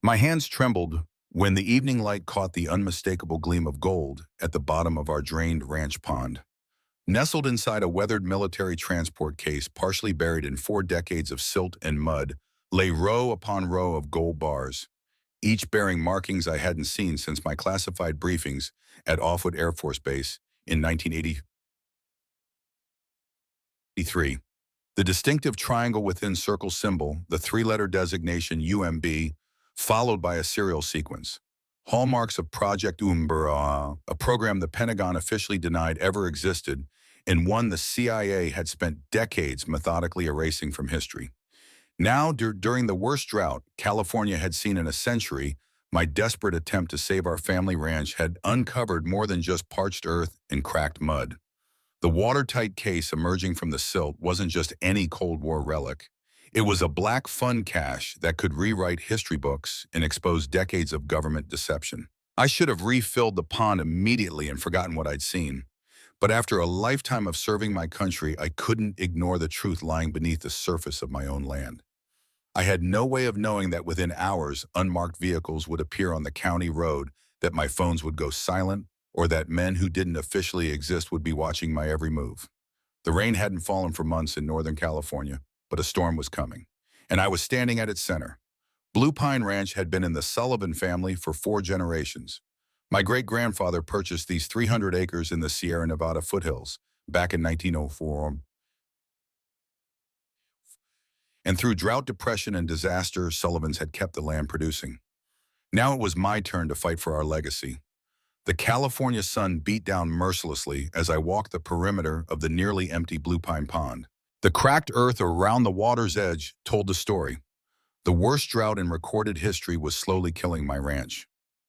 My hands trembled when the evening light caught the unmistakable gleam of gold at the bottom of our drained ranch pond. Nestled inside a weathered military transport case partially buried in 4 decades of silt and mud, lay row upon row of gold bars, each bearing markings I hadn't seen since my classified briefings at Offwood Air Force Base in 1983. The distinctive triangle within circle symbol, the three-letter designation UMB, followed by a serial sequence. Hallmarks of Project Umbra, a program the Pentagon officially denied ever existed, and one the CIA had spent decades methodically erasing from history. Now, during the worst drought California had seen in a century, my desperate attempt to save our family ranch had uncovered more than just parched earth and cracked mud. The watertight case emerging from the silt wasn't just any Cold War relic. It was a black fund cache that could rewrite history books and expose decades of government deception. I should have refilled the pond immediately and forgotten what I'd seen. But after a lifetime of serving my country, I couldn't ignore the truth lying beneath the surface of my own land. I had no way of knowing that within hours, unmarked vehicles would appear on the county road, that my phones would go silent, or that men who didn't officially exist would be watching my every move. The rain hadn't fallen for months in Northern California, but a storm was coming, and I was standing at its center. Blue Pine Ranch had been in the Sullivan family for 4 generations. My great-grandfather purchased these 300 acres in the Sierra Nevada foothills back in 1904, and through drought, depression, and disaster, Sullivans had kept the land producing. Now it was my turn to fight for our legacy. The California sun beat down mercilessly as I walked the perimeter of the nearly empty Blue Pine Pond. The cracked earth around the water's edge told the story. The worst drought in recorded history was slowly killing my ranch.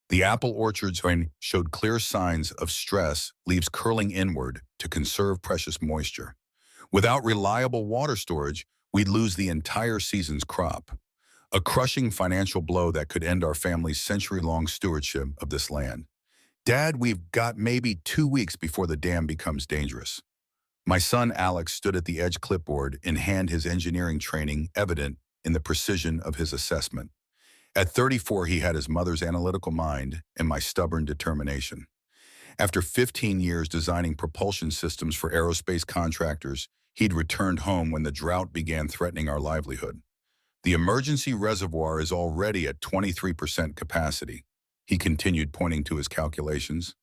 The apple orchards showed clear signs of stress, leaves curling inward to conserve precious moisture. Without reliable water storage, we'd lose the entire season's crop. A crushing financial blow that could end our family's century-long stewardship of this land. Dad, we've got maybe 2 weeks before the dam becomes dangerous. My son Alex stood at the edge clipboard in hand, his engineering training evident in the precision of his assessment. At 34, he had his mother's analytical mind and my stubborn determination. After 15 years designing propulsion systems for aerospace contractors, he'd returned home when the drought began threatening our livelihood. The emergency reservoir is already at 23% capacity, he continued, pointing to his calculations.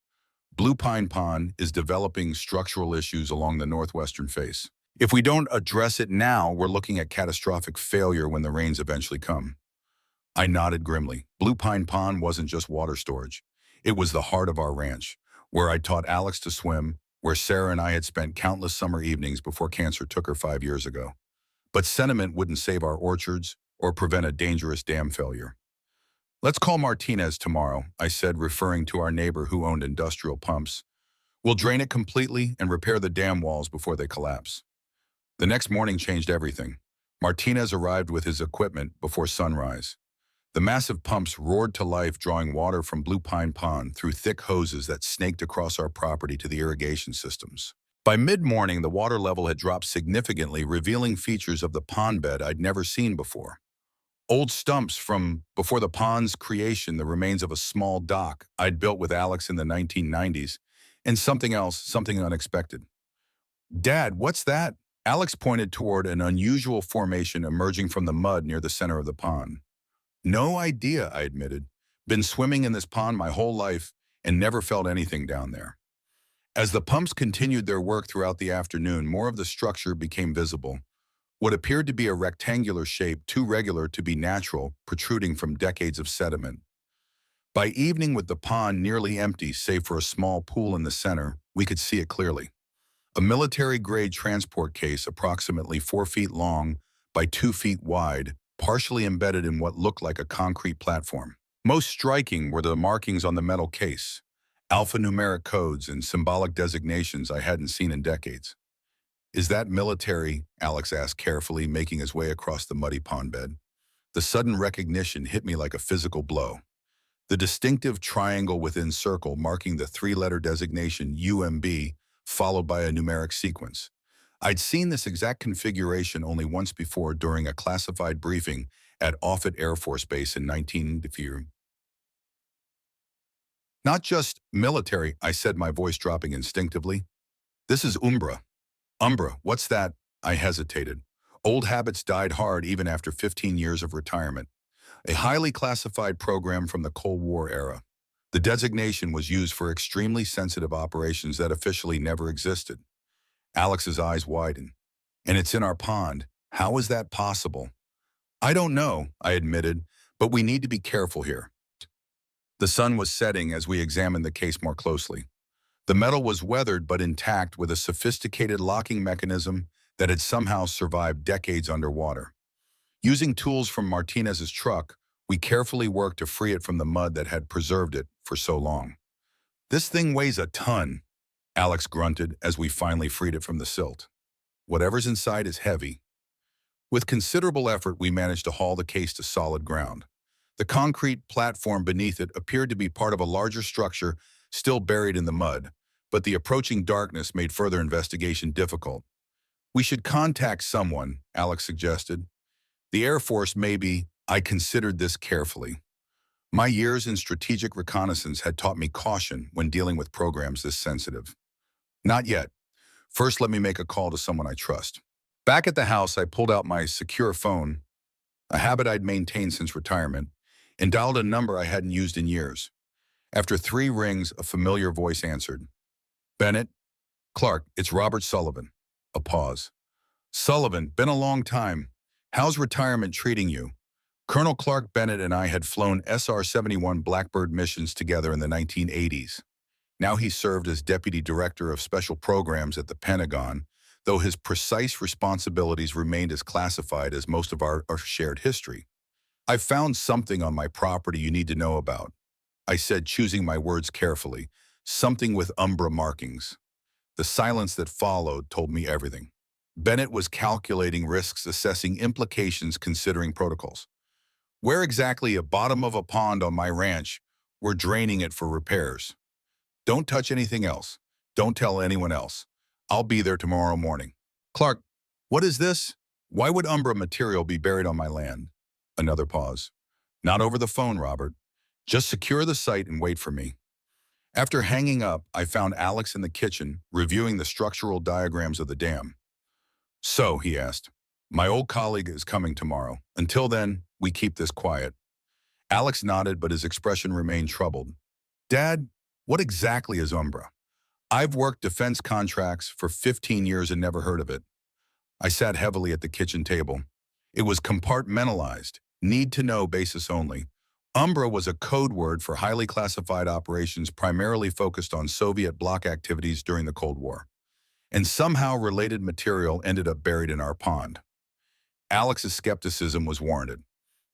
Blue Pine Pond is developing structural issues along the northwestern face. If we don't address it now, we're looking at catastrophic failure when the rains eventually come. I nodded grimly. Blue Pine Pond wasn't just water storage. It was the heart of our ranch, where I taught Alex to swim, where Sarah and I had spent countless summer evenings before cancer took her 5 years ago. But sentiment wouldn't save our orchards or prevent a dangerous dam failure. Let's call Martinez tomorrow, I said, referring to our neighbor who owned industrial pumps. We'll drain it completely and repair the dam walls before they collapse. The next morning changed everything. Martinez arrived with his equipment before sunrise. The massive pumps roared to life, drawing water from Blue Pine Pond through thick hoses that snaked across our property to the irrigation systems. By mid-morning, the water level had dropped significantly, revealing features of the pond bed I'd never seen before. Old stumps from before the pond's creation, the remains of a small dock I'd built with Alex in the 1990s, and something else, something unexpected. Dad, what's that? Alex pointed toward an unusual formation emerging from the mud near the center of the pond. No idea, I admitted. Been swimming in this pond my whole life and never felt anything down there. As the pumps continued their work throughout the afternoon, more of the structure became visible. What appeared to be a rectangular shape, too regular to be natural, protruding from decades of sediment. By evening, with the pond nearly empty save for a small pool in the center, we could see it clearly. A military-grade transport case approximately 4 feet long by 2 feet wide, partially embedded in what looked like a concrete platform. Most striking were the markings on the metal case, alphanumeric codes and symbolic designations I hadn't seen in decades. Is that military? Alex asked carefully, making his way across the muddy pond bed. The sudden recognition hit me like a physical blow. The distinctive triangle within circle marking the 3-letter designation UMB, followed by a numeric sequence. I'd seen this exact configuration only once before during a classified briefing at Offutt Air Force Base in 1994. Not just military, I said, my voice dropping instinctively. This is Umbra. Umbra, what's that? I hesitated. Old habits died hard even after 15 years of retirement. A highly classified program from the Cold War era. The designation was used for extremely sensitive operations that officially never existed. Alex's eyes widened. And it's in our pond. How is that possible? I don't know, I admitted, but we need to be careful here. The sun was setting as we examined the case more closely. The metal was weathered but intact with a sophisticated locking mechanism that had somehow survived decades underwater. Using tools from Martinez's truck, we carefully worked to free it from the mud that had preserved it for so long. This thing weighs a ton, Alex grunted as we finally freed it from the silt. Whatever's inside is heavy. With considerable effort, we managed to haul the case to solid ground. The concrete platform beneath it appeared to be part of a larger structure still buried in the mud, but the approaching darkness made further investigation difficult. We should contact someone, Alex suggested. The Air Force, maybe. I considered this carefully. My years in strategic reconnaissance had taught me caution when dealing with programs this sensitive. Not yet. First, let me make a call to someone I trust. Back at the house, I pulled out my secure phone, a habit I'd maintained since retirement, and dialed a number I hadn't used in years. After 3 rings, a familiar voice answered. Bennett? Clark, it's Robert Sullivan. A pause. Sullivan, been a long time. How's retirement treating you? Colonel Clark Bennett and I had flown SR-71 Blackbird missions together in the 1980s. Now he served as Deputy Director of Special Programs at the Pentagon, though his precise responsibilities remained as classified as most of our shared history. I've found something on my property you need to know about, I said, choosing my words carefully. Something with Umbra markings. The silence that followed told me everything. Bennett was calculating risks, assessing implications, considering protocols. Where exactly? At bottom of a pond on my ranch. We're draining it for repairs. Don't touch anything else. Don't tell anyone else. I'll be there tomorrow morning. Clark, what is this? Why would Umbra material be buried on my land? Another pause. Not over the phone, Robert. Just secure the site and wait for me. After hanging up, I found Alex in the kitchen, reviewing the structural diagrams of the dam. So, he asked, my old colleague is coming tomorrow. Until then, we keep this quiet. Alex nodded, but his expression remained troubled. Dad, what exactly is Umbra? I've worked defense contracts for 15 years and never heard of it. I sat heavily at the kitchen table. It was compartmentalized, need-to-know basis only. Umbra was a code word for highly classified operations primarily focused on Soviet bloc activities during the Cold War. And somehow related material ended up buried in our pond. Alex's skepticism was warranted.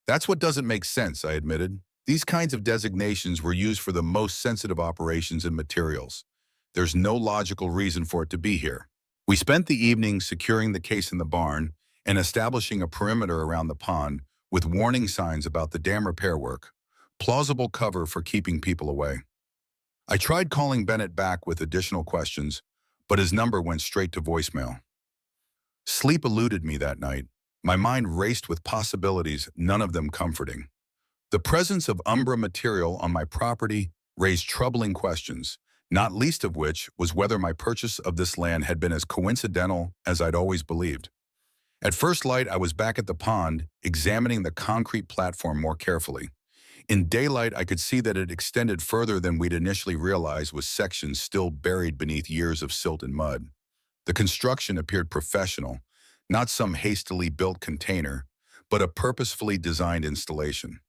That's what doesn't make sense, I admitted. These kinds of designations were used for the most sensitive operations and materials. There's no logical reason for it to be here. We spent the evening securing the case in the barn and establishing a perimeter around the pond with warning signs about the dam repair work, plausible cover for keeping people away. I tried calling Bennett back with additional questions, but his number went straight to voicemail. Sleep eluded me that night. My mind raced with possibilities, none of them comforting. The presence of Umbra material on my property raised troubling questions, not least of which was whether my purchase of this land had been as coincidental as I'd always believed. At first light, I was back at the pond, examining the concrete platform more carefully. In daylight, I could see that it extended further than we'd initially realized, with sections still buried beneath years of silt and mud. The construction appeared professional, not some hastily built container, but a purposefully designed installation.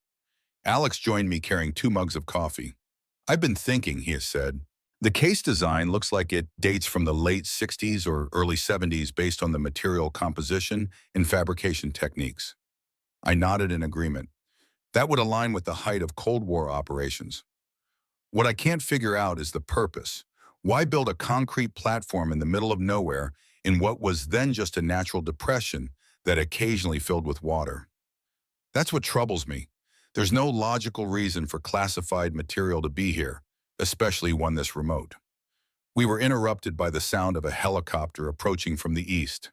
Alex joined me carrying 2 mugs of coffee. I've been thinking, he has said. The case design looks like it dates from the late 60s or early 70s based on the material composition and fabrication techniques. I nodded in agreement. That would align with the height of Cold War operations. What I can't figure out is the purpose. Why build a concrete platform in the middle of nowhere in what was then just a natural depression that occasionally filled with water? That's what troubles me. There's no logical reason for classified material to be here, especially one this remote. We were interrupted by the sound of a helicopter approaching from the east.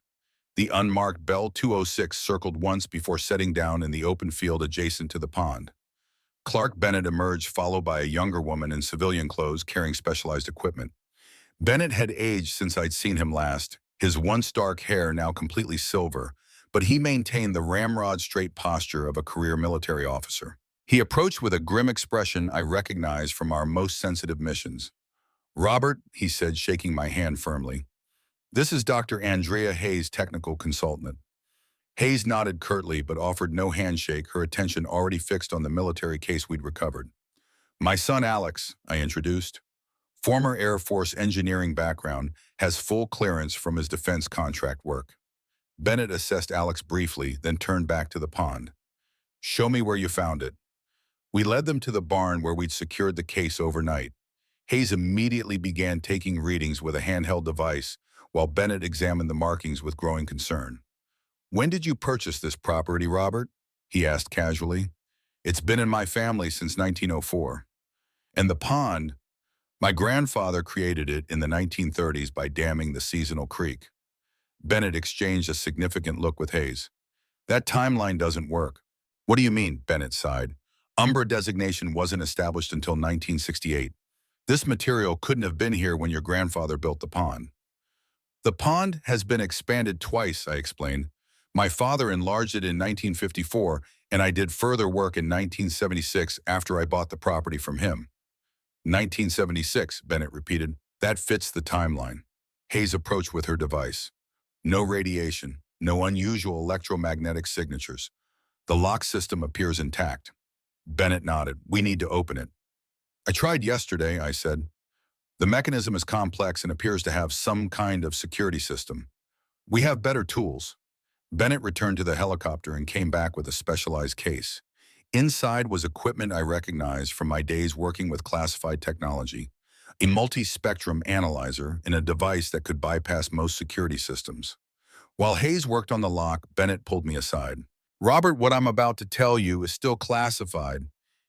The unmarked Bell 206 circled once before setting down in the open field adjacent to the pond. Clark Bennett emerged, followed by a younger woman in civilian clothes carrying specialized equipment. Bennett had aged since I'd seen him last, his once dark hair now completely silver, but he maintained the ramrod straight posture of a career military officer. He approached with a grim expression I recognized from our most sensitive missions. "Robert," he said, shaking my hand firmly, "this is Dr. Andrea Hayes, technical consultant." Hayes nodded curtly but offered no handshake, her attention already fixed on the military case we'd recovered. "My son Alex," I introduced. "Former Air Force engineering background, has full clearance from his defense contract work." Bennett assessed Alex briefly, then turned back to the pond. "Show me where you found it." We led them to the barn where we'd secured the case overnight. Hayes immediately began taking readings with a handheld device, while Bennett examined the markings with growing concern. "When did you purchase this property, Robert?" he asked casually. "It's been in my family since 1904. And the pond? My grandfather created it in the 1930s by damming the seasonal creek." Bennett exchanged a significant look with Hayes. "That timeline doesn't work." "What do you mean?" Bennett sighed. "Umbra designation wasn't established until 1968. This material couldn't have been here when your grandfather built the pond." "The pond has been expanded twice," I explained. "My father enlarged it in 1954, and I did further work in 1976 after I bought the property from him." 1976, Bennett repeated. "That fits the timeline." Hayes approached with her device. "No radiation, no unusual electromagnetic signatures. The lock system appears intact." Bennett nodded. "We need to open it." "I tried yesterday," I said. "The mechanism is complex and appears to have some kind of security system. We have better tools." Bennett returned to the helicopter and came back with a specialized case. Inside was equipment I recognized from my days working with classified technology, a multi-spectrum analyzer and a device that could bypass most security systems. While Hayes worked on the lock, Bennett pulled me aside. "Robert, what I'm about to tell you is still classified.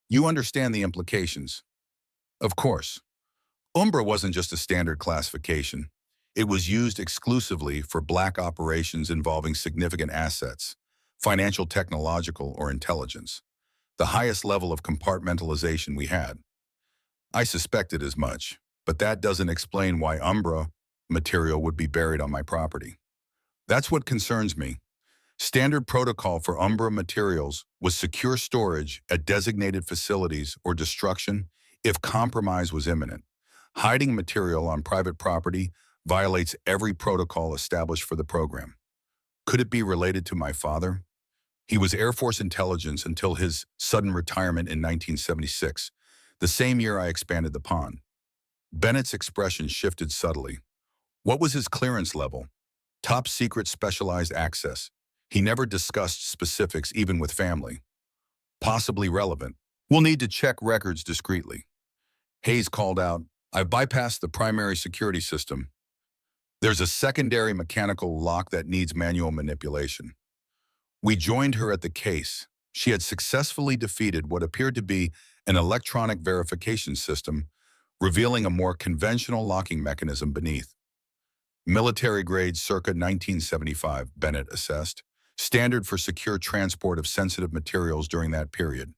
You understand the implications." "Of course." Umbra wasn't just a standard classification. It was used exclusively for black operations involving significant assets, financial, technological, or intelligence. The highest level of compartmentalization we had. I suspected as much, but that doesn't explain why Umbra material would be buried on my property. That's what concerns me. Standard protocol for Umbra materials was secure storage at designated facilities or destruction if compromise was imminent. Hiding material on private property violates every protocol established for the program. Could it be related to my father? He was Air Force intelligence until his sudden retirement in 1976, the same year I expanded the pond. Bennett's expression shifted subtly. What was his clearance level? Top secret specialized access. He never discussed specifics even with family. Possibly relevant. We'll need to check records discreetly. Hayes called out, "I've bypassed the primary security system. There's a secondary mechanical lock that needs manual manipulation." We joined her at the case. She had successfully defeated what appeared to be an electronic verification system, revealing a more conventional locking mechanism beneath. "Military grade circa 1975, Bennett assessed. Standard for secure transport of sensitive materials during that period."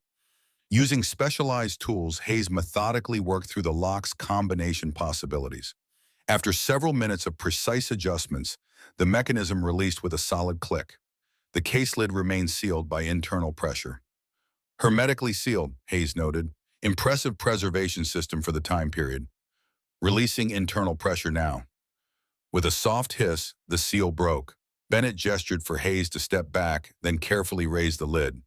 Using specialized tools, Hayes methodically worked through the lock's combination possibilities. After several minutes of precise adjustments, the mechanism released with a solid click. The case lid remained sealed by internal pressure. "Hermetically sealed," Hayes noted. "Impressive preservation system for the time period. Releasing internal pressure now." With a soft hiss, the seal broke. Bennett gestured for Hayes to step back, then carefully raised the lid.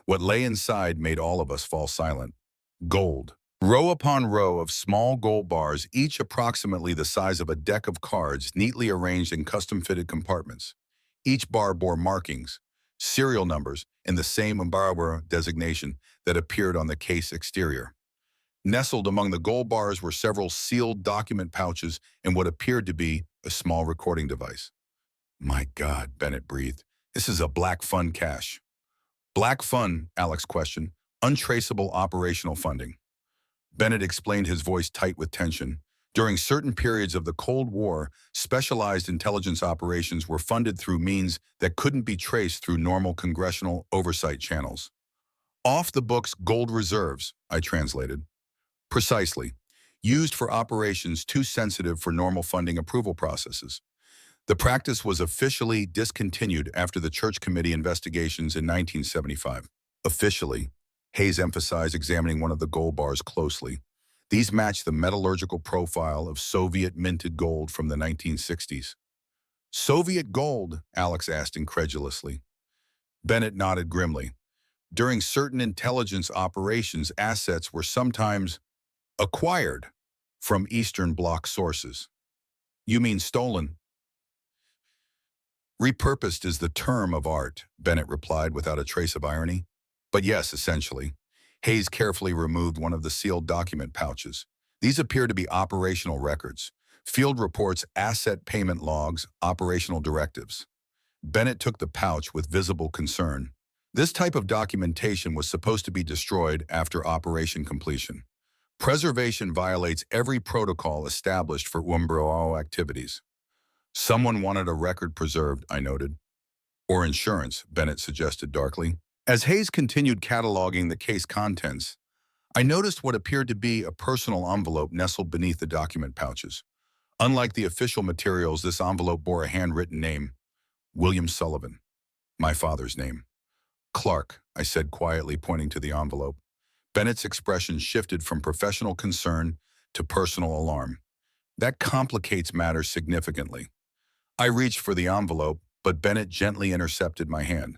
What lay inside made all of us fall silent. Gold. Row upon row of small gold bars, each approximately the size of a deck of cards, neatly arranged in custom-fitted compartments. Each bar bore markings, serial numbers, and the same Umbra designation that appeared on the case exterior. Nestled among the gold bars were several sealed document pouches and what appeared to be a small recording device. "My God," Bennett breathed. "This is a black fund cache." "Black fund?" Alex questioned. "Untraceable operational funding." Bennett explained, his voice tight with tension. During certain periods of the Cold War, specialized intelligence operations were funded through means that couldn't be traced through normal congressional oversight channels. Off the books gold reserves, I translated. Precisely. Used for operations too sensitive for normal funding approval processes. The practice was officially discontinued after the Church Committee investigations in 1975. Officially, Hayes emphasized examining one of the gold bars closely. These match the metallurgical profile of Soviet-minted gold from the 1960s. Soviet gold? Alex asked incredulously. Bennett nodded grimly. During certain intelligence operations, assets were sometimes acquired from Eastern Bloc sources. You mean stolen? Repurposed is the term of art, Bennett replied without a trace of irony. But yes, essentially. Hayes carefully removed one of the sealed document pouches. These appear to be operational records, field reports, asset payment logs, operational directives. Bennett took the pouch with visible concern. This type of documentation was supposed to be destroyed after operation completion. Preservation violates every protocol established for UMBRO activities. Someone wanted a record preserved, I noted. Or insurance, Bennett suggested darkly. As Hayes continued cataloging the case contents, I noticed what appeared to be a personal envelope nestled beneath the document pouches. Unlike the official materials, this envelope bore a handwritten name, William Sullivan, my father's name. Clark, I said quietly, pointing to the envelope. Bennett's expression shifted from professional concern to personal alarm. That complicates matters significantly. I reached for the envelope, but Bennett gently intercepted my hand.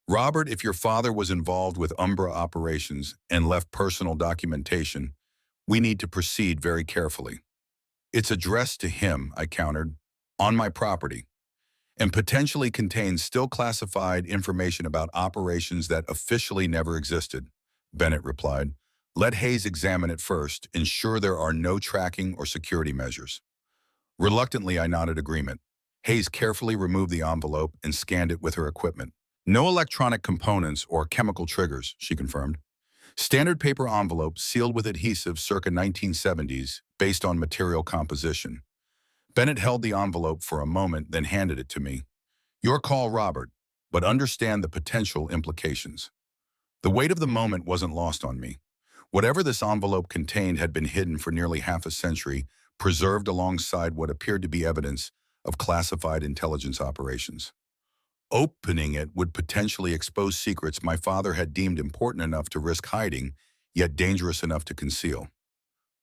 Robert, if your father was involved with Umbra operations and left personal documentation, we need to proceed very carefully. It's addressed to him, I countered, on my property, and potentially contains still classified information about operations that officially never existed, Bennett replied. Let Hayes examine it first, ensure there are no tracking or security measures. Reluctantly, I nodded agreement. Hayes carefully removed the envelope and scanned it with her equipment. No electronic components or chemical triggers, she confirmed. Standard paper envelope sealed with adhesive circa 1970s based on material composition. Bennett held the envelope for a moment, then handed it to me. Your call, Robert, but understand the potential implications. The weight of the moment wasn't lost on me. Whatever this envelope contained had been hidden for nearly half a century, preserved alongside what appeared to be evidence of classified intelligence operations. Opening it would potentially expose secrets my father had deemed important enough to risk hiding, yet dangerous enough to conceal.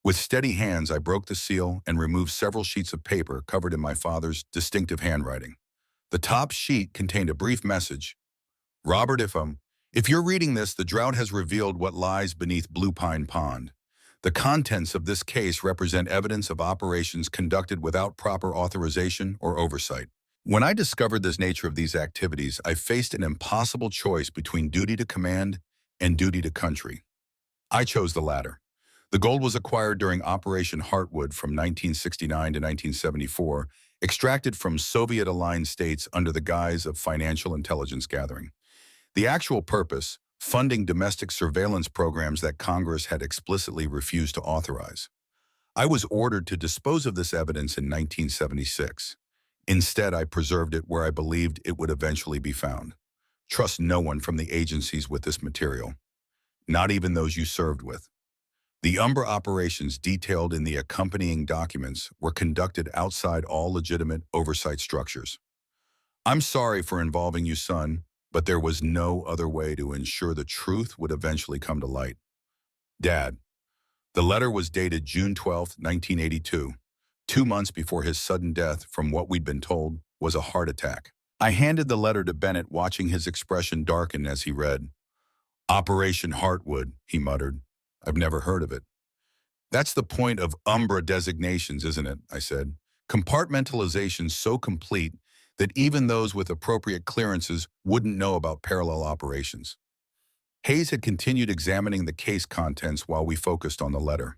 With steady hands, I broke the seal and removed several sheets of paper covered in my father's distinctive handwriting. The top sheet contained a brief message. Robert, if you're reading this, the drought has revealed what lies beneath Blue Pine Pond. The contents of this case represent evidence of operations conducted without proper authorization or oversight. When I discovered the nature of these activities, I faced an impossible choice between duty to command and duty to country. I chose the latter. The gold was acquired during Operation Heartland from 1969 to 1974, extracted from Soviet-aligned states under the guise of financial intelligence gathering. The actual purpose, funding domestic surveillance programs that Congress had explicitly refused to authorize. I was ordered to dispose of this evidence in 1976. Instead, I preserved it where I believed it would eventually be found. Trust no one from the agencies with this material, not even those you served with. The Umbra operations detailed in the accompanying documents were conducted outside all legitimate oversight structures. I'm sorry for involving you, son, but there was no other way to ensure the truth would eventually come to light. Dad. The letter was dated June 12, 1982. 2 months before his sudden death from what we'd been told was a heart attack. I handed the letter to Bennett, watching his expression darken as he read. Operation Heartland, he muttered. I've never heard of it. That's the point of Umbra designations, isn't it? I said. Compartmentalization so complete that even those with appropriate clearances wouldn't know about parallel operations. Hayes had continued examining the case contents while we focused on the letter.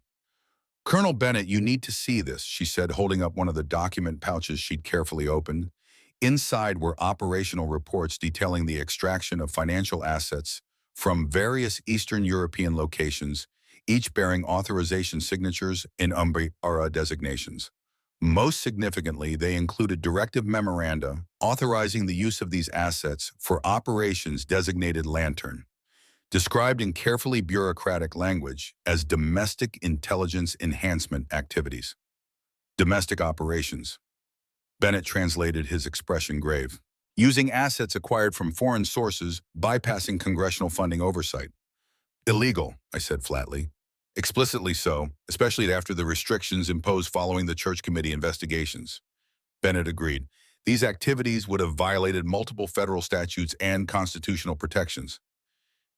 Colonel Bennett, you need to see this, she said, holding up one of the document pouches she'd carefully opened. Inside were operational reports detailing the extraction of financial assets from various Eastern European locations, each bearing authorization signatures and umbrella designations. Most significantly, they included directive memoranda authorizing the use of these assets for operations designated Lantern, described in carefully bureaucratic language as domestic intelligence enhancement activities. Domestic operations. Bennett translated his expression grave. Using assets acquired from foreign sources, bypassing congressional funding oversight. Illegal, I said flatly. Explicitly so, especially after the restrictions imposed following the Church Committee investigations. Bennett agreed. These activities would have violated multiple federal statutes and constitutional protections.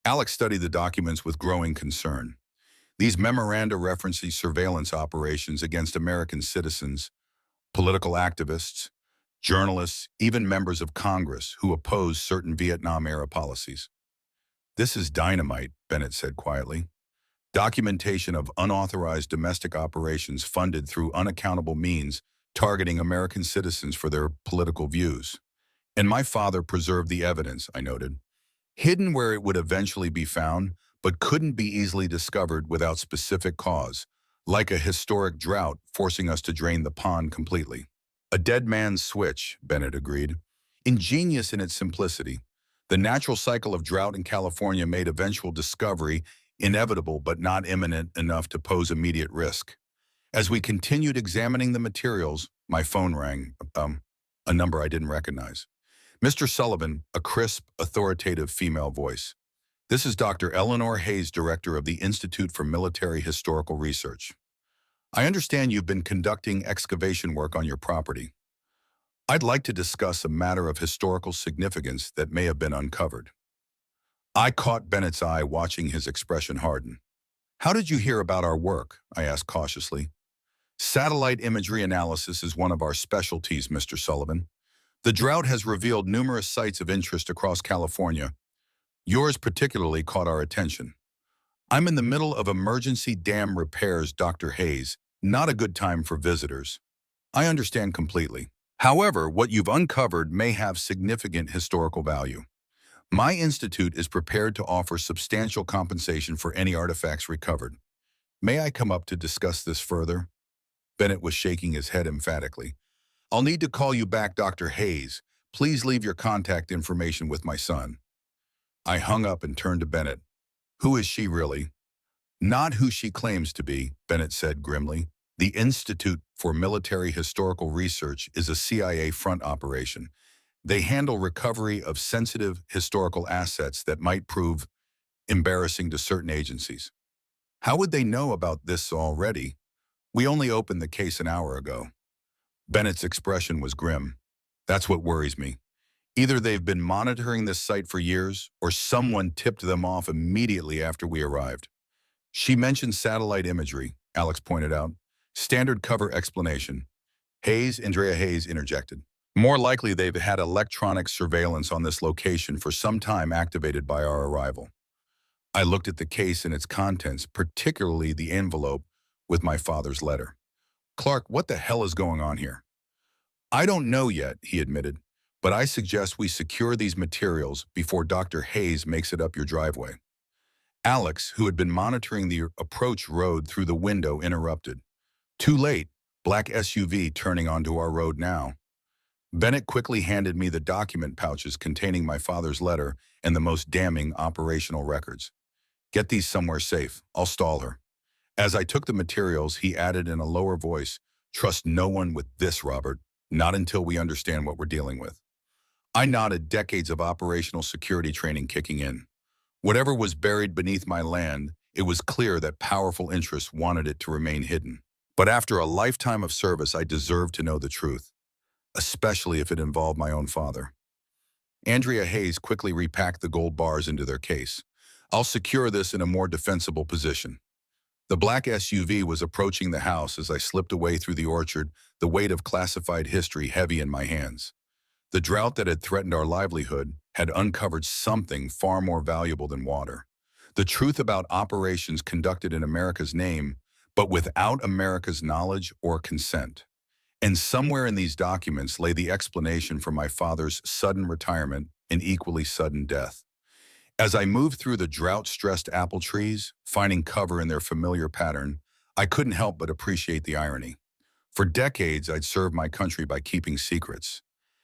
Alex studied the documents with growing concern. These memoranda reference surveillance operations against American citizens, political activists, journalists, even members of Congress who oppose certain Vietnam-era policies. This is dynamite, Bennett said quietly. Documentation of unauthorized domestic operations funded through unaccountable means targeting American citizens for their political views. And my father preserved the evidence, I noted. Hidden where it would eventually be found, but couldn't be easily discovered without specific cause, like a historic drought forcing us to drain the pond completely. A dead man's switch, Bennett agreed. Ingenious in its simplicity. The natural cycle of drought in California made eventual discovery inevitable but not imminent enough to pose immediate risk. As we continued examining the materials, my phone rang, a number I didn't recognize. Mr. Sullivan, a crisp, authoritative female voice. This is Dr. Eleanor Hayes, director of the Institute for Military Historical Research. I understand you've been conducting excavation work on your property. I'd like to discuss a matter of historical significance that may have been uncovered. I caught Bennett's eye, watching his expression harden. How did you hear about our work? I asked cautiously. Satellite imagery analysis is one of our specialties, Mr. Sullivan. The drought has revealed numerous sites of interest across California. Yours particularly caught our attention. I'm in the middle of emergency dam repairs, Dr. Hayes. Not a good time for visitors. I understand completely. However, what you've uncovered may have significant historical value. My institute is prepared to offer substantial compensation for any artifacts recovered. May I come up to discuss this further? Bennett was shaking his head emphatically. I'll need to call you back, Dr. Hayes. Please leave your contact information with my son. I hung up and turned to Bennett. Who is she really? Not who she claims to be, Bennett said grimly. The Institute for Military Historical Research is a CIA front operation. They handle recovery of sensitive historical assets that might prove embarrassing to certain agencies. How would they know about this already? We only opened the case an hour ago. Bennett's expression was grim. That's what worries me. Either they've been monitoring this site for years, or someone tipped them off immediately after we arrived. She mentioned satellite imagery, Alex pointed out. Standard cover explanation. Andrea Hayes interjected. More likely they've had electronic surveillance on this location for some time, activated by our arrival. I looked at the case and its contents, particularly the envelope with my father's letter. Clark, what the hell is going on here? I don't know yet, he admitted, but I suggest we secure these materials before Dr. Hayes makes it up your driveway. Alex, who had been monitoring the approach road through the window, interrupted. Too late. Black SUV turning onto our road now. Bennett quickly handed me the document pouches containing my father's letter and the most damning operational records. Get these somewhere safe. I'll stall her. As I took the materials, he added in a lower voice, trust no one with this, Robert. Not until we understand what we're dealing with. I nodded, decades of operational security training kicking in. Whatever was buried beneath my land, it was clear that powerful interests wanted it to remain hidden. But after a lifetime of service, I deserved to know the truth, especially if it involved my own father. Andrea Hayes quickly repacked the gold bars into their case. I'll secure this in a more defensible position. The black SUV was approaching the house as I slipped away through the orchard, the weight of classified history heavy in my hands. The drought that had threatened our livelihood had uncovered something far more valuable than water. The truth about operations conducted in America's name, but without America's knowledge or consent. And somewhere in these documents lay the explanation for my father's sudden retirement and equally sudden death. As I moved through the drought-stressed apple trees, finding cover in their familiar pattern, I couldn't help but appreciate the irony. For decades, I'd served my country by keeping secrets.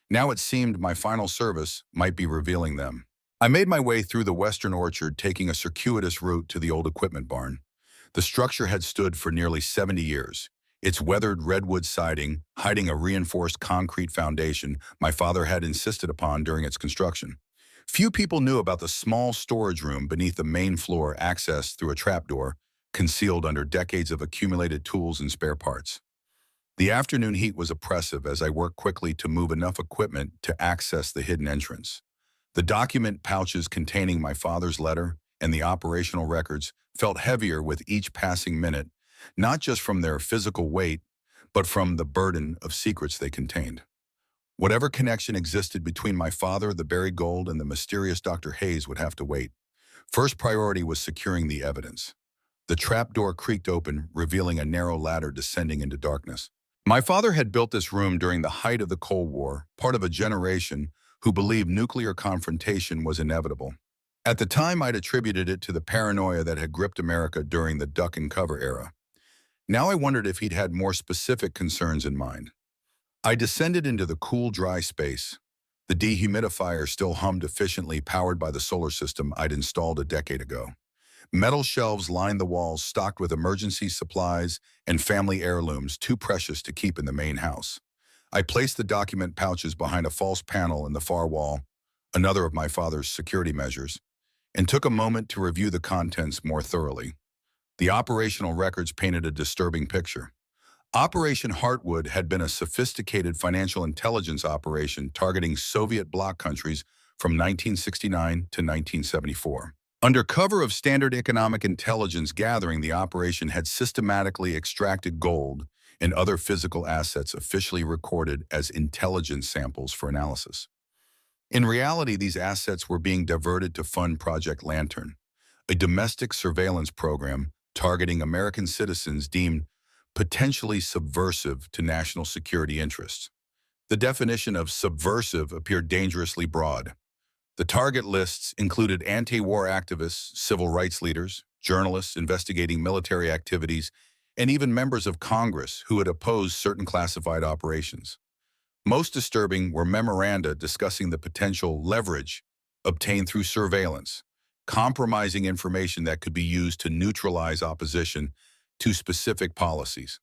Now it seemed my final service might be revealing them. I made my way through the western orchard, taking a circuitous route to the old equipment barn. The structure had stood for nearly 70 years. Its weathered redwood siding, hiding a reinforced concrete foundation my father had insisted upon during its construction. Few people knew about the small storage room beneath the main floor, accessed through a trapdoor, concealed under decades of accumulated tools and spare parts. The afternoon heat was oppressive as I worked quickly to move enough equipment to access the hidden entrance. The document pouches containing my father's letter and the operational records felt heavier with each passing minute, not just from their physical weight, but from the burden of secrets they contained. Whatever connection existed between my father, the buried gold, and the mysterious Dr. Hayes would have to wait. First priority was securing the evidence. The trapdoor creaked open, revealing a narrow ladder descending into darkness. My father had built this room during the height of the Cold War, part of a generation who believed nuclear confrontation was inevitable. At the time, I'd attributed it to the paranoia that had gripped America during the duck and cover era. Now I wondered if he'd had more specific concerns in mind. I descended into the cool, dry space. The dehumidifier still hummed efficiently, powered by the solar system I'd installed a decade ago. Metal shelves lined the walls, stocked with emergency supplies and family heirlooms too precious to keep in the main house. I placed the document pouches behind a false panel in the far wall, another of my father's security measures, and took a moment to review the contents more thoroughly. The operational records painted a disturbing picture. Operation Heartwood had been a sophisticated financial intelligence operation targeting Soviet bloc countries from 1969 to 1974. Under cover of standard economic intelligence gathering, the operation had systematically extracted gold and other physical assets officially recorded as intelligence samples for analysis. In reality, these assets were being diverted to fund Project Lantern, a domestic surveillance program targeting American citizens deemed potentially subversive to national security interests. The definition of subversive appeared dangerously broad. The target lists included anti-war activists, civil rights leaders, journalists investigating military activities, and even members of Congress who had opposed certain classified operations. Most disturbing were memoranda discussing the potential leverage obtained through surveillance, compromising information that could be used to neutralize opposition to specific policies.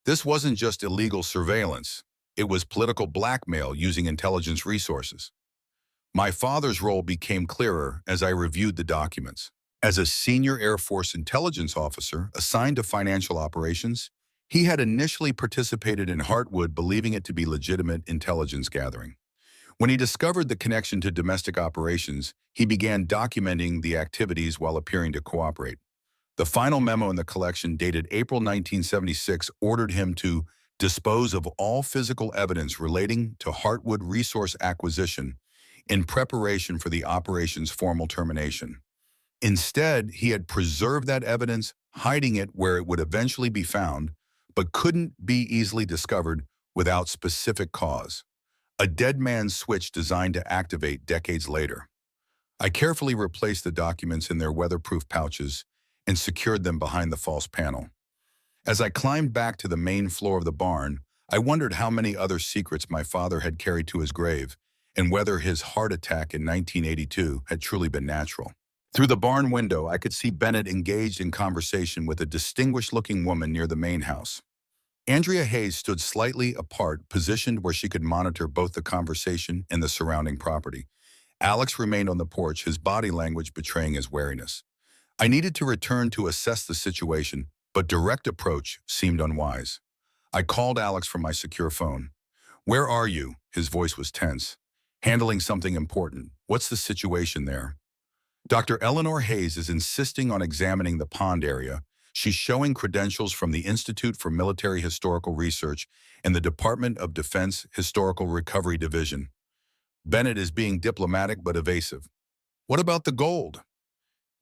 This wasn't just illegal surveillance, it was political blackmail using intelligence resources. My father's role became clearer as I reviewed the documents. As a senior Air Force intelligence officer assigned to financial operations, he had initially participated in Heartwood, believing it to be legitimate intelligence gathering. When he discovered the connection to domestic operations, he began documenting the activities while appearing to cooperate. The final memo in the collection, dated April 1976, ordered him to dispose of all physical evidence relating to Heartwood resource acquisition in preparation for the operation's formal termination. Instead, he had preserved that evidence, hiding it where it would eventually be found, but couldn't be easily discovered without specific cause. A dead man's switch designed to activate decades later. I carefully replaced the documents in their weatherproof pouches and secured them behind the false panel. As I climbed back to the main floor of the barn, I wondered how many other secrets my father had carried to his grave, and whether his heart attack in 1982 had truly been natural. Through the barn window, I could see Bennett engaged in conversation with a distinguished-looking woman near the main house. Andrea Hayes stood slightly apart, positioned where she could monitor both the conversation and the surrounding property. Alex remained on the porch, his body language betraying his wariness. I needed to return to assess the situation, but direct approach seemed unwise. I called Alex from my secure phone. "Where are you?" His voice was tense. "Handling something important. What's the situation there?" "Dr. Eleanor Hayes is insisting on examining the pond area. She's showing credentials from the Institute for Military Historical Research and the Department of Defense Historical Recovery Division." Bennett is being diplomatic but evasive. "What about the gold?"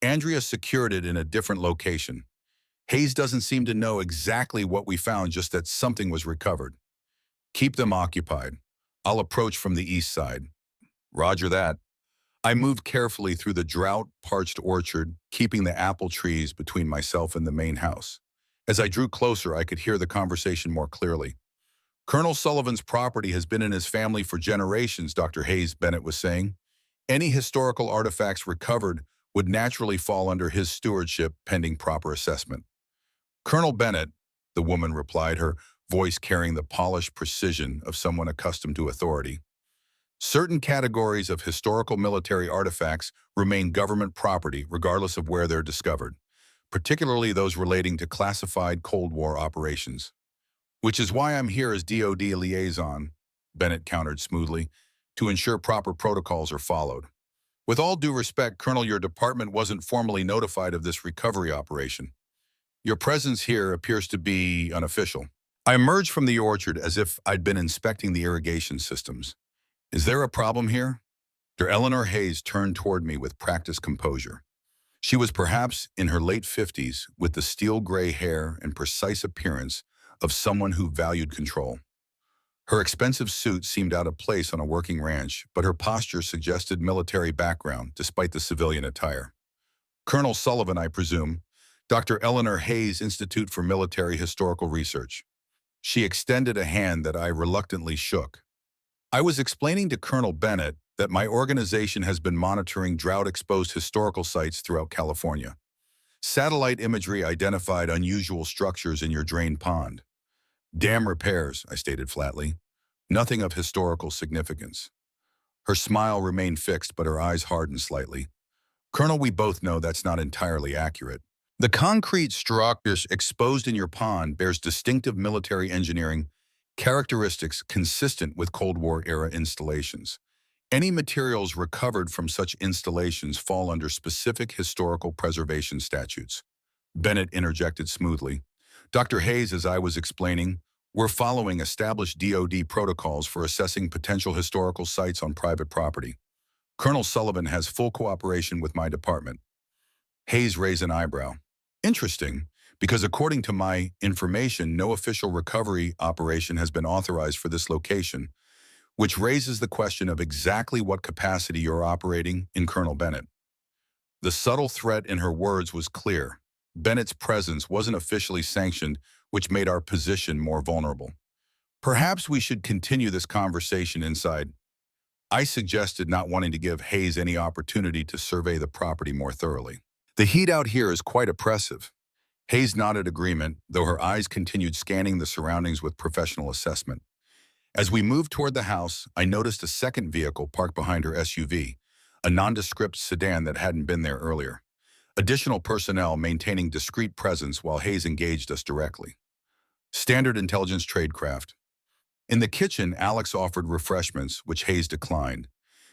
"Andrea secured it in a different location. Hayes doesn't seem to know exactly what we found, just that something was recovered." "Keep them occupied. I'll approach from the east side." "Roger that." I moved carefully through the drought-parched orchard, keeping the apple trees between myself and the main house. As I drew closer, I could hear the conversation more clearly. Colonel Sullivan's property has been in his family for generations, Dr. Hayes Bennett was saying. Any historical artifacts recovered would naturally fall under his stewardship pending proper assessment. Colonel Bennett, the woman replied, her voice carrying the polished precision of someone accustomed to authority. Certain categories of historical military artifacts remain government property regardless of where they're discovered, particularly those relating to classified Cold War operations. Which is why I'm here as DoD liaison, Bennett countered smoothly, to ensure proper protocols are followed. With all due respect, Colonel, your department wasn't formally notified of this recovery operation. Your presence here appears to be unofficial. I emerged from the orchard as if I'd been inspecting the irrigation systems. Is there a problem here? Dr. Eleanor Hayes turned toward me with practiced composure. She was perhaps in her late 50s, with the steel gray hair and precise appearance of someone who valued control. Her expensive suit seemed out of place on a working ranch, but her posture suggested military background despite the civilian attire. Colonel Sullivan, I presume, Dr. Eleanor Hayes, Institute for Military Historical Research. She extended a hand that I reluctantly shook. I was explaining to Colonel Bennett that my organization has been monitoring drought-exposed historical sites throughout California. Satellite imagery identified unusual structures in your drained pond. Dam repairs, I stated flatly. Nothing of historical significance. Her smile remained fixed, but her eyes hardened slightly. Colonel, we both know that's not entirely accurate. The concrete structures exposed in your pond bears distinctive military engineering characteristics consistent with Cold War-era installations. Any materials recovered from such installations fall under specific historical preservation statutes. Bennett interjected smoothly. Dr. Hayes, as I was explaining, we're following established DoD protocols for assessing potential historical sites on private property. Colonel Sullivan has full cooperation with my department. Hayes raised an eyebrow. Interesting, because according to my information, no official recovery operation has been authorized for this location, which raises the question of exactly what capacity you're operating in, Colonel Bennett. The subtle threat in her words was clear. Bennett's presence wasn't officially sanctioned, which made our position more vulnerable. Perhaps we should continue this conversation inside. I suggested, not wanting to give Hayes any opportunity to survey the property more thoroughly. The heat out here is quite oppressive. Hayes nodded agreement, though her eyes continued scanning the surroundings with professional assessment. As we moved toward the house, I noticed a second vehicle parked behind her SUV, a nondescript sedan that hadn't been there earlier. Additional personnel maintaining discreet presence while Hayes engaged us directly. Standard intelligence tradecraft. In the kitchen, Alex offered refreshments, which Hayes declined.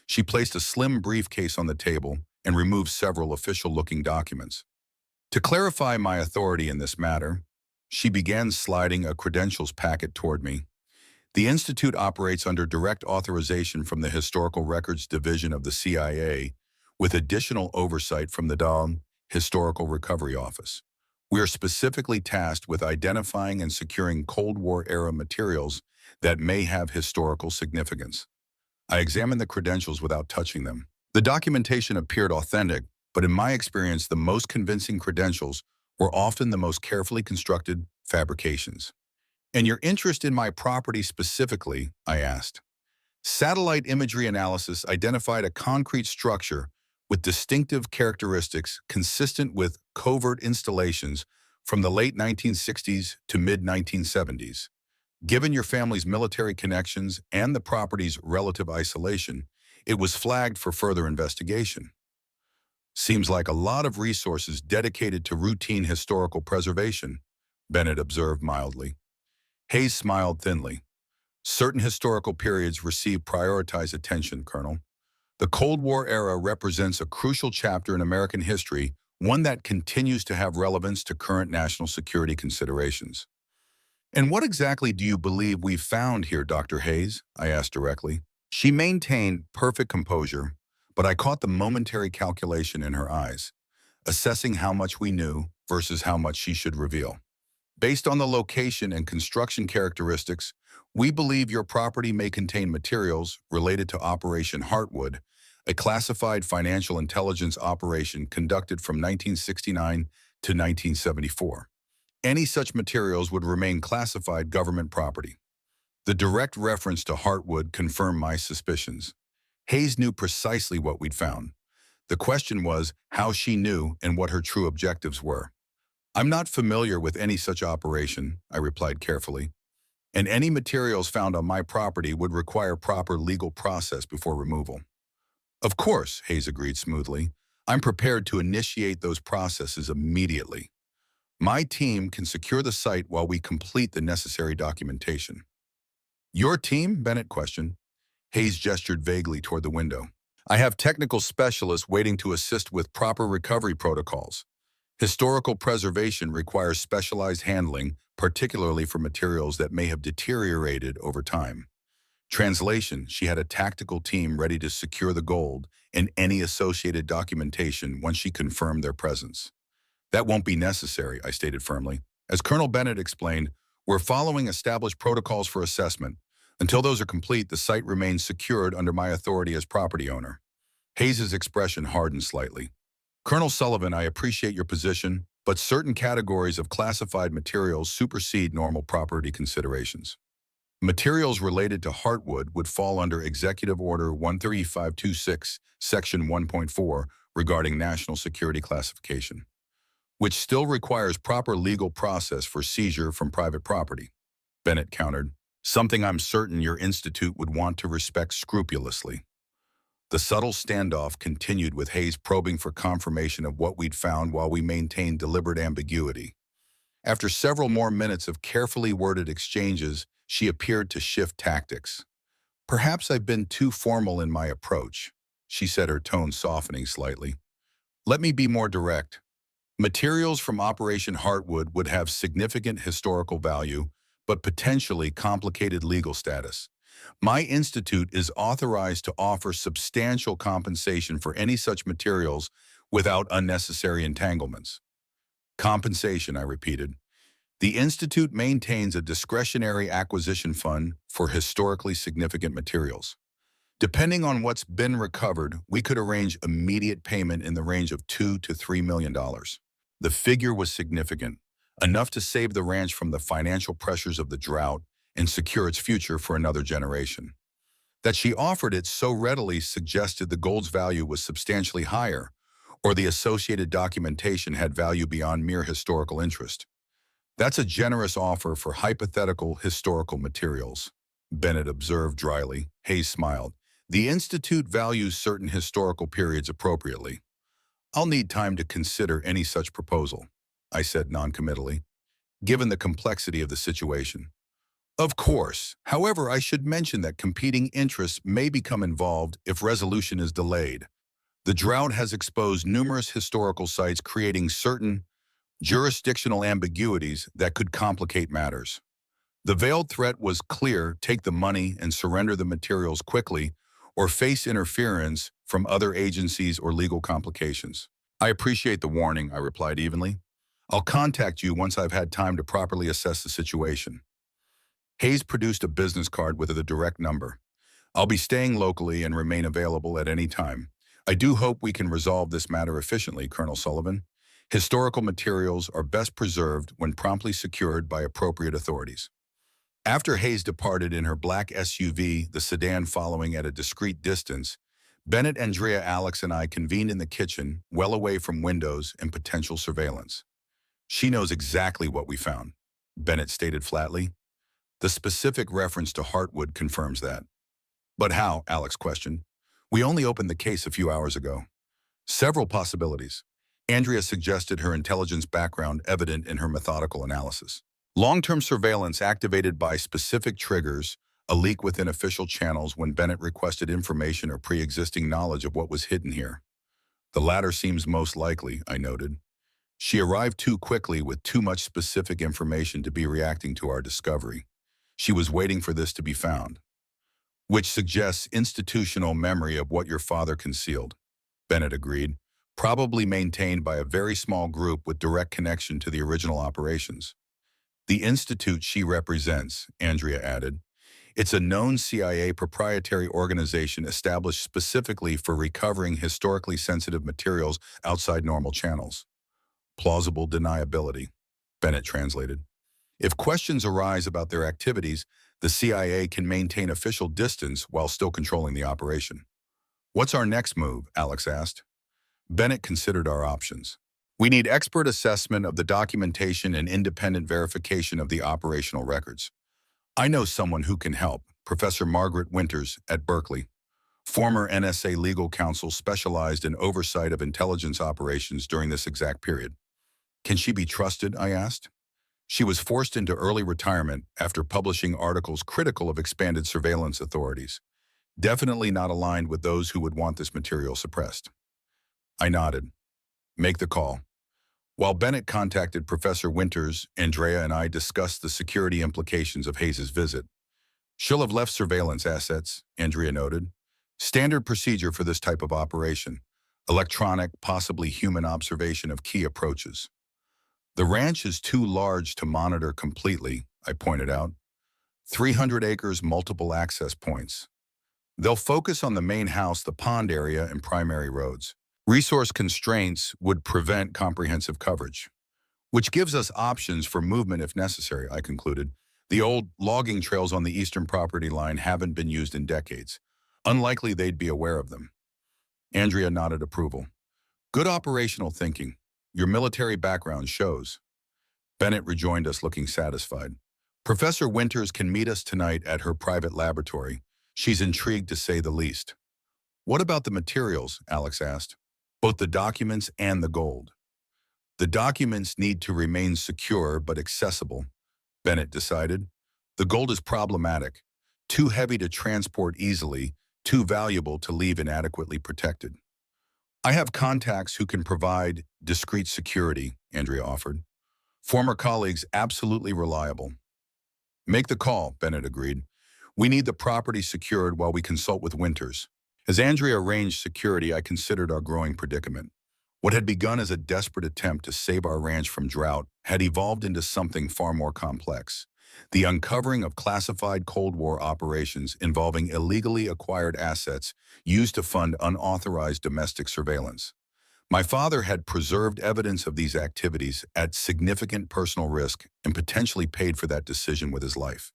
She placed a slim briefcase on the table and removed several official-looking documents. To clarify my authority in this matter, she began sliding a credentials packet toward me. The Institute operates under direct authorization from the Historical Records Division of the CIA, with additional oversight from the DOM Historical Recovery Office. We are specifically tasked with identifying and securing Cold War-era materials that may have historical significance. I examined the credentials without touching them. The documentation appeared authentic, but in my experience, the most convincing credentials were often the most carefully constructed fabrications. And your interest in my property specifically, I asked. Satellite imagery analysis identified a concrete structure with distinctive characteristics consistent with covert installations from the late 1960s to mid-1970s. Given your family's military connections and the property's relative isolation, it was flagged for further investigation. Seems like a lot of resources dedicated to routine historical preservation, Bennett observed mildly. Hayes smiled thinly. Certain historical periods receive prioritized attention, Colonel. The Cold War era represents a crucial chapter in American history, one that continues to have relevance to current national security considerations. And what exactly do you believe we've found here, Dr. Hayes? I asked directly. She maintained perfect composure, but I caught the momentary calculation in her eyes, assessing how much we knew versus how much she should reveal. Based on the location and construction characteristics, we believe your property may contain materials related to Operation Heartwood, a classified financial intelligence operation conducted from 1969 to 1974. Any such materials would remain classified government property. The direct reference to Heartwood confirmed my suspicions. Hayes knew precisely what we'd found. The question was how she knew and what her true objectives were. I'm not familiar with any such operation, I replied carefully, and any materials found on my property would require proper legal process before removal. Of course, Hayes agreed smoothly. I'm prepared to initiate those processes immediately. My team can secure the site while we complete the necessary documentation. Your team? Bennett questioned. Hayes gestured vaguely toward the window. I have technical specialists waiting to assist with proper recovery protocols. Historical preservation requires specialized handling, particularly for materials that may have deteriorated over time. Translation, she had a tactical team ready to secure the gold and any associated documentation once she confirmed their presence. That won't be necessary, I stated firmly. As Colonel Bennett explained, we're following established protocols for assessment. Until those are complete, the site remains secured under my authority as property owner. Hayes's expression hardened slightly. Colonel Sullivan, I appreciate your position, but certain categories of classified materials supersede normal property considerations. Materials related to Heartwood would fall under Executive Order 13526, Section 1.4, regarding national security classification, which still requires proper legal process for seizure from private property. Bennett countered, something I'm certain your institute would want to respect scrupulously. The subtle standoff continued with Hayes probing for confirmation of what we'd found while we maintained deliberate ambiguity. After several more minutes of carefully worded exchanges, she appeared to shift tactics. Perhaps I've been too formal in my approach, she said, her tone softening slightly. Let me be more direct. Materials from Operation Heartwood would have significant historical value, but potentially complicated legal status. My institute is authorized to offer substantial compensation for any such materials without unnecessary entanglements. Compensation, I repeated. The institute maintains a discretionary acquisition fund for historically significant materials. Depending on what's been recovered, we could arrange immediate payment in the range of $2 to $3 million. The figure was significant, enough to save the ranch from the financial pressures of the drought and secure its future for another generation. That she offered it so readily suggested the gold's value was substantially higher, or the associated documentation had value beyond mere historical interest. That's a generous offer for hypothetical historical materials, Bennett observed dryly. Hayes smiled. The Institute values certain historical periods appropriately. I'll need time to consider any such proposal, I said noncommittally, given the complexity of the situation. Of course. However, I should mention that competing interests may become involved if resolution is delayed. The drought has exposed numerous historical sites, creating certain jurisdictional ambiguities that could complicate matters. The veiled threat was clear: take the money and surrender the materials quickly, or face interference from other agencies or legal complications. I appreciate the warning, I replied evenly. I'll contact you once I've had time to properly assess the situation. Hayes produced a business card with a direct number. I'll be staying locally and remain available at any time. I do hope we can resolve this matter efficiently, Colonel Sullivan. Historical materials are best preserved when promptly secured by appropriate authorities. After Hayes departed in her black SUV, the sedan following at a discreet distance, Bennett, Andrea, Alex, and I convened in the kitchen, well away from windows and potential surveillance. She knows exactly what we found, Bennett stated flatly. The specific reference to Heartwood confirms that. But how? Alex questioned. We only opened the case a few hours ago. Several possibilities. Andrea suggested her intelligence background evident in her methodical analysis. Long-term surveillance activated by specific triggers, a leak within official channels when Bennett requested information or pre-existing knowledge of what was hidden here. The latter seems most likely, I noted. She arrived too quickly with too much specific information to be reacting to our discovery. She was waiting for this to be found, which suggests institutional memory of what your father concealed. Bennett agreed, probably maintained by a very small group with direct connection to the original operations. The institute she represents, Andrea added, It's a known CIA proprietary organization established specifically for recovering historically sensitive materials outside normal channels. Plausible deniability, Bennett translated. If questions arise about their activities, the CIA can maintain official distance while still controlling the operation. What's our next move? Alex asked. Bennett considered our options. We need expert assessment of the documentation and independent verification of the operational records. I know someone who can help, Professor Margaret Winters at Berkeley. Former NSA legal counsel specialized in oversight of intelligence operations during this exact period. Can she be trusted? I asked. She was forced into early retirement after publishing articles critical of expanded surveillance authorities. Definitely not aligned with those who would want this material suppressed. I nodded. Make the call. While Bennett contacted Professor Winters, Andrea and I discussed the security implications of Hayes's visit. She'll have left surveillance assets, Andrea noted. Standard procedure for this type of operation. Electronic, possibly human observation of key approaches. The ranch is too large to monitor completely, I pointed out. 300 acres, multiple access points. They'll focus on the main house, the pond area, and primary roads. Resource constraints would prevent comprehensive coverage, which gives us options for movement if necessary, I concluded. The old logging trails on the eastern property line haven't been used in decades. Unlikely they'd be aware of them. Andrea nodded approval. Good operational thinking. Your military background shows. Bennett rejoined us looking satisfied. Professor Winters can meet us tonight at her private laboratory. She's intrigued to say the least. What about the materials? Alex asked. Both the documents and the gold. The documents need to remain secure but accessible, Bennett decided. The gold is problematic, too heavy to transport easily, too valuable to leave inadequately protected. I have contacts who can provide discreet security, Andrea offered. Former colleagues absolutely reliable. Make the call, Bennett agreed. We need the property secured while we consult with Winters. As Andrea arranged security, I considered our growing predicament. What had begun as a desperate attempt to save our ranch from drought had evolved into something far more complex. The uncovering of classified Cold War operations involving illegally acquired assets used to fund unauthorized domestic surveillance. My father had preserved evidence of these activities at significant personal risk and potentially paid for that decision with his life.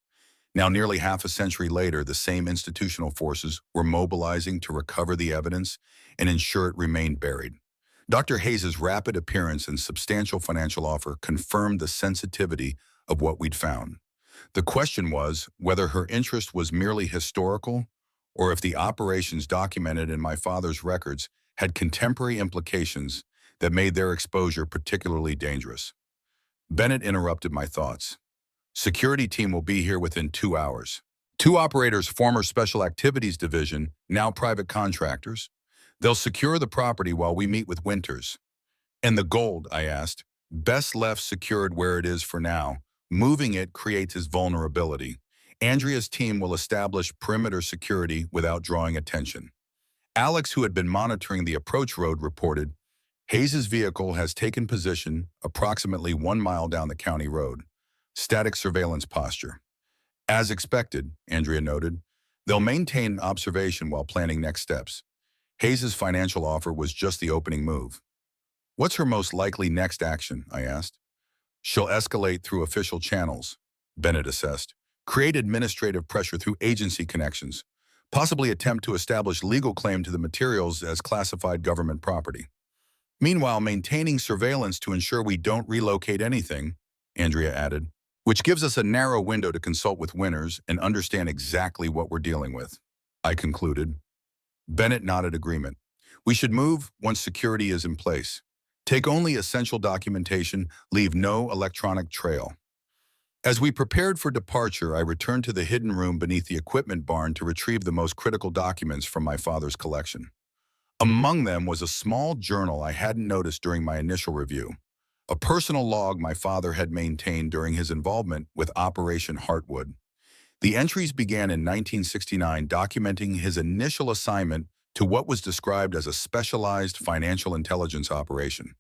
Now, nearly half a century later, the same institutional forces were mobilizing to recover the evidence and ensure it remained buried. Dr. Hayes's rapid appearance and substantial financial offer confirmed the sensitivity of what we'd found. The question was whether her interest was merely historical or if the operations documented in my father's records had contemporary implications that made their exposure particularly dangerous. Bennett interrupted my thoughts. Security team will be here within 2 hours. 2 operators, former Special Activities Division, now private contractors. They'll secure the property while we meet with Winters. And the gold, I asked, best left secured where it is for now. Moving it creates its vulnerability. Andrea's team will establish perimeter security without drawing attention. Alex, who had been monitoring the approach road, reported, Hayes's vehicle has taken position approximately 1 mile down the county road. Static surveillance posture. As expected, Andrea noted, they'll maintain observation while planning next steps. Hayes's financial offer was just the opening move. What's her most likely next action? I asked. She'll escalate through official channels, Bennett assessed. Create administrative pressure through agency connections. Possibly attempt to establish legal claim to the materials as classified government property. Meanwhile, maintaining surveillance to ensure we don't relocate anything, Andrea added, which gives us a narrow window to consult with Winters and understand exactly what we're dealing with. I concluded. Bennett nodded agreement. We should move once security is in place. Take only essential documentation, leave no electronic trail. As we prepared for departure, I returned to the hidden room beneath the equipment barn to retrieve the most critical documents from my father's collection. Among them was a small journal I hadn't noticed during my initial review. A personal log my father had maintained during his involvement with Operation Heartland. The entries began in 1969, documenting his initial assignment to what was described as a specialized financial intelligence operation.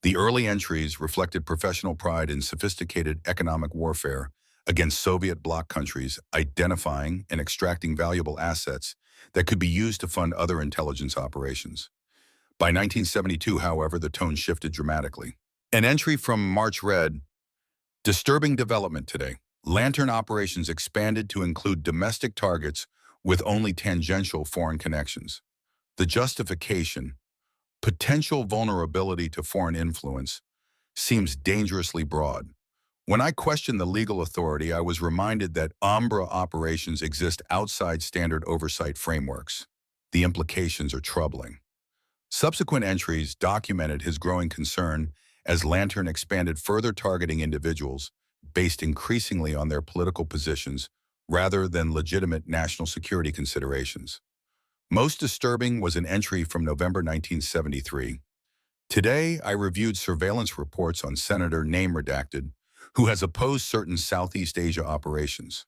The early entries reflected professional pride in sophisticated economic warfare, against Soviet bloc countries, identifying and extracting valuable assets that could be used to fund other intelligence operations. By 1972, however, the tone shifted dramatically. An entry from March read, "Disturbing development today. Lantern operations expanded to include domestic targets with only tangential foreign connections. The justification, potential vulnerability to foreign influence, seems dangerously broad. When I questioned the legal authority, I was reminded that Umbra operations exist outside standard oversight frameworks. The implications are troubling." Subsequent entries documented his growing concern as Lantern expanded, further targeting individuals based increasingly on their political positions rather than legitimate national security considerations. Most disturbing was an entry from November 1973. "Today, I reviewed surveillance reports on Senator Name Redacted, who has opposed certain Southeast Asia operations.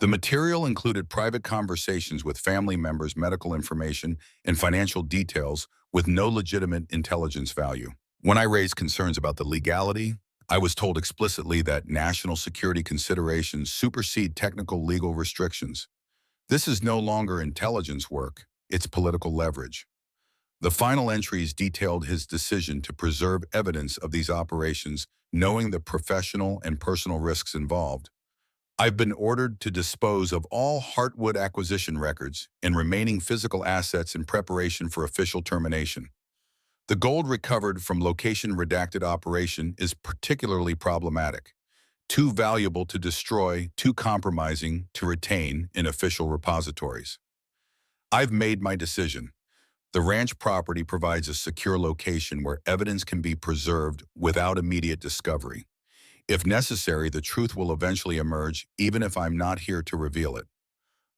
The material included private conversations with family members, medical information, and financial details with no legitimate intelligence value. When I raised concerns about the legality, I was told explicitly that national security considerations supersede technical legal restrictions. This is no longer intelligence work, it's political leverage." The final entries detailed his decision to preserve evidence of these operations, knowing the professional and personal risks involved. "I've been ordered to dispose of all Heartwood acquisition records and remaining physical assets in preparation for official termination. The gold recovered from location redacted operation is particularly problematic. Too valuable to destroy, too compromising to retain in official repositories. I've made my decision. The ranch property provides a secure location where evidence can be preserved without immediate discovery. If necessary, the truth will eventually emerge, even if I'm not here to reveal it."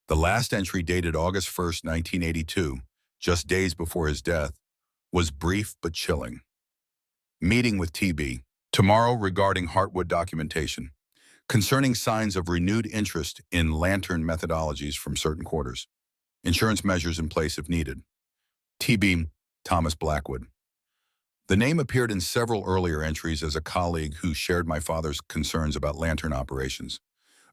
The last entry, dated August 1st, 1982, just days before his death, was brief but chilling. "Meeting with TB. Tomorrow regarding Heartwood documentation. Concerning signs of renewed interest in Lantern methodologies from certain quarters. Insurance measures in place if needed. TB, Thomas Blackwood." The name appeared in several earlier entries as a colleague who shared my father's concerns about Lantern operations.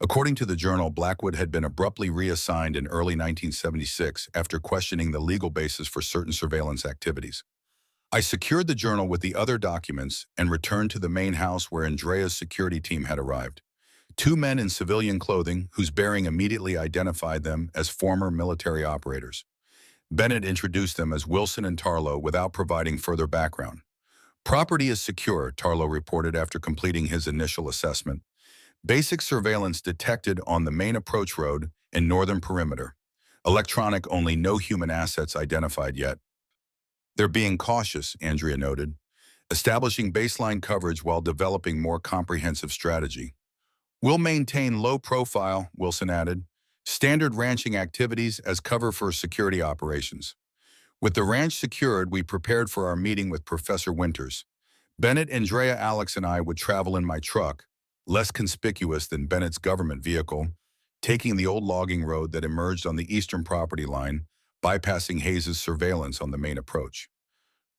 According to the journal, Blackwood had been abruptly reassigned in early 1976 after questioning the legal basis for certain surveillance activities. I secured the journal with the other documents and returned to the main house where Andrea's security team had arrived. Two men in civilian clothing, whose bearing immediately identified them as former military operators. Bennett introduced them as Wilson and Tarlow without providing further background. "Property is secure," Tarlow reported after completing his initial assessment. "Basic surveillance detected on the main approach road and northern perimeter. Electronic only, no human assets identified yet." "They're being cautious," Andrea noted, "establishing baseline coverage while developing more comprehensive strategy." "We'll maintain low profile," Wilson added. "Standard ranching activities as cover for security operations." With the ranch secured, we prepared for our meeting with Professor Winters. Bennett, Andrea, Alex, and I would travel in my truck, less conspicuous than Bennett's government vehicle, taking the old logging road that emerged on the eastern property line, bypassing Hayes's surveillance on the main approach.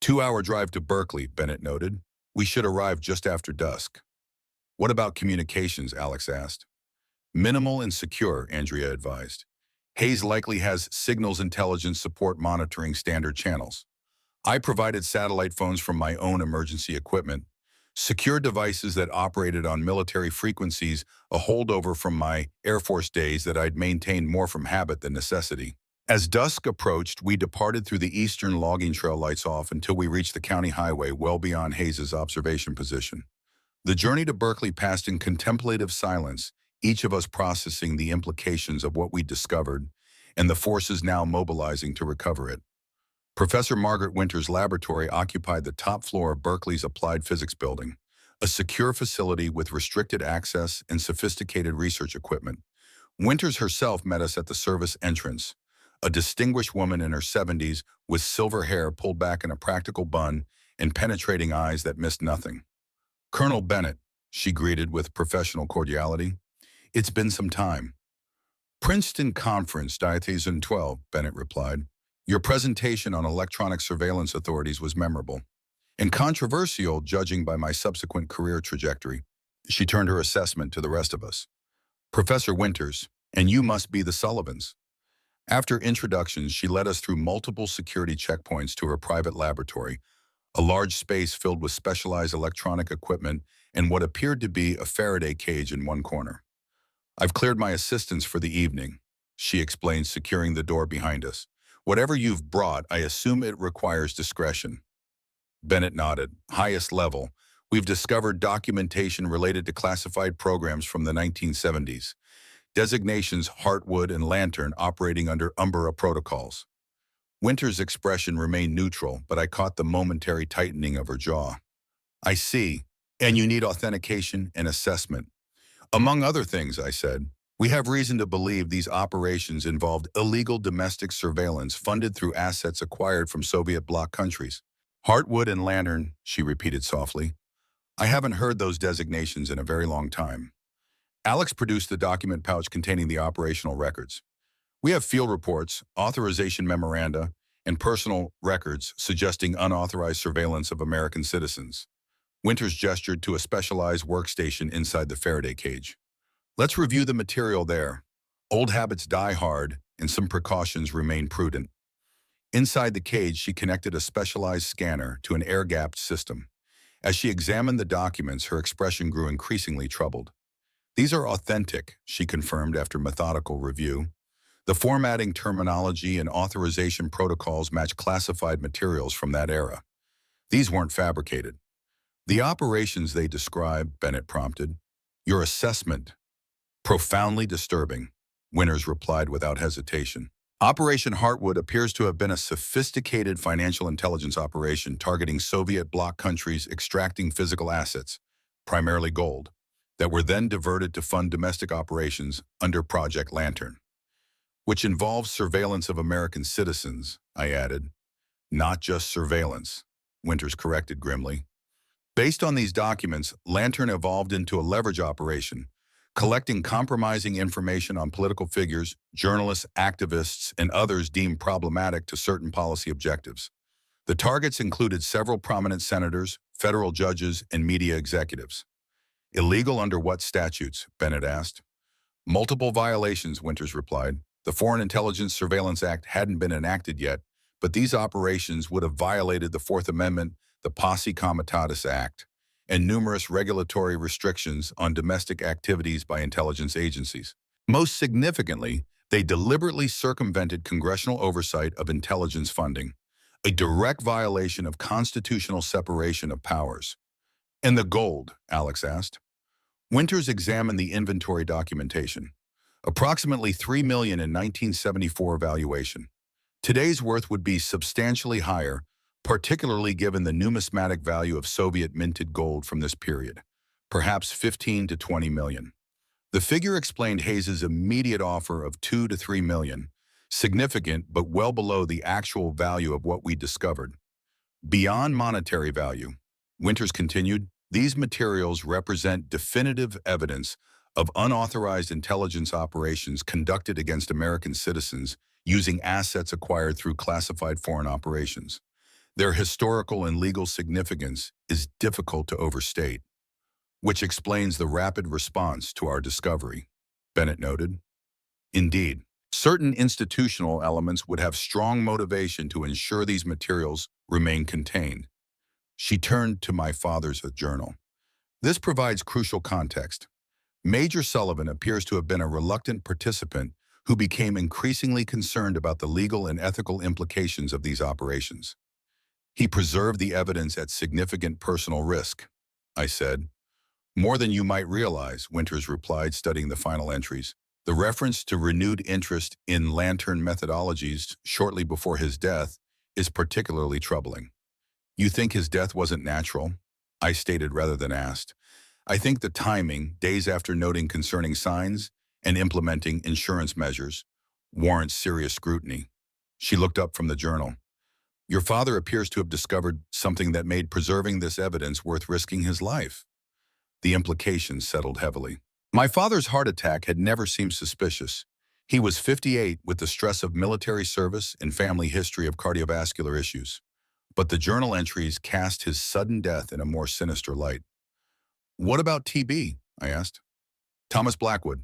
2-hour drive to Berkeley, Bennett noted. "We should arrive just after dusk." "What about communications?" Alex asked. "Minimal and secure," Andrea advised. "Hayes likely has signals intelligence support monitoring standard channels. I provided satellite phones from my own emergency equipment, secure devices that operated on military frequencies, a holdover from my Air Force days that I'd maintained more from habit than necessity." As dusk approached, we departed through the eastern logging trail, lights off, until we reached the county highway well beyond Hayes's observation position. The journey to Berkeley passed in contemplative silence, each of us processing the implications of what we'd discovered and the forces now mobilizing to recover it. Professor Margaret Winters' laboratory occupied the top floor of Berkeley's Applied Physics Building, a secure facility with restricted access and sophisticated research equipment. Winters herself met us at the service entrance, a distinguished woman in her 70s with silver hair pulled back in a practical bun and penetrating eyes that missed nothing. "Colonel Bennett," she greeted with professional cordiality. "It's been some time." "Princeton Conference 2012, Bennett replied. "Your presentation on electronic surveillance authorities was memorable and controversial, judging by my subsequent career trajectory." She turned her assessment to the rest of us. Professor Winters, and you must be the Sullivans. After introductions, she led us through multiple security checkpoints to her private laboratory, a large space filled with specialized electronic equipment and what appeared to be a Faraday cage in one corner. I've cleared my assistants for the evening, she explained, securing the door behind us. Whatever you've brought, I assume it requires discretion. Bennett nodded. Highest level. We've discovered documentation related to classified programs from the 1970s. Designations Heartwood and Lantern operating under Umbra protocols. Winter's expression remained neutral, but I caught the momentary tightening of her jaw. I see. And you need authentication and assessment. Among other things, I said, we have reason to believe these operations involved illegal domestic surveillance funded through assets acquired from Soviet bloc countries. Heartwood and Lantern, she repeated softly. I haven't heard those designations in a very long time. Alex produced the document pouch containing the operational records. We have field reports, authorization memoranda, and personal records suggesting unauthorized surveillance of American citizens. Winters gestured to a specialized workstation inside the Faraday cage. Let's review the material there. Old habits die hard, and some precautions remain prudent. Inside the cage, she connected a specialized scanner to an air-gapped system. As she examined the documents, her expression grew increasingly troubled. These are authentic, she confirmed after methodical review. The formatting terminology and authorization protocols match classified materials from that era. These weren't fabricated. The operations they describe, Bennett prompted. Your assessment. Profoundly disturbing, Winters replied without hesitation. Operation Heartwood appears to have been a sophisticated financial intelligence operation targeting Soviet bloc countries extracting physical assets, primarily gold, that were then diverted to fund domestic operations under Project Lantern, which involves surveillance of American citizens, I added. Not just surveillance, Winters corrected grimly. Based on these documents, Lantern evolved into a leverage operation, collecting compromising information on political figures, journalists, activists, and others deemed problematic to certain policy objectives. The targets included several prominent senators, federal judges, and media executives. Illegal under what statutes? Bennett asked. Multiple violations, Winters replied. The Foreign Intelligence Surveillance Act hadn't been enacted yet, but these operations would have violated the Fourth Amendment, the Posse Comitatus Act, and numerous regulatory restrictions on domestic activities by intelligence agencies. Most significantly, they deliberately circumvented congressional oversight of intelligence funding, a direct violation of constitutional separation of powers. And the gold, Alex asked. Winters examined the inventory documentation. Approximately $3 million in 1974 valuation. Today's worth would be substantially higher, particularly given the numismatic value of Soviet minted gold from this period, perhaps 15 to 20 million. The figure explained Hayes's immediate offer of 2 to 3 million, significant but well below the actual value of what we discovered. Beyond monetary value, Winters continued, these materials represent definitive evidence of unauthorized intelligence operations conducted against American citizens using assets acquired through classified foreign operations. Their historical and legal significance is difficult to overstate, which explains the rapid response to our discovery, Bennett noted. Indeed, certain institutional elements would have strong motivation to ensure these materials remain contained. She turned to my father's journal. This provides crucial context. Major Sullivan appears to have been a reluctant participant who became increasingly concerned about the legal and ethical implications of these operations. He preserved the evidence at significant personal risk, I said. More than you might realize, Winters replied, studying the final entries. The reference to renewed interest in Lantern methodologies shortly before his death is particularly troubling. You think his death wasn't natural? I stated rather than asked. I think the timing, days after noting concerning signs and implementing insurance measures, warrants serious scrutiny. She looked up from the journal. Your father appears to have discovered something that made preserving this evidence worth risking his life. The implications settled heavily. My father's heart attack had never seemed suspicious. He was 58 with the stress of military service and family history of cardiovascular issues. But the journal entries cast his sudden death in a more sinister light. What about TB? I asked. Thomas Blackwood.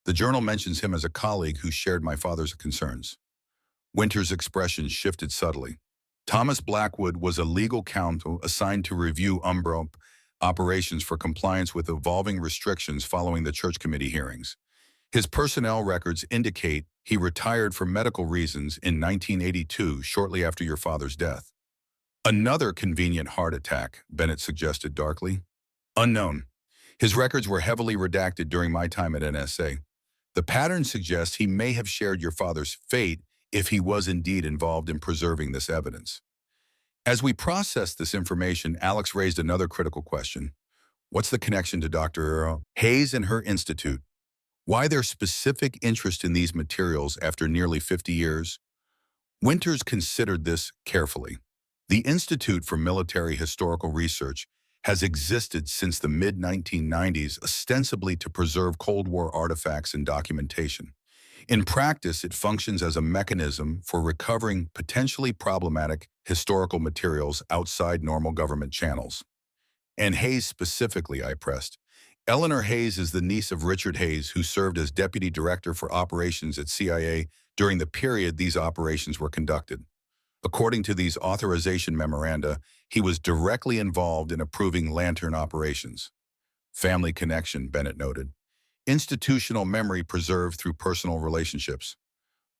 The journal mentions him as a colleague who shared my father's concerns. Winter's expression shifted subtly. Thomas Blackwood was a legal counsel assigned to review Umbro operations for compliance with evolving restrictions following the church committee hearings. His personnel records indicate he retired for medical reasons in 1982, shortly after your father's death. Another convenient heart attack, Bennett suggested darkly. Unknown. His records were heavily redacted during my time at NSA. The pattern suggests he may have shared your father's fate if he was indeed involved in preserving this evidence. As we processed this information, Alex raised another critical question. What's the connection to Dr. Hayes and her institute? Why their specific interest in these materials after nearly 50 years? Winters considered this carefully. The Institute for Military Historical Research has existed since the mid-1990s, ostensibly to preserve Cold War artifacts and documentation. In practice, it functions as a mechanism for recovering potentially problematic historical materials outside normal government channels. And Hayes specifically, I pressed. Eleanor Hayes is the niece of Richard Hayes, who served as Deputy Director for Operations at CIA during the period these operations were conducted. According to these authorization memoranda, he was directly involved in approving Lantern operations. Family connection, Bennett noted. Institutional memory preserved through personal relationships.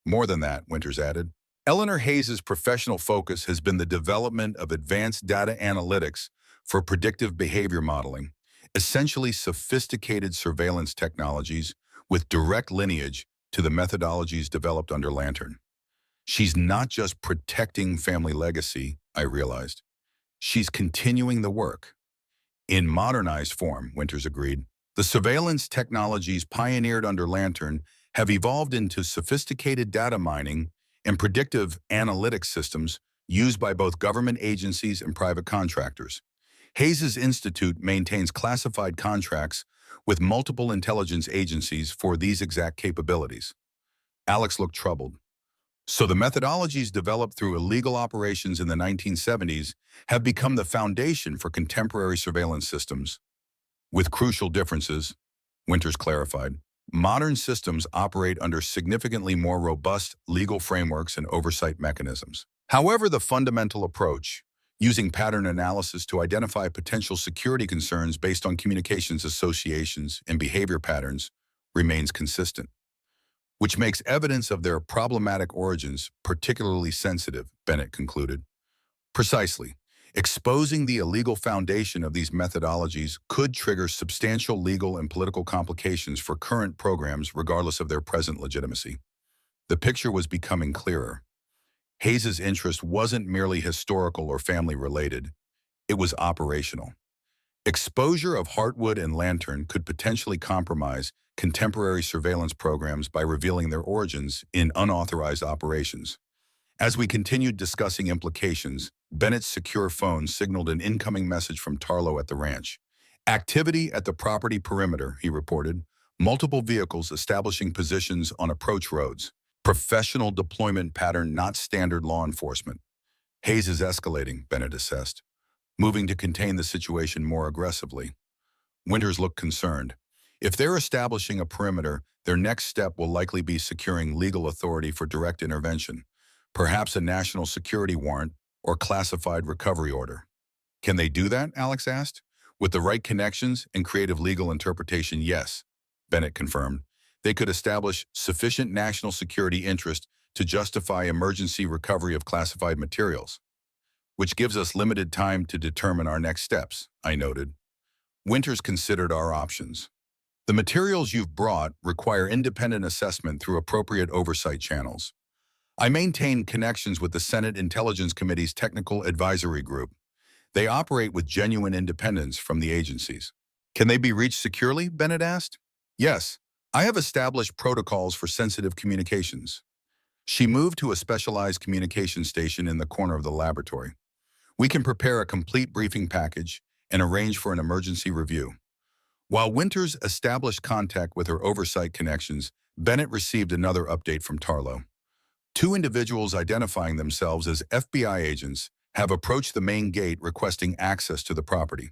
More than that, Winters added. Eleanor Hayes's professional focus has been the development of advanced data analytics for predictive behavior modeling, essentially sophisticated surveillance technologies with direct lineage to the methodologies developed under Lantern. She's not just protecting family legacy, I realized. She's continuing the work. In modernized form, Winters agreed. The surveillance technologies pioneered under Lantern have evolved into sophisticated data mining and predictive analytics systems used by both government agencies and private contractors. Hayes's institute maintains classified contracts with multiple intelligence agencies for these exact capabilities. Alex looked troubled. So the methodologies developed through illegal operations in the 1970s have become the foundation for contemporary surveillance systems. With crucial differences, Winters clarified. Modern systems operate under significantly more robust legal frameworks and oversight mechanisms. However, the fundamental approach, using pattern analysis to identify potential security concerns based on communications associations and behavior patterns, remains consistent, which makes evidence of their problematic origins particularly sensitive, Bennett concluded. Precisely. Exposing the illegal foundation of these methodologies could trigger substantial legal and political complications for current programs regardless of their present legitimacy. The picture was becoming clearer. Hayes's interest wasn't merely historical or family-related. It was operational. Exposure of Heartwood and Lantern could potentially compromise contemporary surveillance programs by revealing their origins in unauthorized operations. As we continued discussing implications, Bennett's secure phone signaled an incoming message from Tarlo at the ranch. Activity at the property perimeter, he reported. Multiple vehicles establishing positions on approach roads. Professional deployment pattern, not standard law enforcement. Hayes is escalating, Bennett assessed, moving to contain the situation more aggressively. Winters looked concerned. If they're establishing a perimeter, their next step will likely be securing legal authority for direct intervention, perhaps a national security warrant or classified recovery order. Can they do that, Alex asked. With the right connections and creative legal interpretation, yes, Bennett confirmed. They could establish sufficient national security interest to justify emergency recovery of classified materials, which gives us limited time to determine our next steps, I noted. Winters considered our options. The materials you've brought require independent assessment through appropriate oversight channels. I maintain connections with the Senate Intelligence Committee's Technical Advisory Group. They operate with genuine independence from the agencies. Can they be reached securely, Bennett asked? Yes, I have established protocols for sensitive communications. She moved to a specialized communication station in the corner of the laboratory. We can prepare a complete briefing package and arrange for an emergency review. While Winters established contact with her oversight connections, Bennett received another update from Tarlo. Two individuals identifying themselves as FBI agents have approached the main gate requesting access to the property.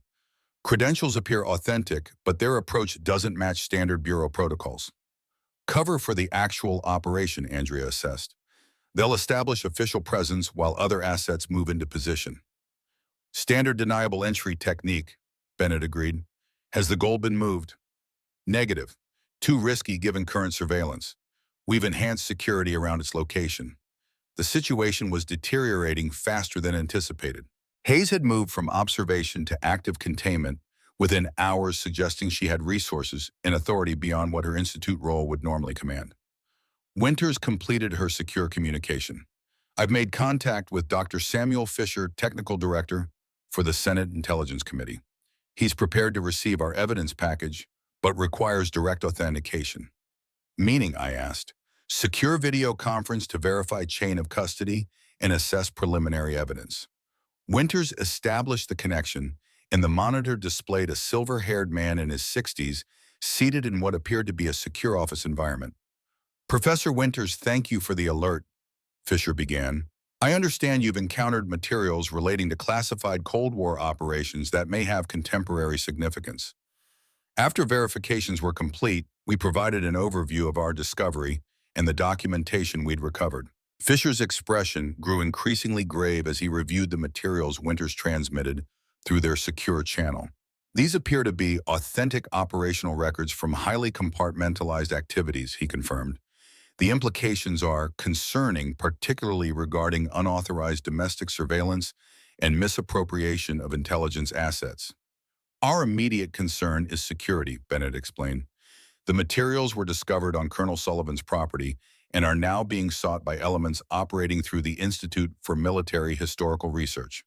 Credentials appear authentic, but their approach doesn't match standard bureau protocols. Cover for the actual operation, Andrea assessed. They'll establish official presence while other assets move into position. Standard deniable entry technique, Bennett agreed. Has the goal been moved? Negative. Too risky given current surveillance. We've enhanced security around its location. The situation was deteriorating faster than anticipated. Hayes had moved from observation to active containment within hours, suggesting she had resources and authority beyond what her institute role would normally command. Winters completed her secure communication. I've made contact with Dr. Samuel Fisher, Technical Director for the Senate Intelligence Committee. He's prepared to receive our evidence package, but requires direct authentication. Meaning, I asked, secure video conference to verify chain of custody and assess preliminary evidence. Winters established the connection, and the monitor displayed a silver-haired man in his 60s seated in what appeared to be a secure office environment. Professor Winters, thank you for the alert, Fisher began. I understand you've encountered materials relating to classified Cold War operations that may have contemporary significance. After verifications were complete, we provided an overview of our discovery and the documentation we'd recovered. Fisher's expression grew increasingly grave as he reviewed the materials Winters transmitted through their secure channel. These appear to be authentic operational records from highly compartmentalized activities, he confirmed. The implications are concerning, particularly regarding unauthorized domestic surveillance and misappropriation of intelligence assets. Our immediate concern is security, Bennett explained. The materials were discovered on Colonel Sullivan's property and are now being sought by elements operating through the Institute for Military Historical Research.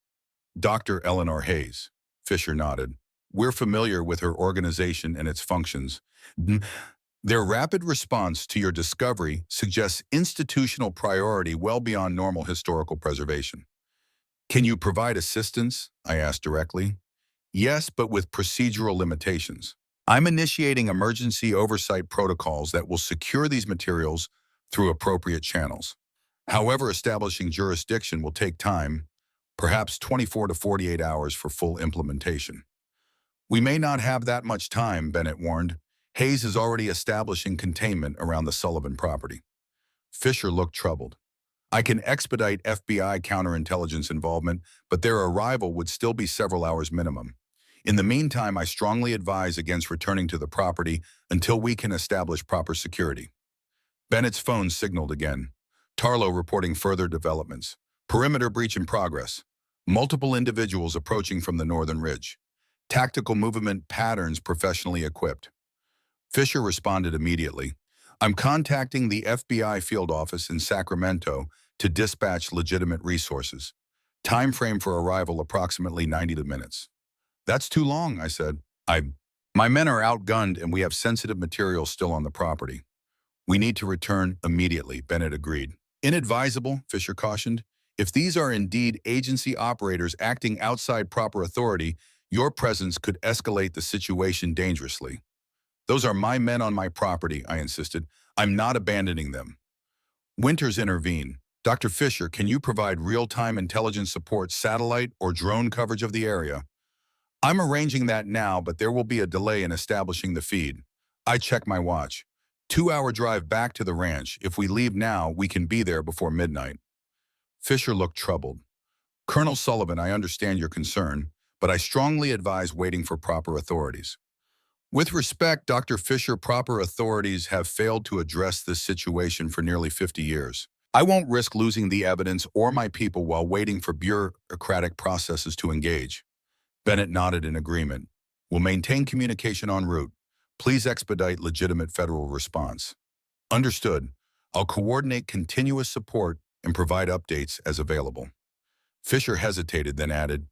Dr. Eleanor Hayes, Fisher nodded. We're familiar with her organization and its functions. Their rapid response to your discovery suggests institutional priority well beyond normal historical preservation. Can you provide assistance? I asked directly. Yes, but with procedural limitations. I'm initiating emergency oversight protocols that will secure these materials through appropriate channels. However, establishing jurisdiction will take time, perhaps 24 to 48 hours for full implementation. We may not have that much time, Bennett warned. Hayes is already establishing containment around the Sullivan property. Fisher looked troubled. I can expedite FBI counterintelligence involvement, but their arrival would still be several hours minimum. In the meantime, I strongly advise against returning to the property until we can establish proper security. Bennett's phone signaled again. Tarlow reporting further developments. Perimeter breach in progress. Multiple individuals approaching from the northern ridge. Tactical movement patterns professionally equipped. Fisher responded immediately. I'm contacting the FBI field office in Sacramento to dispatch legitimate resources. Time frame for arrival approximately 90 minutes. That's too long, I said. My men are outgunned and we have sensitive materials still on the property. We need to return immediately, Bennett agreed. Inadvisable, Fisher cautioned. If these are indeed agency operators acting outside proper authority, your presence could escalate the situation dangerously. Those are my men on my property, I insisted. I'm not abandoning them. Winters intervened. Dr. Fisher, can you provide real-time intelligence support, satellite or drone coverage of the area? I'm arranging that now, but there will be a delay in establishing the feed. I check my watch. 2-hour drive back to the ranch. If we leave now, we can be there before midnight. Fisher looked troubled. Colonel Sullivan, I understand your concern, but I strongly advise waiting for proper authorities. With respect, Dr. Fisher, proper authorities have failed to address this situation for nearly 50 years. I won't risk losing the evidence or my people while waiting for bureaucratic processes to engage. Bennett nodded in agreement. We'll maintain communication en route. Please expedite legitimate federal response. Understood. I'll coordinate continuous support and provide updates as available. Fisher hesitated, then added,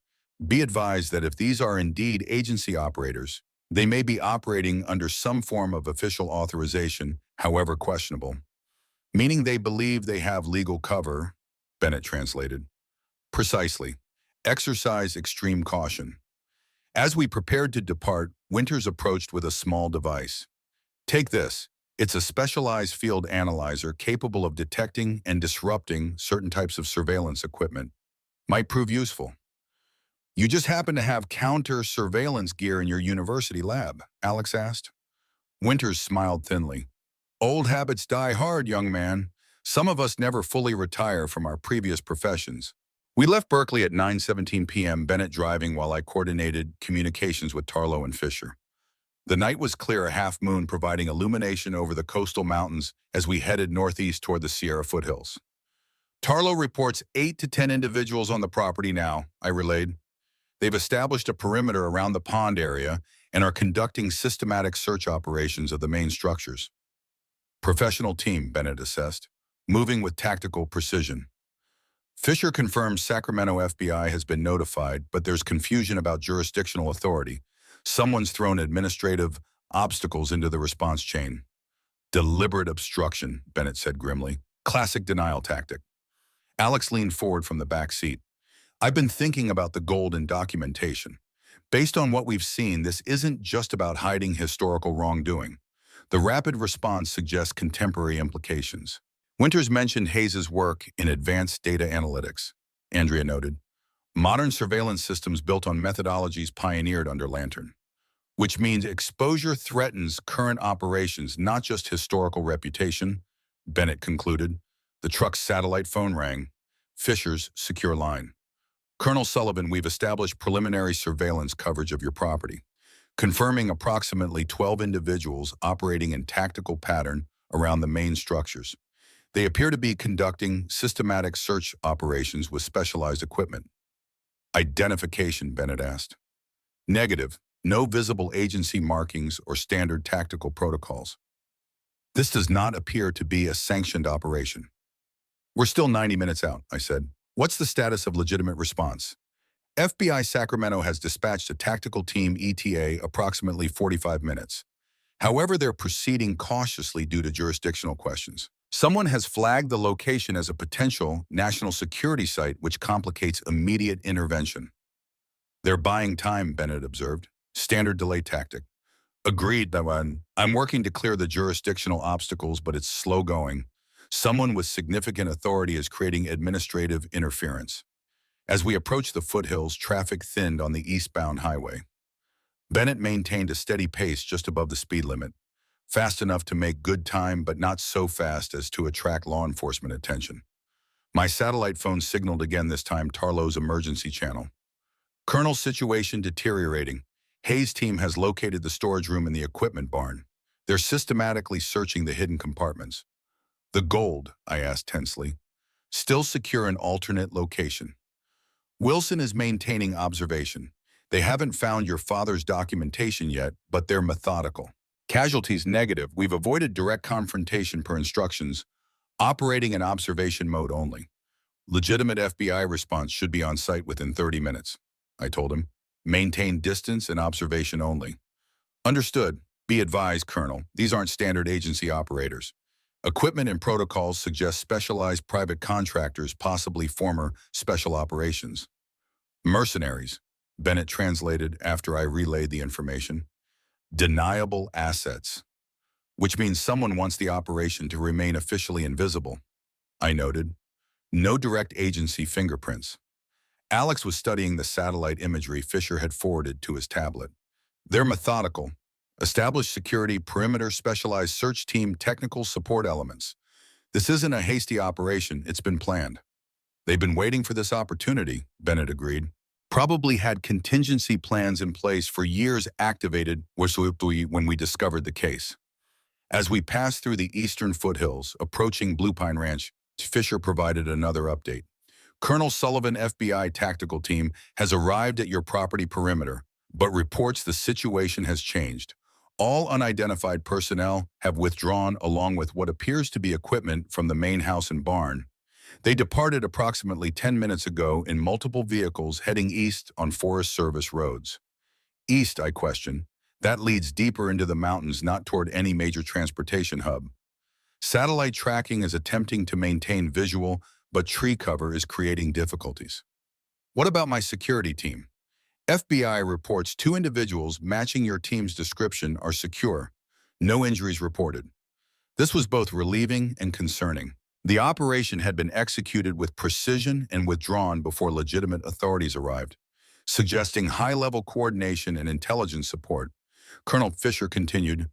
be advised that if these are indeed agency operators, they may be operating under some form of official authorization, however questionable. Meaning they believe they have legal cover, Bennett translated. Precisely. Exercise extreme caution. As we prepared to depart, Winters approached with a small device. Take this. It's a specialized field analyzer capable of detecting and disrupting certain types of surveillance equipment. Might prove useful. You just happen to have counter-surveillance gear in your university lab, Alex asked. Winters smiled thinly. Old habits die hard, young man. Some of us never fully retire from our previous professions. We left Berkeley at 9:17 p.m., Bennett driving while I coordinated communications with Tarlo and Fisher. The night was clear, a half moon providing illumination over the coastal mountains as we headed northeast toward the Sierra foothills. Tarlo reports 8 to 10 individuals on the property now, I relayed. They've established a perimeter around the pond area and are conducting systematic search operations of the main structures. Professional team, Bennett assessed, moving with tactical precision. Fisher confirms Sacramento FBI has been notified, but there's confusion about jurisdictional authority. Someone's thrown administrative obstacles into the response chain. Deliberate obstruction, Bennett said grimly. Classic denial tactic. Alex leaned forward from the back seat. I've been thinking about the gold in documentation. Based on what we've seen, this isn't just about hiding historical wrongdoing. The rapid response suggests contemporary implications. Winters mentioned Hayes's work in advanced data analytics, Andrea noted. Modern surveillance systems built on methodologies pioneered under Lantern. Which means exposure threatens current operations, not just historical reputation, Bennett concluded. The truck's satellite phone rang. Fisher's secure line. Colonel Sullivan, we've established preliminary surveillance coverage of your property, confirming approximately 12 individuals operating in tactical pattern around the main structures. They appear to be conducting systematic search operations with specialized equipment. Identification, Bennett asked. Negative. No visible agency markings or standard tactical protocols. This does not appear to be a sanctioned operation. We're still 90 minutes out, I said. What's the status of legitimate response? FBI Sacramento has dispatched a tactical team ETA approximately 45 minutes. However, they're proceeding cautiously due to jurisdictional questions. Someone has flagged the location as a potential national security site, which complicates immediate intervention. They're buying time, Bennett observed. Standard delay tactic. Agreed, Dewan. I'm working to clear the jurisdictional obstacles, but it's slow going. Someone with significant authority is creating administrative interference. As we approached the foothills, traffic thinned on the eastbound highway. Bennett maintained a steady pace just above the speed limit, fast enough to make good time, but not so fast as to attract law enforcement attention. My satellite phone signaled again, this time Tarlo's emergency channel. Colonel, situation deteriorating. Hayes' team has located the storage room in the equipment barn. They're systematically searching the hidden compartments. The gold, I asked tensely, still secure in alternate location. Wilson is maintaining observation. They haven't found your father's documentation yet, but they're methodical. Casualties negative. We've avoided direct confrontation per instructions, operating in observation mode only. Legitimate FBI response should be on site within 30 minutes, I told him. Maintain distance and observation only. Understood. Be advised, Colonel, these aren't standard agency operators. Equipment and protocols suggest specialized private contractors, possibly former special operations. Mercenaries, Bennett translated after I relayed the information. Deniable assets, which means someone wants the operation to remain officially invisible, I noted. No direct agency fingerprints. Alex was studying the satellite imagery Fisher had forwarded to his tablet. They're methodical. Established security, perimeter, specialized search team, technical support elements. This isn't a hasty operation, it's been planned. They've been waiting for this opportunity, Bennett agreed. Probably had contingency plans in place for years, activated when we discovered the case. As we passed through the eastern foothills, approaching Blue Pine Ranch, Fisher provided another update. Colonel Sullivan, FBI tactical team, has arrived at your property perimeter, but reports the situation has changed. All unidentified personnel have withdrawn along with what appears to be equipment from the main house and barn. They departed approximately 10 minutes ago in multiple vehicles heading east on Forest Service roads. East, I question. That leads deeper into the mountains, not toward any major transportation hub. Satellite tracking is attempting to maintain visual, but tree cover is creating difficulties. What about my security team? FBI reports 2 individuals matching your team's description are secure. No injuries reported. This was both relieving and concerning. The operation had been executed with precision and withdrawn before legitimate authorities arrived, suggesting high-level coordination and intelligence support. Colonel Fisher continued,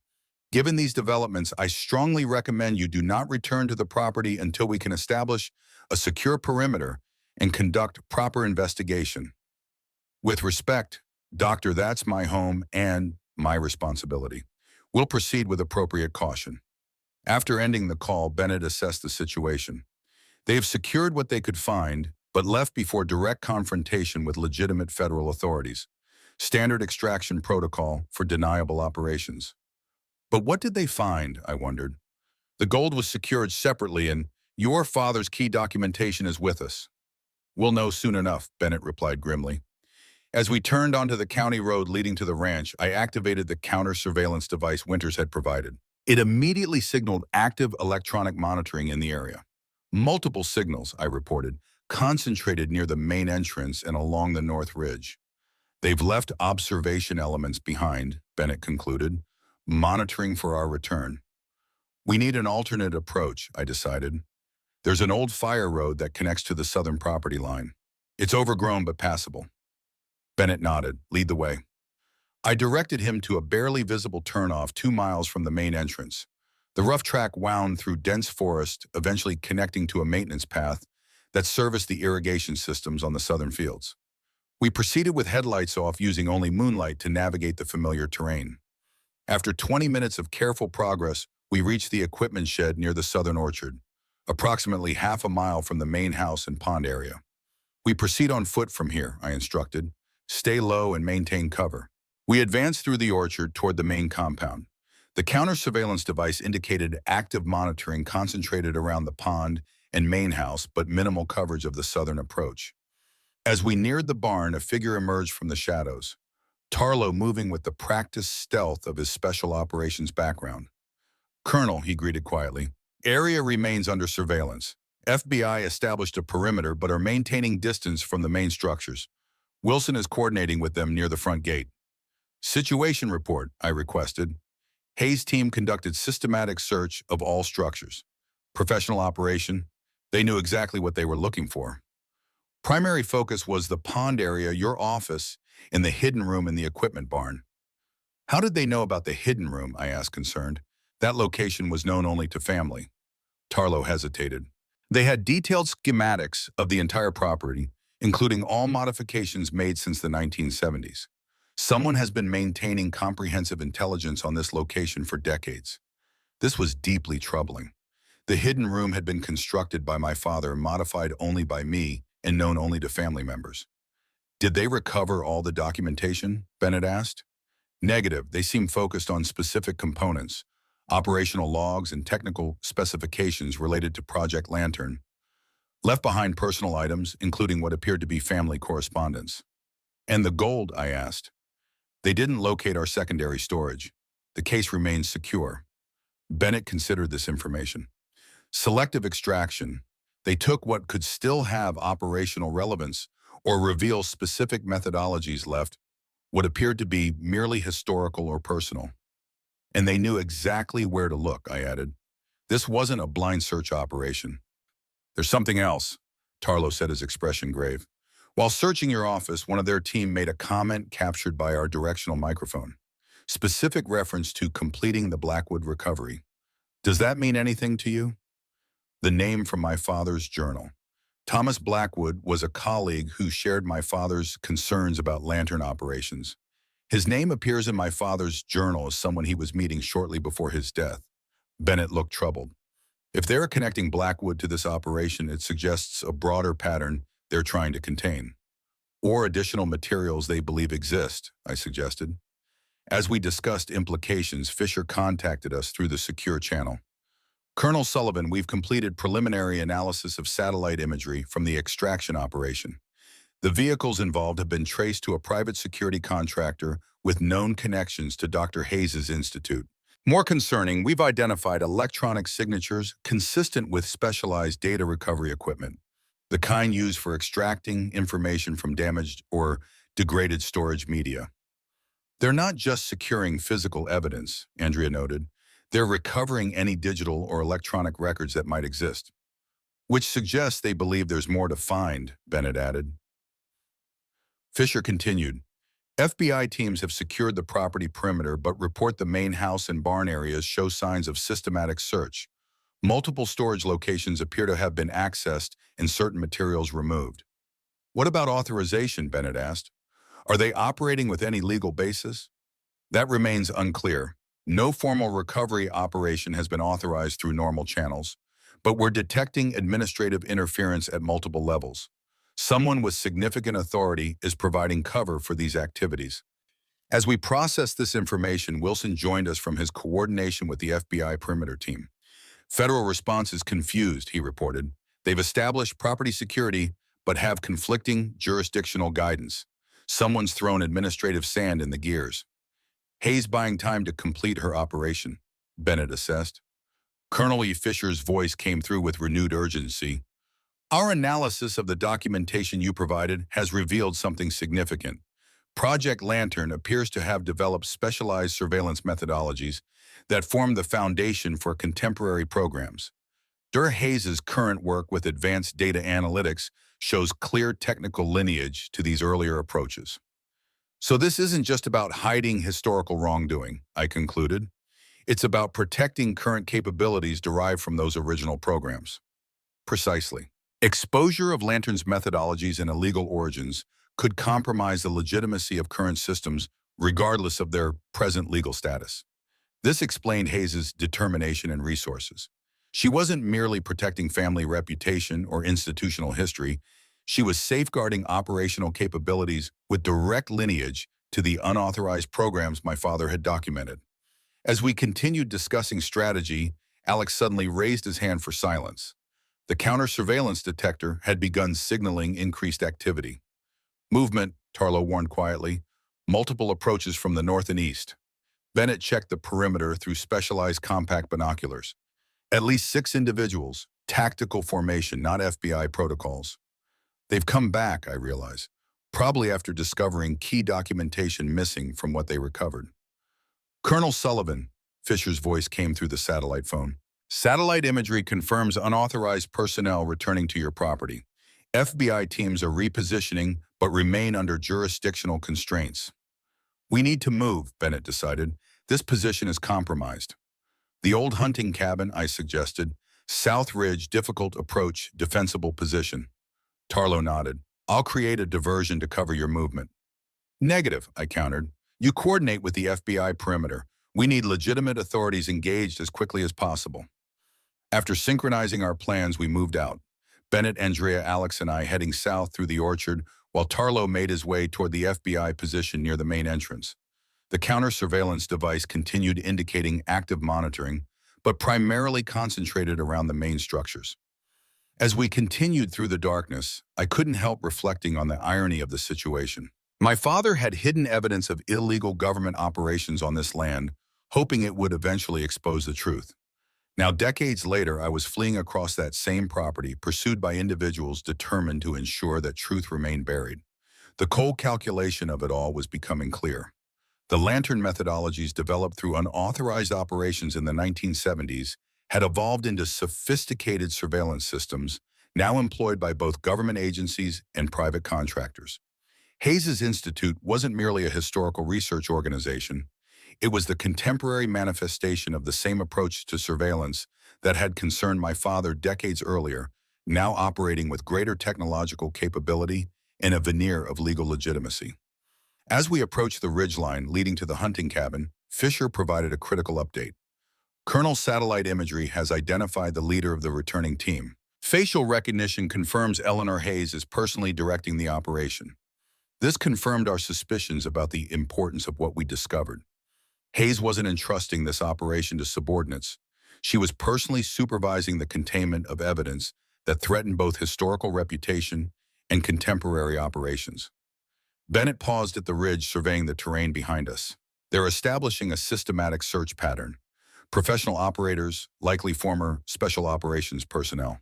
Given these developments, I strongly recommend you do not return to the property until we can establish a secure perimeter and conduct proper investigation. With respect, Doctor, that's my home and my responsibility. We'll proceed with appropriate caution. After ending the call, Bennett assessed the situation. They have secured what they could find, but left before direct confrontation with legitimate federal authorities. Standard extraction protocol for deniable operations. But what did they find, I wondered? The gold was secured separately, and your father's key documentation is with us. We'll know soon enough, Bennett replied grimly. As we turned onto the county road leading to the ranch, I activated the counter-surveillance device Winters had provided. It immediately signaled active electronic monitoring in the area. Multiple signals, I reported, concentrated near the main entrance and along the north ridge. They've left observation elements behind, Bennett concluded, monitoring for our return. We need an alternate approach, I decided. There's an old fire road that connects to the southern property line. It's overgrown but passable. Bennett nodded. Lead the way. I directed him to a barely visible turnoff 2 miles from the main entrance. The rough track wound through dense forest, eventually connecting to a maintenance path that serviced the irrigation systems on the southern fields. We proceeded with headlights off, using only moonlight to navigate the familiar terrain. After 20 minutes of careful progress, we reached the equipment shed near the southern orchard, approximately half a mile from the main house and pond area. We proceed on foot from here, I instructed. Stay low and maintain cover. We advanced through the orchard toward the main compound. The counter-surveillance device indicated active monitoring concentrated around the pond and main house, but minimal coverage of the southern approach. As we neared the barn, a figure emerged from the shadows, Tarlo moving with the practiced stealth of his special operations background. Colonel, he greeted quietly, area remains under surveillance. FBI established a perimeter but are maintaining distance from the main structures. Wilson is coordinating with them near the front gate. Situation report, I requested. Hayes' team conducted systematic search of all structures. Professional operation. They knew exactly what they were looking for. Primary focus was the pond area, your office, and the hidden room in the equipment barn. How did they know about the hidden room? I asked, concerned. That location was known only to family. Tarlo hesitated. They had detailed schematics of the entire property, including all modifications made since the 1970s. Someone has been maintaining comprehensive intelligence on this location for decades. This was deeply troubling. The hidden room had been constructed by my father, modified only by me, and known only to family members. Did they recover all the documentation? Bennett asked. Negative. They seemed focused on specific components, operational logs and technical specifications related to Project Lantern. Left behind personal items, including what appeared to be family correspondence. And the gold, I asked. They didn't locate our secondary storage. The case remains secure. Bennett considered this information. Selective extraction. They took what could still have operational relevance or reveal specific methodologies, left what appeared to be merely historical or personal. And they knew exactly where to look, I added. This wasn't a blind search operation. There's something else, Tarlo said, his expression grave. While searching your office, one of their team made a comment captured by our directional microphone. Specific reference to completing the Blackwood recovery. Does that mean anything to you? The name from my father's journal. Thomas Blackwood was a colleague who shared my father's concerns about lantern operations. His name appears in my father's journal as someone he was meeting shortly before his death. Bennett looked troubled. If they're connecting Blackwood to this operation, it suggests a broader pattern they're trying to contain. Or additional materials they believe exist, I suggested. As we discussed implications, Fisher contacted us through the secure channel. Colonel Sullivan, we've completed preliminary analysis of satellite imagery from the extraction operation. The vehicles involved have been traced to a private security contractor with known connections to Dr. Hayes' institute. More concerning, we've identified electronic signatures consistent with specialized data recovery equipment, the kind used for extracting information from damaged or degraded storage media. They're not just securing physical evidence, Andrea noted. They're recovering any digital or electronic records that might exist, which suggests they believe there's more to find, Bennett added. Fisher continued, FBI teams have secured the property perimeter but report the main house and barn areas show signs of systematic search. Multiple storage locations appear to have been accessed and certain materials removed. What about authorization, Bennett asked. Are they operating with any legal basis? That remains unclear. No formal recovery operation has been authorized through normal channels, but we're detecting administrative interference at multiple levels. Someone with significant authority is providing cover for these activities. As we process this information, Wilson joined us from his coordination with the FBI perimeter team. Federal response is confused, he reported. They've established property security, but have conflicting jurisdictional guidance. Someone's thrown administrative sand in the gears. Hayes buying time to complete her operation, Bennett assessed. Colonel E. Fisher's voice came through with renewed urgency. Our analysis of the documentation you provided has revealed something significant. Project Lantern appears to have developed specialized surveillance methodologies that form the foundation for contemporary programs. Hayes's current work with advanced data analytics shows clear technical lineage to these earlier approaches. So this isn't just about hiding historical wrongdoing, I concluded. It's about protecting current capabilities derived from those original programs. Precisely. Exposure of Lantern's methodologies and illegal origins could compromise the legitimacy of current systems regardless of their present legal status. This explained Hayes's determination and resources. She wasn't merely protecting family reputation or institutional history. She was safeguarding operational capabilities with direct lineage to the unauthorized programs my father had documented. As we continued discussing strategy, Alex suddenly raised his hand for silence. The counter-surveillance detector had begun signaling increased activity. Movement, Tarlo warned quietly. Multiple approaches from the north and east. Bennett checked the perimeter through specialized compact binoculars. At least 6 individuals, tactical formation, not FBI protocols. They've come back, I realize, probably after discovering key documentation missing from what they recovered. Colonel Sullivan, Fisher's voice came through the satellite phone. Satellite imagery confirms unauthorized personnel returning to your property. FBI teams are repositioning but remain under jurisdictional constraints. We need to move, Bennett decided. This position is compromised. The old hunting cabin, I suggested. South Ridge, difficult approach, defensible position. Tarlo nodded. I'll create a diversion to cover your movement. Negative, I countered. You coordinate with the FBI perimeter. We need legitimate authorities engaged as quickly as possible. After synchronizing our plans, we moved out. Bennett, Andrea, Alex, and I heading south through the orchard, while Tarlo made his way toward the FBI position near the main entrance. The counter-surveillance device continued indicating active monitoring, but primarily concentrated around the main structures. As we continued through the darkness, I couldn't help reflecting on the irony of the situation. My father had hidden evidence of illegal government operations on this land, hoping it would eventually expose the truth. Now, decades later, I was fleeing across that same property, pursued by individuals determined to ensure that truth remained buried. The cold calculation of it all was becoming clear. The Lantern methodologies developed through unauthorized operations in the 1970s had evolved into sophisticated surveillance systems, now employed by both government agencies and private contractors. Hayes's Institute wasn't merely a historical research organization. It was the contemporary manifestation of the same approach to surveillance that had concerned my father decades earlier, now operating with greater technological capability and a veneer of legal legitimacy. As we approached the ridgeline leading to the hunting cabin, Fisher provided a critical update. Colonel satellite imagery has identified the leader of the returning team. Facial recognition confirms Eleanor Hayes is personally directing the operation. This confirmed our suspicions about the importance of what we discovered. Hayes wasn't entrusting this operation to subordinates. She was personally supervising the containment of evidence that threatened both historical reputation and contemporary operations. Bennett paused at the ridge, surveying the terrain behind us. They're establishing a systematic search pattern. Professional operators, likely former special operations personnel.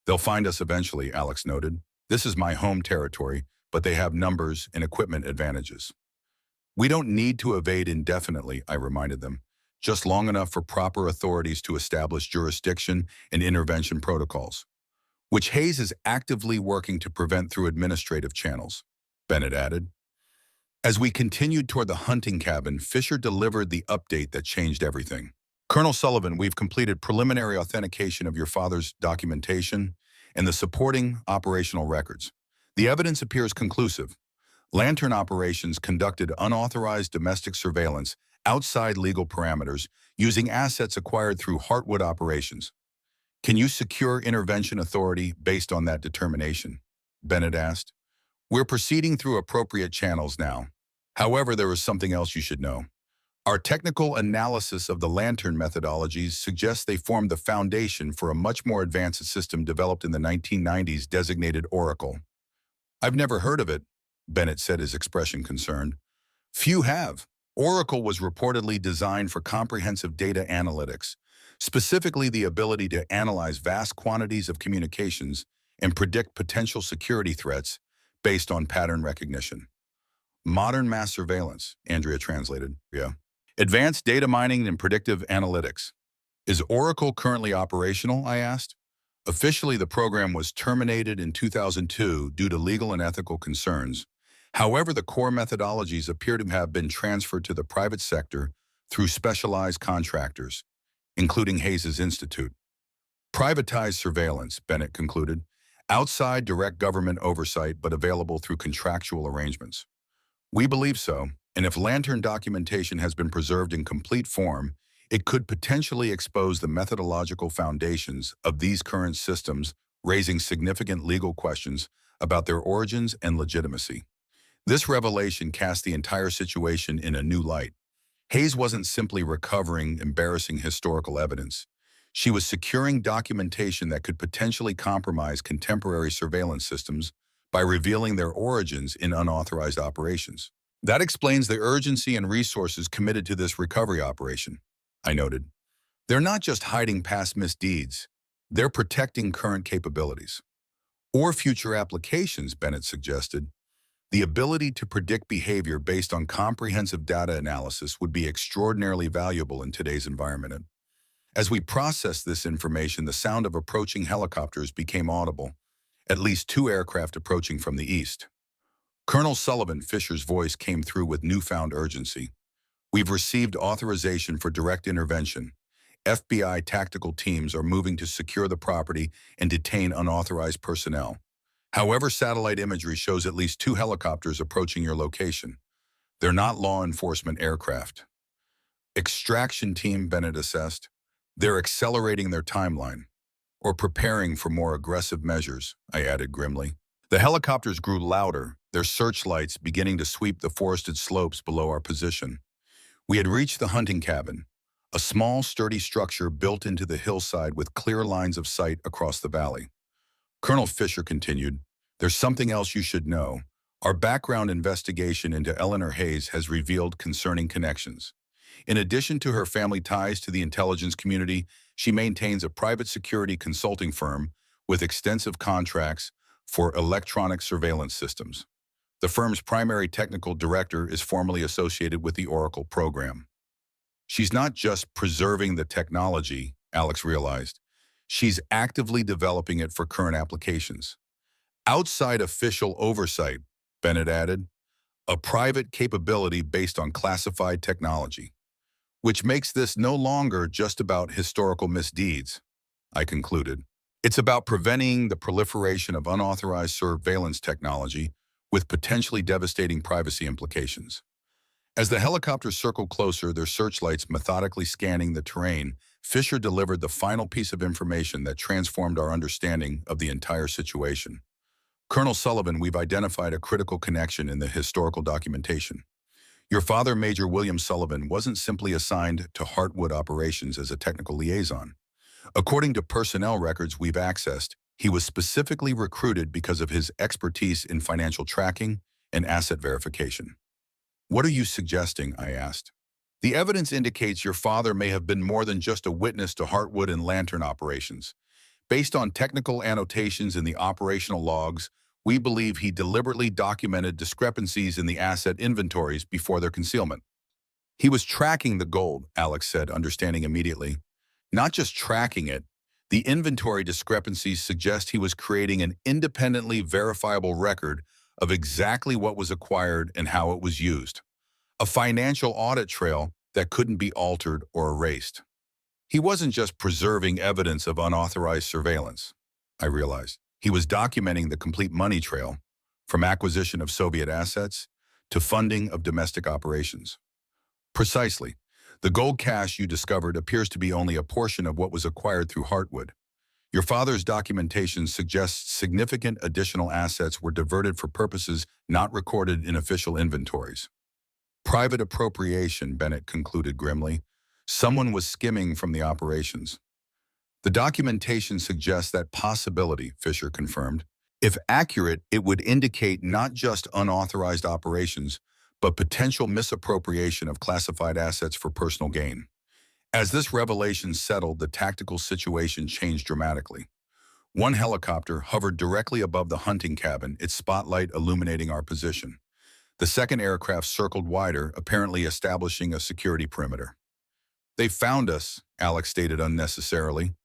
They'll find us eventually, Alex noted. This is my home territory, but they have numbers and equipment advantages. We don't need to evade indefinitely, I reminded them, just long enough for proper authorities to establish jurisdiction and intervention protocols, which Hayes is actively working to prevent through administrative channels, Bennett added. As we continued toward the hunting cabin, Fisher delivered the update that changed everything. Colonel Sullivan, we've completed preliminary authentication of your father's documentation and the supporting operational records. The evidence appears conclusive. Lantern operations conducted unauthorized domestic surveillance outside legal parameters using assets acquired through Heartwood operations. Can you secure intervention authority based on that determination? Bennett asked. We're proceeding through appropriate channels now. However, there is something else you should know. Our technical analysis of the Lantern methodologies suggests they formed the foundation for a much more advanced system developed in the 1990s designated Oracle. I've never heard of it, Bennett said, his expression concerned. Few have. Oracle was reportedly designed for comprehensive data analytics, specifically the ability to analyze vast quantities of communications and predict potential security threats based on pattern recognition. Modern mass surveillance, Andrea translated. Yeah. Advanced data mining and predictive analytics. Is Oracle currently operational, I asked. Officially, the program was terminated in 2002 due to legal and ethical concerns. However, the core methodologies appear to have been transferred to the private sector through specialized contractors, including Hayes' Institute. Privatized surveillance, Bennett concluded, outside direct government oversight but available through contractual arrangements. We believe so, and if Lantern documentation has been preserved in complete form, it could potentially expose the methodological foundations of these current systems, raising significant legal questions about their origins and legitimacy. This revelation cast the entire situation in a new light. Hayes wasn't simply recovering embarrassing historical evidence. She was securing documentation that could potentially compromise contemporary surveillance systems by revealing their origins in unauthorized operations. That explains the urgency and resources committed to this recovery operation, I noted. They're not just hiding past misdeeds, they're protecting current capabilities. Or future applications, Bennett suggested. The ability to predict behavior based on comprehensive data analysis would be extraordinarily valuable in today's environment. As we processed this information, the sound of approaching helicopters became audible, at least 2 aircraft approaching from the east. Colonel Sullivan, Fisher's voice came through with newfound urgency. We've received authorization for direct intervention. FBI tactical teams are moving to secure the property and detain unauthorized personnel. However, satellite imagery shows at least 2 helicopters approaching your location. They're not law enforcement aircraft. Extraction team, Bennett assessed. They're accelerating their timeline, or preparing for more aggressive measures, I added grimly. The helicopters grew louder, their searchlights beginning to sweep the forested slopes below our position. We had reached the hunting cabin, a small, sturdy structure built into the hillside with clear lines of sight across the valley. Colonel Fisher continued, there's something else you should know. Our background investigation into Eleanor Hayes has revealed concerning connections. In addition to her family ties to the intelligence community, she maintains a private security consulting firm with extensive contracts for electronic surveillance systems. The firm's primary technical director is formally associated with the Oracle program. She's not just preserving the technology, Alex realized. She's actively developing it for current applications. Outside official oversight, Bennett added, a private capability based on classified technology, which makes this no longer just about historical misdeeds, I concluded. It's about preventing the proliferation of unauthorized surveillance technology with potentially devastating privacy implications. As the helicopters circled closer, their searchlights methodically scanning the terrain, Fisher delivered the final piece of information that transformed our understanding of the entire situation. Colonel Sullivan, we've identified a critical connection in the historical documentation. Your father, Major William Sullivan, wasn't simply assigned to Heartwood operations as a technical liaison. According to personnel records we've accessed, he was specifically recruited because of his expertise in financial tracking and asset verification. What are you suggesting? I asked. The evidence indicates your father may have been more than just a witness to Heartwood and Lantern operations. Based on technical annotations in the operational logs, we believe he deliberately documented discrepancies in the asset inventories before their concealment. He was tracking the gold, Alex said, understanding immediately. Not just tracking it, the inventory discrepancies suggest he was creating an independently verifiable record of exactly what was acquired and how it was used. A financial audit trail that couldn't be altered or erased. He wasn't just preserving evidence of unauthorized surveillance, I realized. He was documenting the complete money trail, from acquisition of Soviet assets to funding of domestic operations. Precisely. The gold cache you discovered appears to be only a portion of what was acquired through Heartwood. Your father's documentation suggests significant additional assets were diverted for purposes not recorded in official inventories. Private appropriation, Bennett concluded grimly. Someone was skimming from the operations. The documentation suggests that possibility, Fisher confirmed. If accurate, it would indicate not just unauthorized operations, but potential misappropriation of classified assets for personal gain. As this revelation settled, the tactical situation changed dramatically. One helicopter hovered directly above the hunting cabin, its spotlight illuminating our position. The second aircraft circled wider, apparently establishing a security perimeter. "They found us," Alex stated unnecessarily.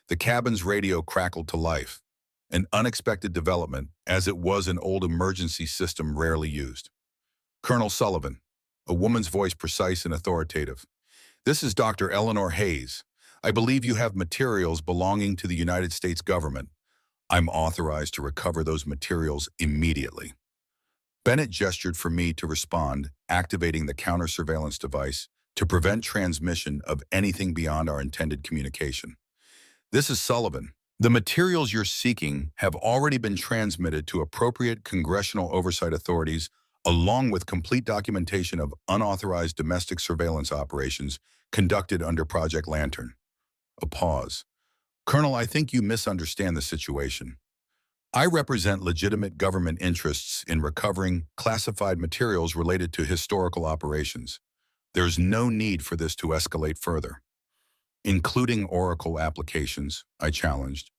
The cabin's radio crackled to life, an unexpected development, as it was an old emergency system rarely used. "Colonel Sullivan," a woman's voice precise and authoritative. "This is Dr. Eleanor Hayes. I believe you have materials belonging to the United States government. I'm authorized to recover those materials immediately." Bennett gestured for me to respond, activating the counter-surveillance device to prevent transmission of anything beyond our intended communication. "This is Sullivan. The materials you're seeking have already been transmitted to appropriate congressional oversight authorities, along with complete documentation of unauthorized domestic surveillance operations conducted under Project Lantern." A pause. "Colonel, I think you misunderstand the situation. I represent legitimate government interests in recovering classified materials related to historical operations. There's no need for this to escalate further." "Including Oracle applications," I challenged.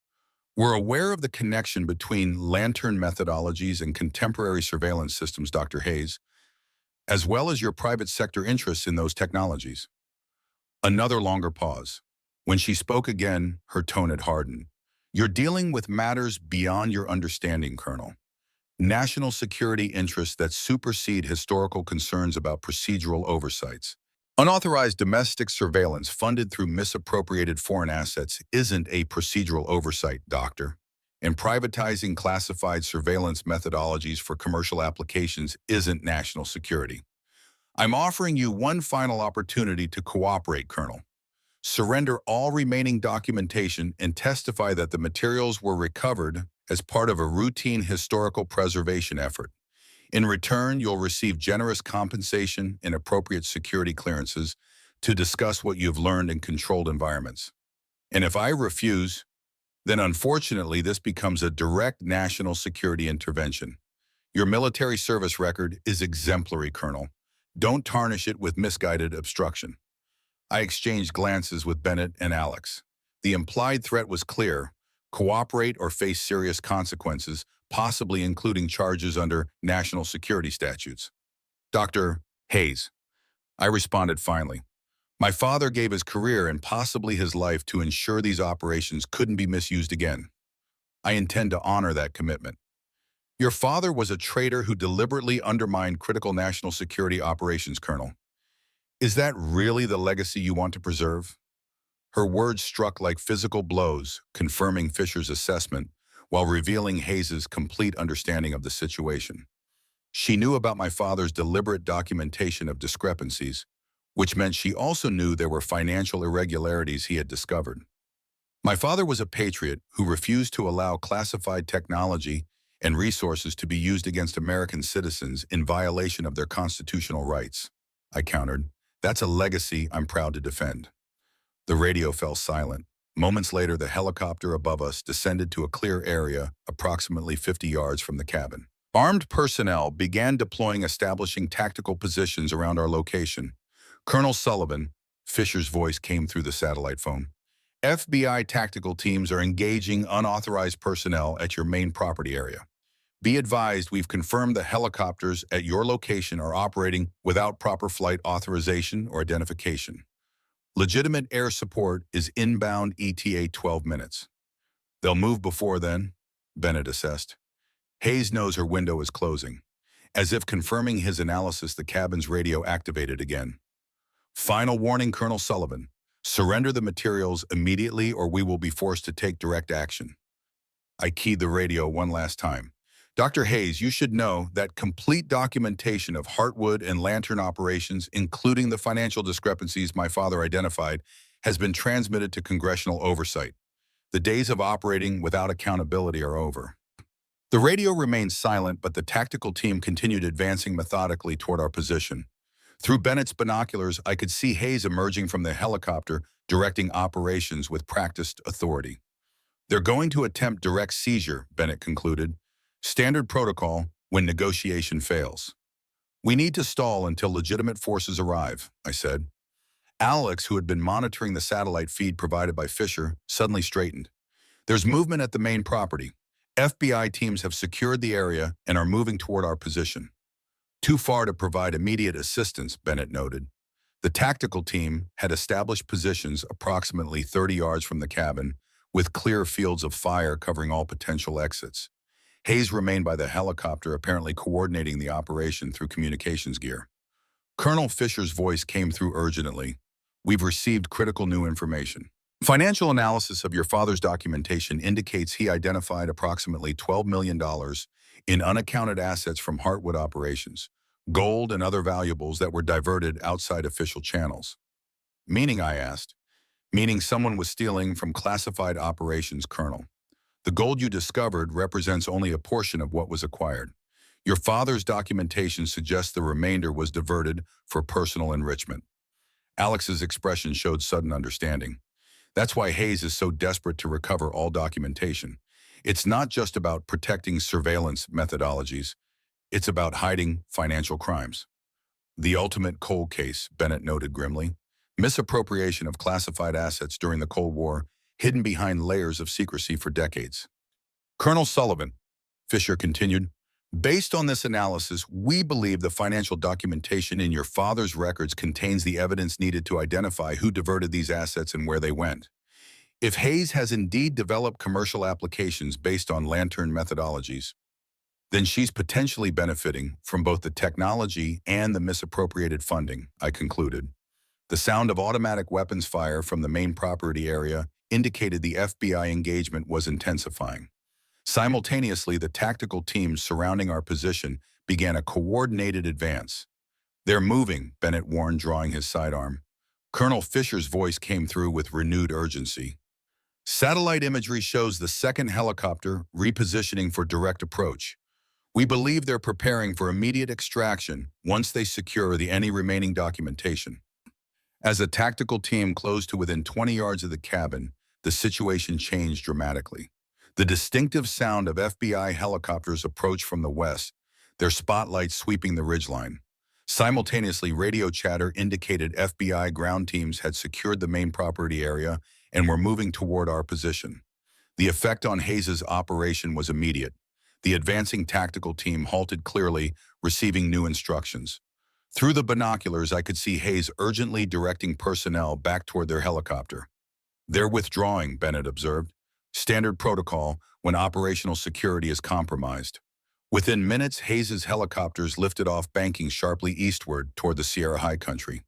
"We're aware of the connection between Lantern methodologies and contemporary surveillance systems, Dr. Hayes, as well as your private sector interests in those technologies." Another longer pause. When she spoke again, her tone had hardened. "You're dealing with matters beyond your understanding, Colonel. National security interests that supersede historical concerns about procedural oversights. Unauthorized domestic surveillance funded through misappropriated foreign assets isn't a procedural oversight, Doctor. And privatizing classified surveillance methodologies for commercial applications isn't national security. I'm offering you one final opportunity to cooperate, Colonel. Surrender all remaining documentation and testify that the materials were recovered as part of a routine historical preservation effort. In return, you'll receive generous compensation and appropriate security clearances to discuss what you've learned in controlled environments. And if I refuse, then unfortunately this becomes a direct national security intervention. Your military service record is exemplary, Colonel. Don't tarnish it with misguided obstruction." I exchanged glances with Bennett and Alex. The implied threat was clear: cooperate or face serious consequences, possibly including charges under national security statutes. "Dr. Hayes," I responded finally. "My father gave his career and possibly his life to ensure these operations couldn't be misused again. I intend to honor that commitment." "Your father was a traitor who deliberately undermined critical national security operations, Colonel. Is that really the legacy you want to preserve?" Her words struck like physical blows, confirming Fisher's assessment while revealing Hayes's complete understanding of the situation. She knew about my father's deliberate documentation of discrepancies, which meant she also knew there were financial irregularities he had discovered. My father was a patriot who refused to allow classified technology and resources to be used against American citizens in violation of their constitutional rights, I countered. That's a legacy I'm proud to defend. The radio fell silent. Moments later, the helicopter above us descended to a clear area approximately 50 yards from the cabin. Armed personnel began deploying, establishing tactical positions around our location. "Colonel Sullivan," Fisher's voice came through the satellite phone. "FBI tactical teams are engaging unauthorized personnel at your main property area. Be advised, we've confirmed the helicopters at your location are operating without proper flight authorization or identification. Legitimate air support is inbound ETA 12 minutes. They'll move before then," Bennett assessed. Hayes knows her window is closing. As if confirming his analysis, the cabin's radio activated again. Final warning, Colonel Sullivan. Surrender the materials immediately or we will be forced to take direct action. I keyed the radio one last time. Dr. Hayes, you should know that complete documentation of Heartwood and Lantern operations, including the financial discrepancies my father identified, has been transmitted to congressional oversight. The days of operating without accountability are over. The radio remained silent, but the tactical team continued advancing methodically toward our position. Through Bennett's binoculars, I could see Hayes emerging from the helicopter, directing operations with practiced authority. They're going to attempt direct seizure, Bennett concluded. Standard protocol when negotiation fails. We need to stall until legitimate forces arrive, I said. Alex, who had been monitoring the satellite feed provided by Fisher, suddenly straightened. There's movement at the main property. FBI teams have secured the area and are moving toward our position. Too far to provide immediate assistance, Bennett noted. The tactical team had established positions approximately 30 yards from the cabin, with clear fields of fire covering all potential exits. Hayes remained by the helicopter, apparently coordinating the operation through communications gear. Colonel Fisher's voice came through urgently. We've received critical new information. Financial analysis of your father's documentation indicates he identified approximately $12 million in unaccounted assets from Heartwood operations, gold and other valuables that were diverted outside official channels. Meaning, I asked. Meaning someone was stealing from classified operations, Colonel. The gold you discovered represents only a portion of what was acquired. Your father's documentation suggests the remainder was diverted for personal enrichment. Alex's expression showed sudden understanding. That's why Hayes is so desperate to recover all documentation. It's not just about protecting surveillance methodologies. It's about hiding financial crimes. The ultimate cold case, Bennett noted grimly. Misappropriation of classified assets during the Cold War, hidden behind layers of secrecy for decades. Colonel Sullivan, Fisher continued, based on this analysis, we believe the financial documentation in your father's records contains the evidence needed to identify who diverted these assets and where they went. If Hayes has indeed developed commercial applications based on Lantern methodologies, then she's potentially benefiting from both the technology and the misappropriated funding, I concluded. The sound of automatic weapons fire from the main property area indicated the FBI engagement was intensifying. Simultaneously, the tactical teams surrounding our position began a coordinated advance. They're moving, Bennett warned, drawing his sidearm. Colonel Fisher's voice came through with renewed urgency. Satellite imagery shows the second helicopter repositioning for direct approach. We believe they're preparing for immediate extraction once they secure any remaining documentation. As the tactical team closed to within 20 yards of the cabin, the situation changed dramatically. The distinctive sound of FBI helicopters approached from the west, their spotlights sweeping the ridgeline. Simultaneously, radio chatter indicated FBI ground teams had secured the main property area and were moving toward our position. The effect on Hayes' operation was immediate. The advancing tactical team halted clearly, receiving new instructions. Through the binoculars, I could see Hayes urgently directing personnel back toward their helicopter. They're withdrawing, Bennett observed. Standard protocol when operational security is compromised. Within minutes, Hayes' helicopters lifted off, banking sharply eastward toward the Sierra High Country.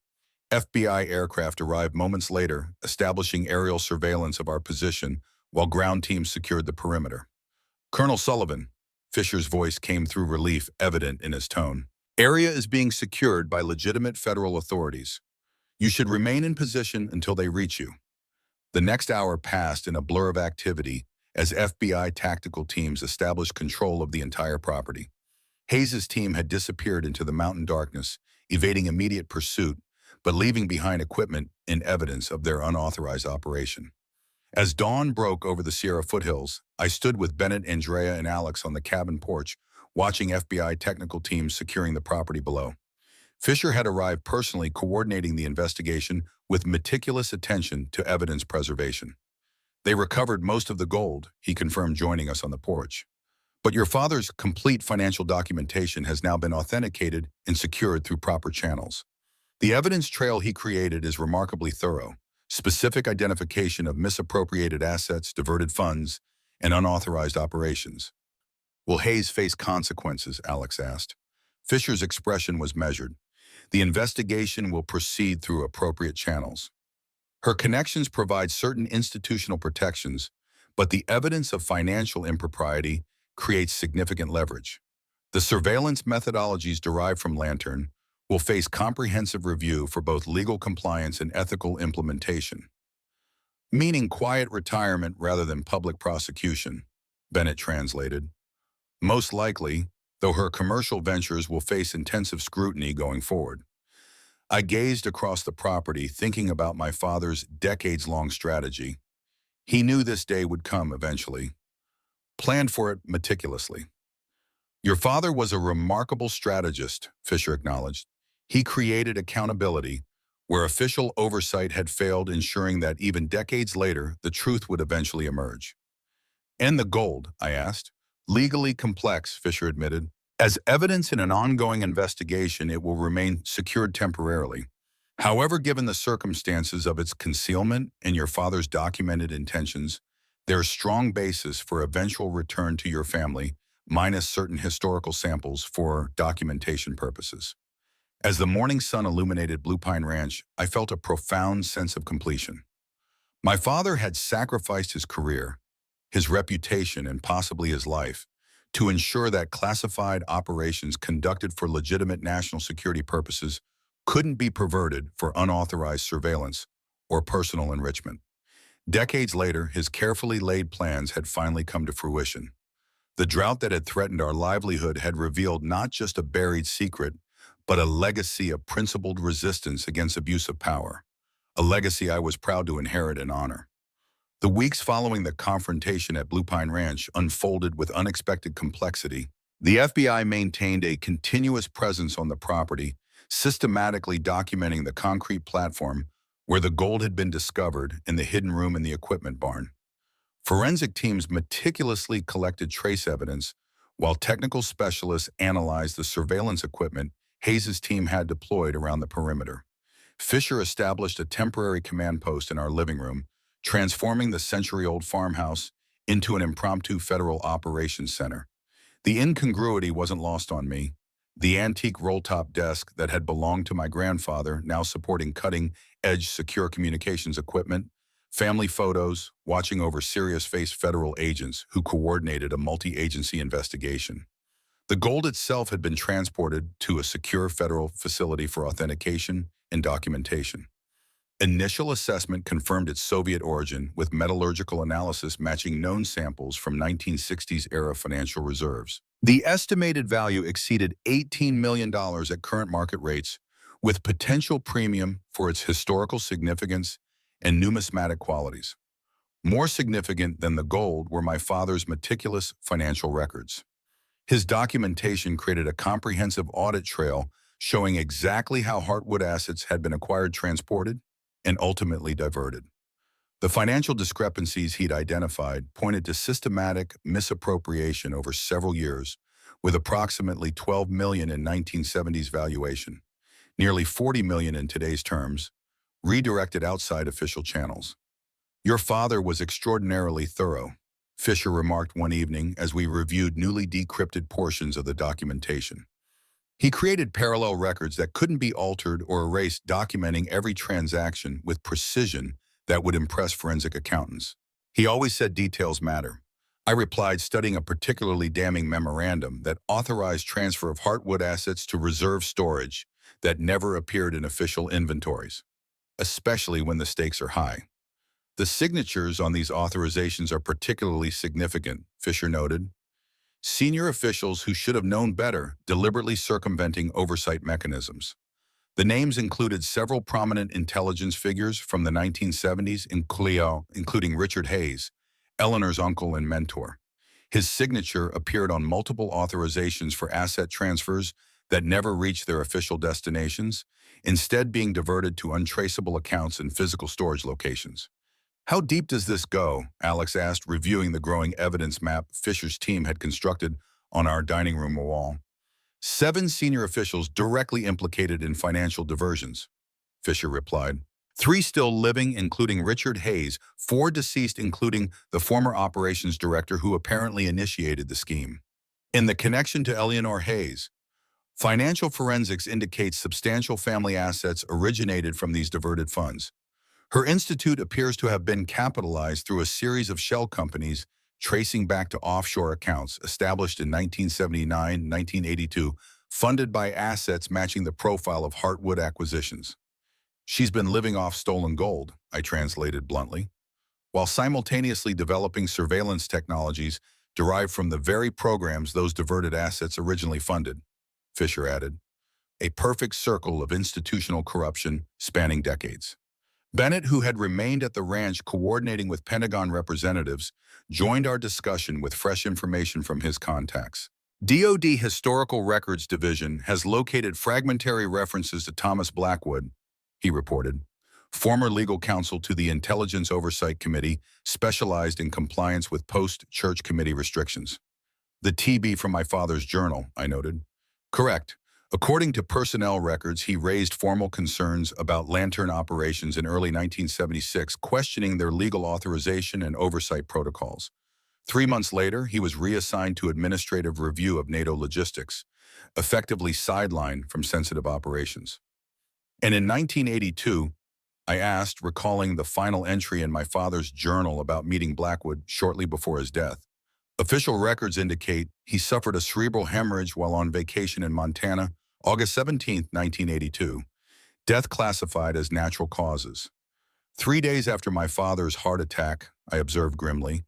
FBI aircraft arrived moments later, establishing aerial surveillance of our position while ground teams secured the perimeter. Colonel Sullivan, Fisher's voice came through, relief evident in his tone. Area is being secured by legitimate federal authorities. You should remain in position until they reach you. The next hour passed in a blur of activity as FBI tactical teams established control of the entire property. Hayes' team had disappeared into the mountain darkness, evading immediate pursuit, but leaving behind equipment in evidence of their unauthorized operation. As dawn broke over the Sierra foothills, I stood with Bennett, Andrea, and Alex on the cabin porch, watching FBI technical teams securing the property below. Fisher had arrived personally, coordinating the investigation with meticulous attention to evidence preservation. They recovered most of the gold, he confirmed, joining us on the porch. But your father's complete financial documentation has now been authenticated and secured through proper channels. The evidence trail he created is remarkably thorough. Specific identification of misappropriated assets, diverted funds, and unauthorized operations. Will Hayes face consequences? Alex asked. Fisher's expression was measured. The investigation will proceed through appropriate channels. Her connections provide certain institutional protections, but the evidence of financial impropriety creates significant leverage. The surveillance methodologies derived from Lantern will face comprehensive review for both legal compliance and ethical implementation. Meaning quiet retirement rather than public prosecution, Bennett translated. Most likely, though her commercial ventures will face intensive scrutiny going forward. I gazed across the property, thinking about my father's decades-long strategy. He knew this day would come eventually, planned for it meticulously. Your father was a remarkable strategist, Fisher acknowledged. He created accountability where official oversight had failed, ensuring that even decades later, the truth would eventually emerge. And the gold, I asked. Legally complex, Fisher admitted. As evidence in an ongoing investigation, it will remain secured temporarily. However, given the circumstances of its concealment and your father's documented intentions, there is strong basis for eventual return to your family, minus certain historical samples for documentation purposes. As the morning sun illuminated Blue Pine Ranch, I felt a profound sense of completion. My father had sacrificed his career, his reputation, and possibly his life to ensure that classified operations conducted for legitimate national security purposes couldn't be perverted for unauthorized surveillance or personal enrichment. Decades later, his carefully laid plans had finally come to fruition. The drought that had threatened our livelihood had revealed not just a buried secret, but a legacy of principled resistance against abuse of power, a legacy I was proud to inherit and honor. The weeks following the confrontation at Blue Pine Ranch unfolded with unexpected complexity. The FBI maintained a continuous presence on the property, systematically documenting the concrete platform where the gold had been discovered and the hidden room in the equipment barn. Forensic teams meticulously collected trace evidence, while technical specialists analyzed the surveillance equipment Hayes' team had deployed around the perimeter. Fisher established a temporary command post in our living room, transforming the century-old farmhouse into an impromptu federal operations center. The incongruity wasn't lost on me. The antique roll-top desk that had belonged to my grandfather, now supporting cutting-edge secure communications equipment, family photos, watching over serious-faced federal agents who coordinated a multi-agency investigation. The gold itself had been transported to a secure federal facility for authentication and documentation. Initial assessment confirmed its Soviet origin, with metallurgical analysis matching known samples from 1960s-era financial reserves. The estimated value exceeded $18 million at current market rates, with potential premium for its historical significance and numismatic qualities. More significant than the gold were my father's meticulous financial records. His documentation created a comprehensive audit trail showing exactly how Heartwood assets had been acquired, transported, and ultimately diverted. The financial discrepancies he'd identified pointed to systematic misappropriation over several years, with approximately $12 million in 1970s valuation, nearly $40 million in today's terms, redirected outside official channels. Your father was extraordinarily thorough, Fisher remarked one evening as we reviewed newly decrypted portions of the documentation. He created parallel records that couldn't be altered or erased, documenting every transaction with precision that would impress forensic accountants. He always said details matter. I replied, studying a particularly damning memorandum that authorized transfer of Heartwood assets to reserve storage that never appeared in official inventories, especially when the stakes are high. The signatures on these authorizations are particularly significant, Fisher noted. Senior officials who should have known better, deliberately circumventing oversight mechanisms. The names included several prominent intelligence figures from the 1970s, including Richard Hayes, Eleanor's uncle and mentor. His signature appeared on multiple authorizations for asset transfers that never reached their official destinations, instead being diverted to untraceable accounts and physical storage locations. How deep does this go? Alex asked, reviewing the growing evidence map Fisher's team had constructed on our dining room wall. 7 senior officials directly implicated in financial diversions, Fisher replied. 3 still living, including Richard Hayes, 4 deceased, including the former operations director who apparently initiated the scheme. In the connection to Eleanor Hayes, financial forensics indicates substantial family assets originated from these diverted funds. Her institute appears to have been capitalized through a series of shell companies tracing back to offshore accounts established in 1979-1982, funded by assets matching the profile of Heartwood acquisitions. She's been living off stolen gold, I translated bluntly, while simultaneously developing surveillance technologies derived from the very programs those diverted assets originally funded, Fisher added. A perfect circle of institutional corruption spanning decades. Bennett, who had remained at the ranch coordinating with Pentagon representatives, joined our discussion with fresh information from his contacts. DoD Historical Records Division has located fragmentary references to Thomas Blackwood, he reported, former legal counsel to the Intelligence Oversight Committee specialized in compliance with post-church committee restrictions. The TB from my father's journal, I noted. Correct. According to personnel records, he raised formal concerns about Lantern operations in early 1976, questioning their legal authorization and oversight protocols. 3 months later, he was reassigned to administrative review of NATO logistics, effectively sidelined from sensitive operations. And in 1982, I asked, recalling the final entry in my father's journal about meeting Blackwood shortly before his death. Official records indicate he suffered a cerebral hemorrhage while on vacation in Montana, August 17, 1982. Death classified as natural causes. 3 days after my father's heart attack, I observed grimly.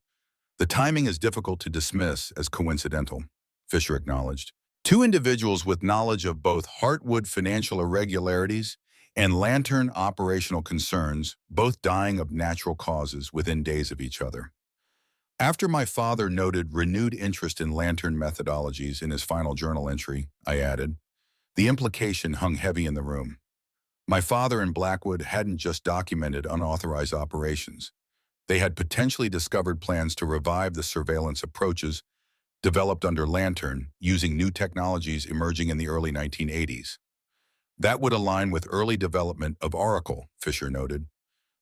The timing is difficult to dismiss as coincidental, Fisher acknowledged. Two individuals with knowledge of both Heartwood financial irregularities and Lantern operational concerns, both dying of natural causes within days of each other. After my father noted renewed interest in Lantern methodologies in his final journal entry, I added, the implication hung heavy in the room. My father and Blackwood hadn't just documented unauthorized operations. They had potentially discovered plans to revive the surveillance approaches developed under Lantern using new technologies emerging in the early 1980s. That would align with early development of Oracle, Fisher noted,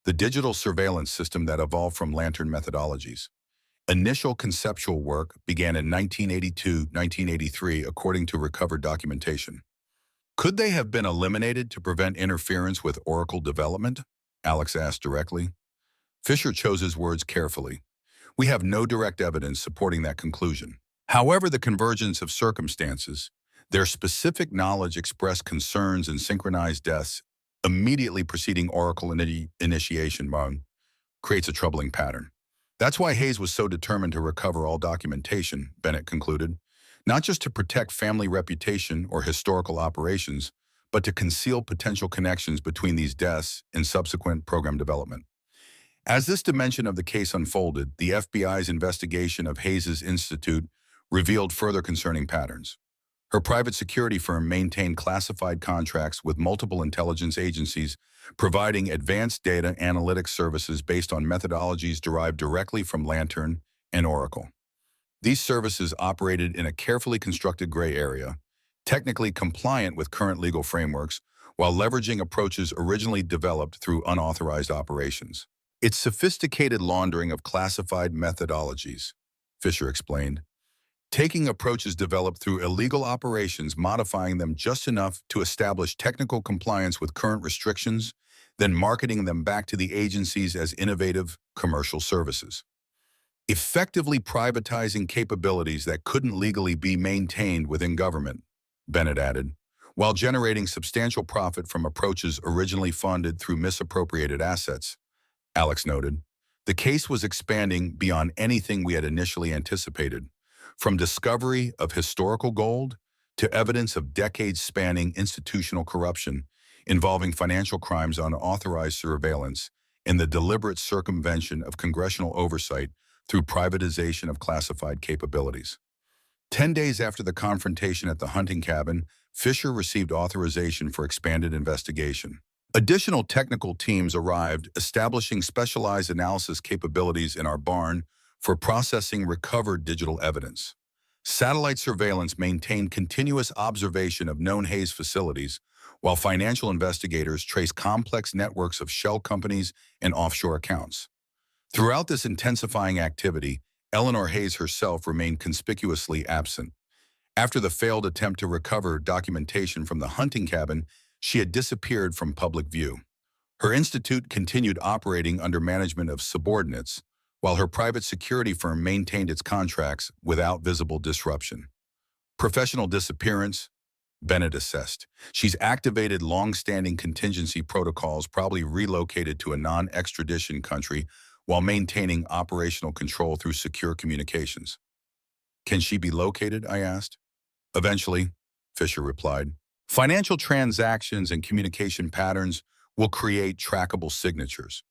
the digital surveillance system that evolved from Lantern methodologies. Initial conceptual work began in 1982-1983 according to recovered documentation. Could they have been eliminated to prevent interference with Oracle development? Alex asked directly. Fisher chose his words carefully. We have no direct evidence supporting that conclusion. However, the convergence of circumstances, their specific knowledge expressed concerns and synchronized deaths immediately preceding Oracle initiation creates a troubling pattern. That's why Hayes was so determined to recover all documentation, Bennett concluded, not just to protect family reputation or historical operations, but to conceal potential connections between these deaths and subsequent program development. As this dimension of the case unfolded, the FBI's investigation of Hayes's institute revealed further concerning patterns. Her private security firm maintained classified contracts with multiple intelligence agencies, providing advanced data analytics services based on methodologies derived directly from Lantern and Oracle. These services operated in a carefully constructed gray area, technically compliant with current legal frameworks, while leveraging approaches originally developed through unauthorized operations. It's sophisticated laundering of classified methodologies, Fisher explained, taking approaches developed through illegal operations, modifying them just enough to establish technical compliance with current restrictions, then marketing them back to the agencies as innovative commercial services. Effectively privatizing capabilities that couldn't legally be maintained within government, Bennett added, while generating substantial profit from approaches originally funded through misappropriated assets, Alex noted. The case was expanding beyond anything we had initially anticipated, from discovery of historical gold to evidence of decades-spanning institutional corruption involving financial crimes, unauthorized surveillance, and the deliberate circumvention of congressional oversight through privatization of classified capabilities. 10 days after the confrontation at the hunting cabin, Fisher received authorization for expanded investigation. Additional technical teams arrived, establishing specialized analysis capabilities in our barn for processing recovered digital evidence. Satellite surveillance maintained continuous observation of known Hayes facilities, while financial investigators traced complex networks of shell companies and offshore accounts. Throughout this intensifying activity, Eleanor Hayes herself remained conspicuously absent. After the failed attempt to recover documentation from the hunting cabin, she had disappeared from public view. Her institute continued operating under management of subordinates, while her private security firm maintained its contracts without visible disruption. Professional disappearance, Bennett assessed. She's activated long-standing contingency protocols, probably relocated to a non-extradition country while maintaining operational control through secure communications. Can she be located? I asked. Eventually, Fisher replied. Financial transactions and communication patterns will create trackable signatures,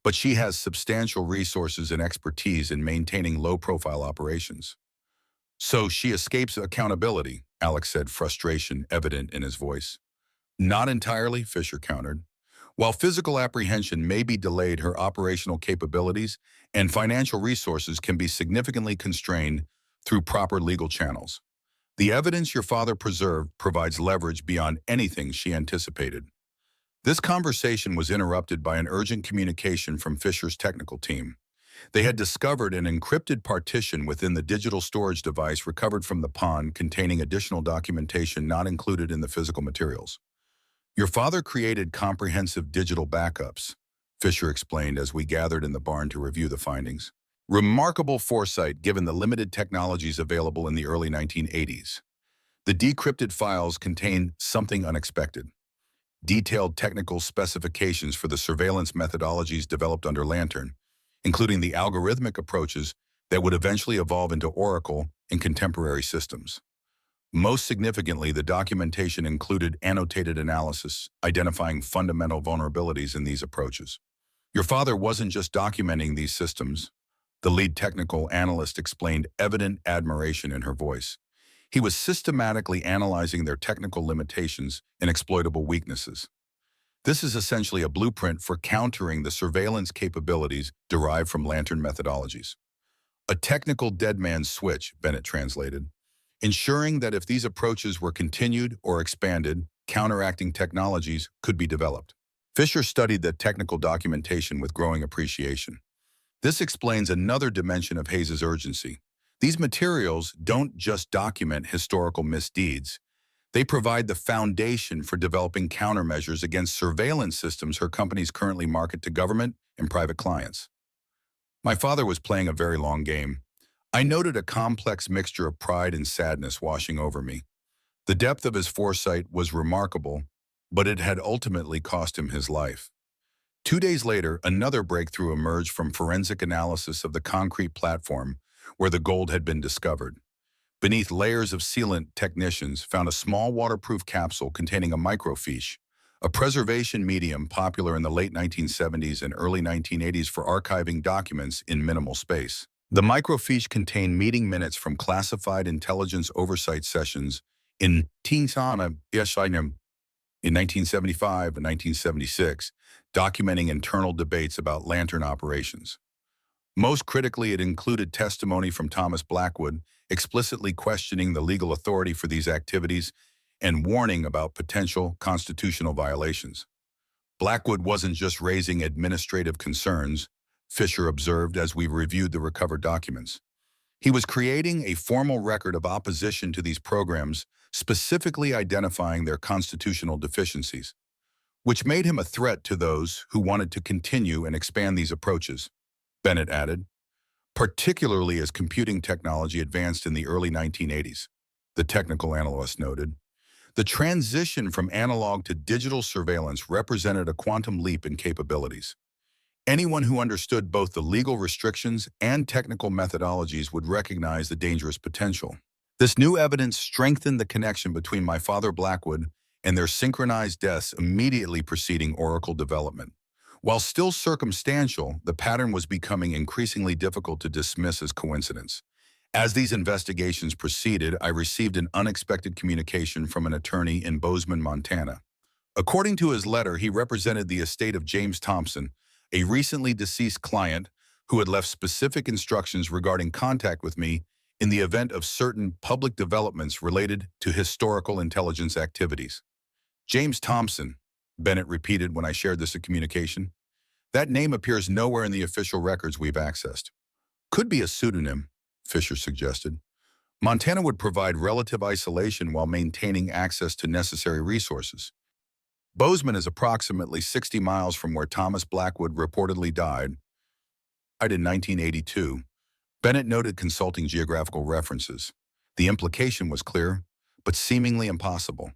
but she has substantial resources and expertise in maintaining low-profile operations. So she escapes accountability, Alex said, frustration evident in his voice. Not entirely, Fisher countered. While physical apprehension may be delayed, her operational capabilities and financial resources can be significantly constrained through proper legal channels. The evidence your father preserved provides leverage beyond anything she anticipated. This conversation was interrupted by an urgent communication from Fisher's technical team. They had discovered an encrypted partition within the digital storage device recovered from the pond containing additional documentation not included in the physical materials. Your father created comprehensive digital backups, Fisher explained as we gathered in the barn to review the findings. Remarkable foresight given the limited technologies available in the early 1980s. The decrypted files contain something unexpected. Detailed technical specifications for the surveillance methodologies developed under Lantern, including the algorithmic approaches that would eventually evolve into Oracle in contemporary systems. Most significantly, the documentation included annotated analysis, identifying fundamental vulnerabilities in these approaches. Your father wasn't just documenting these systems, the lead technical analyst explained, evident admiration in her voice. He was systematically analyzing their technical limitations and exploitable weaknesses. This is essentially a blueprint for countering the surveillance capabilities derived from Lantern methodologies. A technical dead man's switch, Bennett translated, ensuring that if these approaches were continued or expanded, counteracting technologies could be developed. Fisher studied the technical documentation with growing appreciation. This explains another dimension of Hayes's urgency. These materials don't just document historical misdeeds. They provide the foundation for developing countermeasures against surveillance systems her companies currently market to government and private clients. My father was playing a very long game. I noted a complex mixture of pride and sadness washing over me. The depth of his foresight was remarkable, but it had ultimately cost him his life. 2 days later, another breakthrough emerged from forensic analysis of the concrete platform where the gold had been discovered. Beneath layers of sealant, technicians found a small waterproof capsule containing a microfiche, a preservation medium popular in the late 1970s and early 1980s for archiving documents in minimal space. The microfiche contained meeting minutes from classified intelligence oversight sessions in Escalation in 1975 and 1976, documenting internal debates about Lantern operations. Most critically, it included testimony from Thomas Blackwood, explicitly questioning the legal authority for these activities and warning about potential constitutional violations. Blackwood wasn't just raising administrative concerns, Fisher observed as we reviewed the recovered documents. He was creating a formal record of opposition to these programs, specifically identifying their constitutional deficiencies, which made him a threat to those who wanted to continue and expand these approaches, Bennett added, particularly as computing technology advanced in the early 1980s, the technical analyst noted. The transition from analog to digital surveillance represented a quantum leap in capabilities. Anyone who understood both the legal restrictions and technical methodologies would recognize the dangerous potential. This new evidence strengthened the connection between my father Blackwood and their synchronized deaths immediately preceding Oracle development. While still circumstantial, the pattern was becoming increasingly difficult to dismiss as coincidence. As these investigations proceeded, I received an unexpected communication from an attorney in Bozeman, Montana. According to his letter, he represented the estate of James Thompson, a recently deceased client who had left specific instructions regarding contact with me in the event of certain public developments related to historical intelligence activities. James Thompson, Bennett repeated when I shared this communication. That name appears nowhere in the official records we've accessed. Could be a pseudonym, Fisher suggested. Montana would provide relative isolation while maintaining access to necessary resources. Bozeman is approximately 60 miles from where Thomas Blackwood reportedly died in 1982. Bennett noted consulting geographical references. The implication was clear, but seemingly impossible.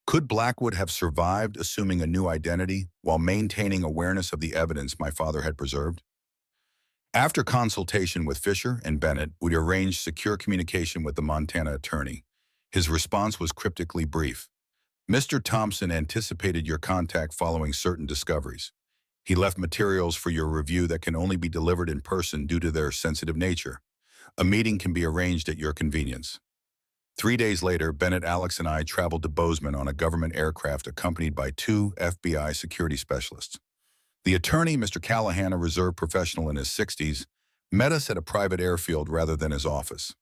Could Blackwood have survived assuming a new identity while maintaining awareness of the evidence my father had preserved? After consultation with Fisher and Bennett, we arranged secure communication with the Montana attorney. His response was cryptically brief. Mr. Thompson anticipated your contact following certain discoveries. He left materials for your review that can only be delivered in person due to their sensitive nature. A meeting can be arranged at your convenience. 3 days later, Bennett, Alex, and I traveled to Bozeman on a government aircraft accompanied by 2 FBI security specialists. The attorney, Mr. Callahan, a reserve professional in his 60s, met us at a private airfield rather than his office.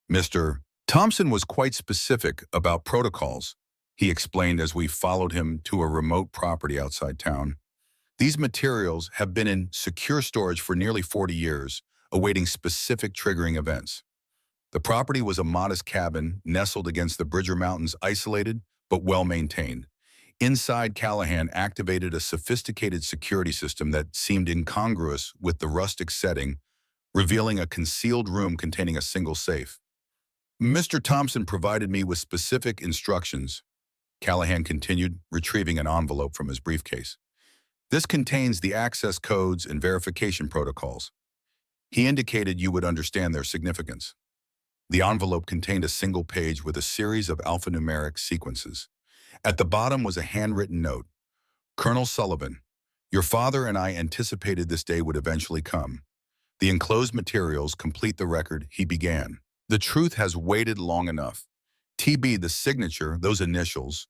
Mr. Thompson was quite specific about protocols, he explained as we followed him to a remote property outside town. These materials have been in secure storage for nearly 40 years, awaiting specific triggering events. The property was a modest cabin nestled against the Bridger Mountains, isolated but well-maintained. Inside, Callahan activated a sophisticated security system that seemed incongruous with the rustic setting, revealing a concealed room containing a single safe. Mr. Thompson provided me with specific instructions, Callahan continued, retrieving an envelope from his briefcase. This contains the access codes and verification protocols. He indicated you would understand their significance. The envelope contained a single page with a series of alphanumeric sequences. At the bottom was a handwritten note. Colonel Sullivan, your father and I anticipated this day would eventually come. The enclosed materials complete the record he began. The truth has waited long enough. TB, the signature, those initials,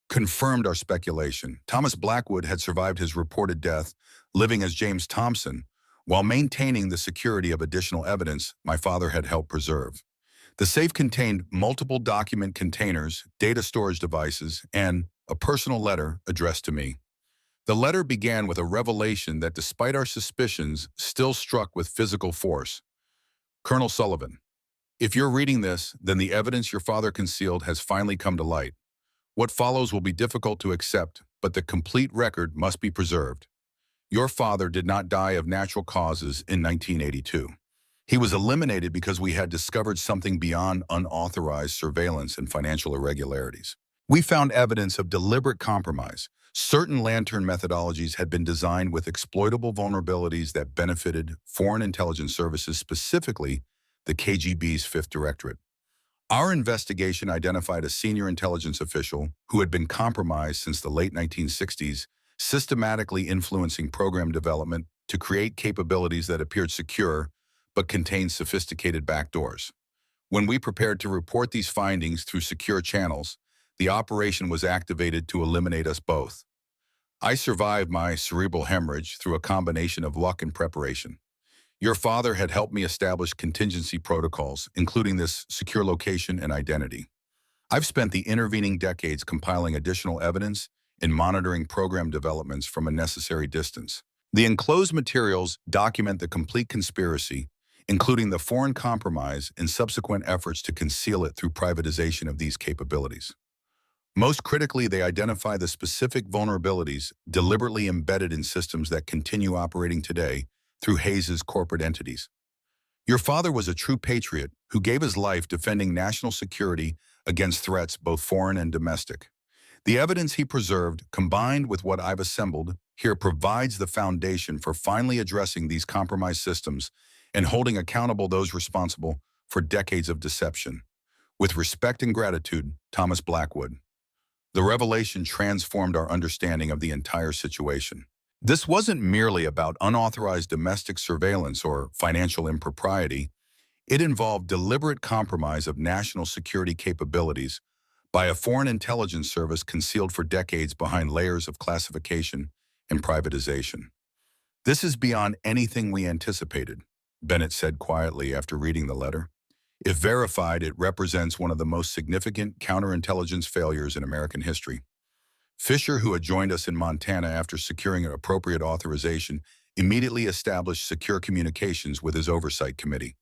confirmed our speculation. Thomas Blackwood had survived his reported death, living as James Thompson, while maintaining the security of additional evidence my father had helped preserve. The safe contained multiple document containers, data storage devices, and a personal letter addressed to me. The letter began with a revelation that, despite our suspicions, still struck with physical force. Colonel Sullivan, if you're reading this, then the evidence your father concealed has finally come to light. What follows will be difficult to accept, but the complete record must be preserved. Your father did not die of natural causes in 1982. He was eliminated because we had discovered something beyond unauthorized surveillance and financial irregularities. We found evidence of deliberate compromise. Certain lantern methodologies had been designed with exploitable vulnerabilities that benefited foreign intelligence services, specifically the KGB's Fifth Directorate. Our investigation identified a senior intelligence official who had been compromised since the late 1960s, systematically influencing program development to create capabilities that appeared secure but contained sophisticated backdoors. When we prepared to report these findings through secure channels, the operation was activated to eliminate us both. I survived my cerebral hemorrhage through a combination of luck and preparation. Your father had helped me establish contingency protocols, including this secure location and identity. I've spent the intervening decades compiling additional evidence and monitoring program developments from a necessary distance. The enclosed materials document the complete conspiracy, including the foreign compromise and subsequent efforts to conceal it through privatization of these capabilities. Most critically, they identify the specific vulnerabilities deliberately embedded in systems that continue operating today through Hayes's corporate entities. Your father was a true patriot who gave his life defending national security against threats both foreign and domestic. The evidence he preserved, combined with what I've assembled here, provides the foundation for finally addressing these compromised systems and holding accountable those responsible for decades of deception. With respect and gratitude, Thomas Blackwood. The revelation transformed our understanding of the entire situation. This wasn't merely about unauthorized domestic surveillance or financial impropriety. It involved deliberate compromise of national security capabilities by a foreign intelligence service concealed for decades behind layers of classification and privatization. This is beyond anything we anticipated, Bennett said quietly after reading the letter. If verified, it represents one of the most significant counterintelligence failures in American history. Fisher, who had joined us in Montana after securing an appropriate authorization, immediately established secure communications with his oversight committee.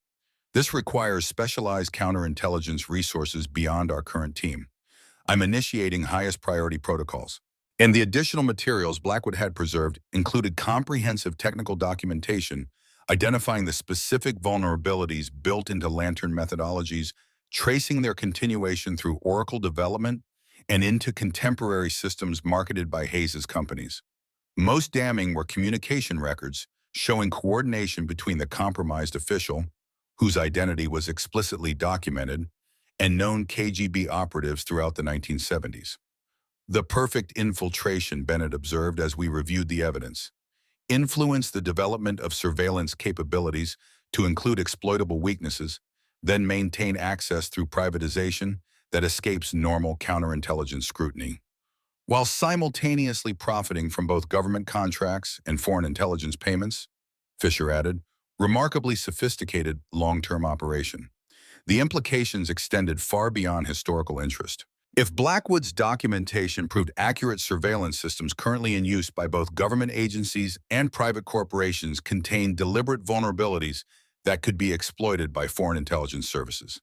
This requires specialized counterintelligence resources beyond our current team. I'm initiating highest priority protocols. And the additional materials Blackwood had preserved included comprehensive technical documentation identifying the specific vulnerabilities built into Lantern methodologies, tracing their continuation through Oracle development and into contemporary systems marketed by Hayes's companies. Most damning were communication records showing coordination between the compromised official, whose identity was explicitly documented, and known KGB operatives throughout the 1970s. The perfect infiltration, Bennett observed as we reviewed the evidence, influenced the development of surveillance capabilities to include exploitable weaknesses, then maintain access through privatization that escapes normal counterintelligence scrutiny, while simultaneously profiting from both government contracts and foreign intelligence payments, Fisher added, remarkably sophisticated long-term operation. The implications extended far beyond historical interest. If Blackwood's documentation proved accurate, surveillance systems currently in use by both government agencies and private corporations contain deliberate vulnerabilities that could be exploited by foreign intelligence services.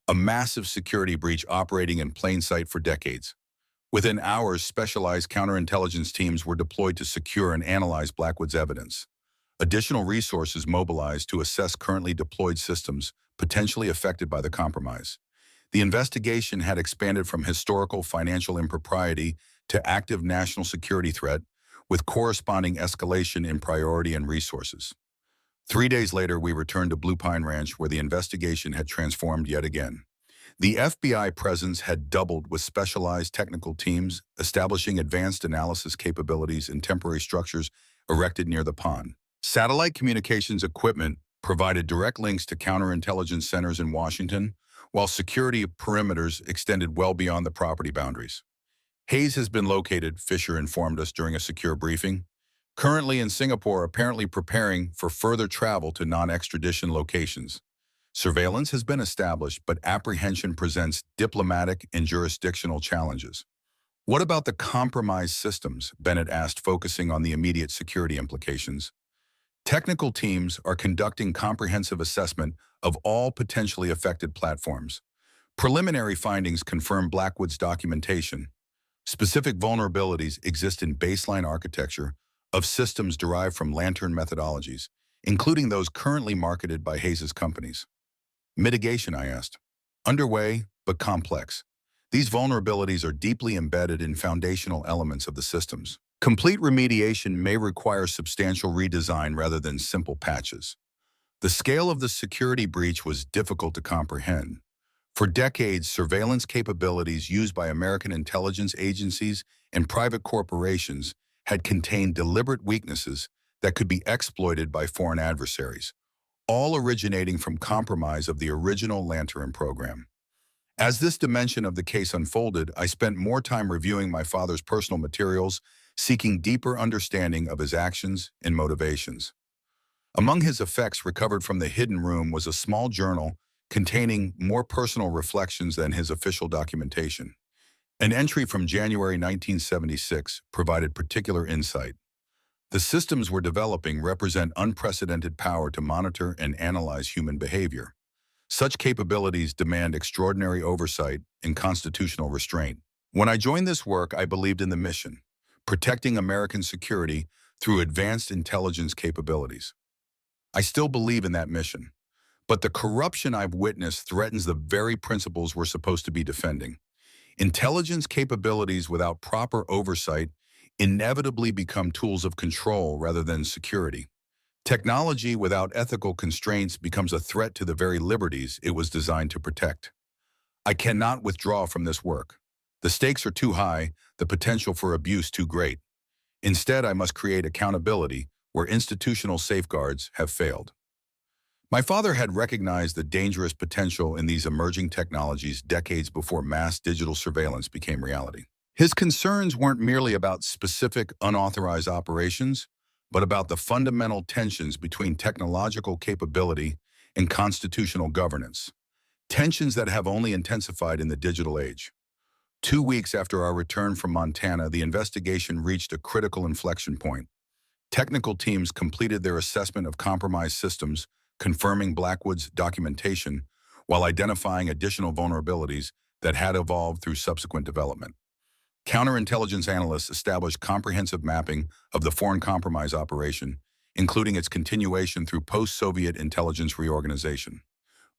A massive security breach operating in plain sight for decades. Within hours, specialized counterintelligence teams were deployed to secure and analyze Blackwood's evidence. Additional resources mobilized to assess currently deployed systems potentially affected by the compromise. The investigation had expanded from historical financial impropriety to active national security threat, with corresponding escalation in priority and resources. 3 days later, we returned to Blue Pine Ranch, where the investigation had transformed yet again. The FBI presence had doubled, with specialized technical teams establishing advanced analysis capabilities in temporary structures erected near the pond. Satellite communications equipment provided direct links to counterintelligence centers in Washington, while security perimeters extended well beyond the property boundaries. Hayes has been located, Fisher informed us during a secure briefing, currently in Singapore, apparently preparing for further travel to non-extradition locations. Surveillance has been established, but apprehension presents diplomatic and jurisdictional challenges. What about the compromised systems? Bennett asked, focusing on the immediate security implications. Technical teams are conducting comprehensive assessment of all potentially affected platforms. Preliminary findings confirm Blackwood's documentation. Specific vulnerabilities exist in baseline architecture of systems derived from Lantern methodologies, including those currently marketed by Hayes's companies. Mitigation, I asked. Underway, but complex. These vulnerabilities are deeply embedded in foundational elements of the systems. Complete remediation may require substantial redesign rather than simple patches. The scale of the security breach was difficult to comprehend. For decades, surveillance capabilities used by American intelligence agencies and private corporations had contained deliberate weaknesses that could be exploited by foreign adversaries, all originating from compromise of the original Lantern program. As this dimension of the case unfolded, I spent more time reviewing my father's personal materials, seeking deeper understanding of his actions and motivations. Among his effects recovered from the hidden room was a small journal containing more personal reflections than his official documentation. An entry from January 1976 provided particular insight. The systems we're developing represent unprecedented power to monitor and analyze human behavior. Such capabilities demand extraordinary oversight and constitutional restraint. When I joined this work, I believed in the mission, protecting American security through advanced intelligence capabilities. I still believe in that mission, but the corruption I've witnessed threatens the very principles we're supposed to be defending. Intelligence capabilities without proper oversight inevitably become tools of control rather than security. Technology without ethical constraints becomes a threat to the very liberties it was designed to protect. I cannot withdraw from this work. The stakes are too high, the potential for abuse too great. Instead, I must create accountability where institutional safeguards have failed. My father had recognized the dangerous potential in these emerging technologies decades before mass digital surveillance became reality. His concerns weren't merely about specific unauthorized operations, but about the fundamental tensions between technological capability and constitutional governance, tensions that have only intensified in the digital age. 2 weeks after our return from Montana, the investigation reached a critical inflection point. Technical teams completed their assessment of compromised systems, confirming Blackwood's documentation while identifying additional vulnerabilities that had evolved through subsequent development. Counterintelligence analysts established comprehensive mapping of the foreign compromise operation, including its continuation through post-Soviet intelligence reorganization.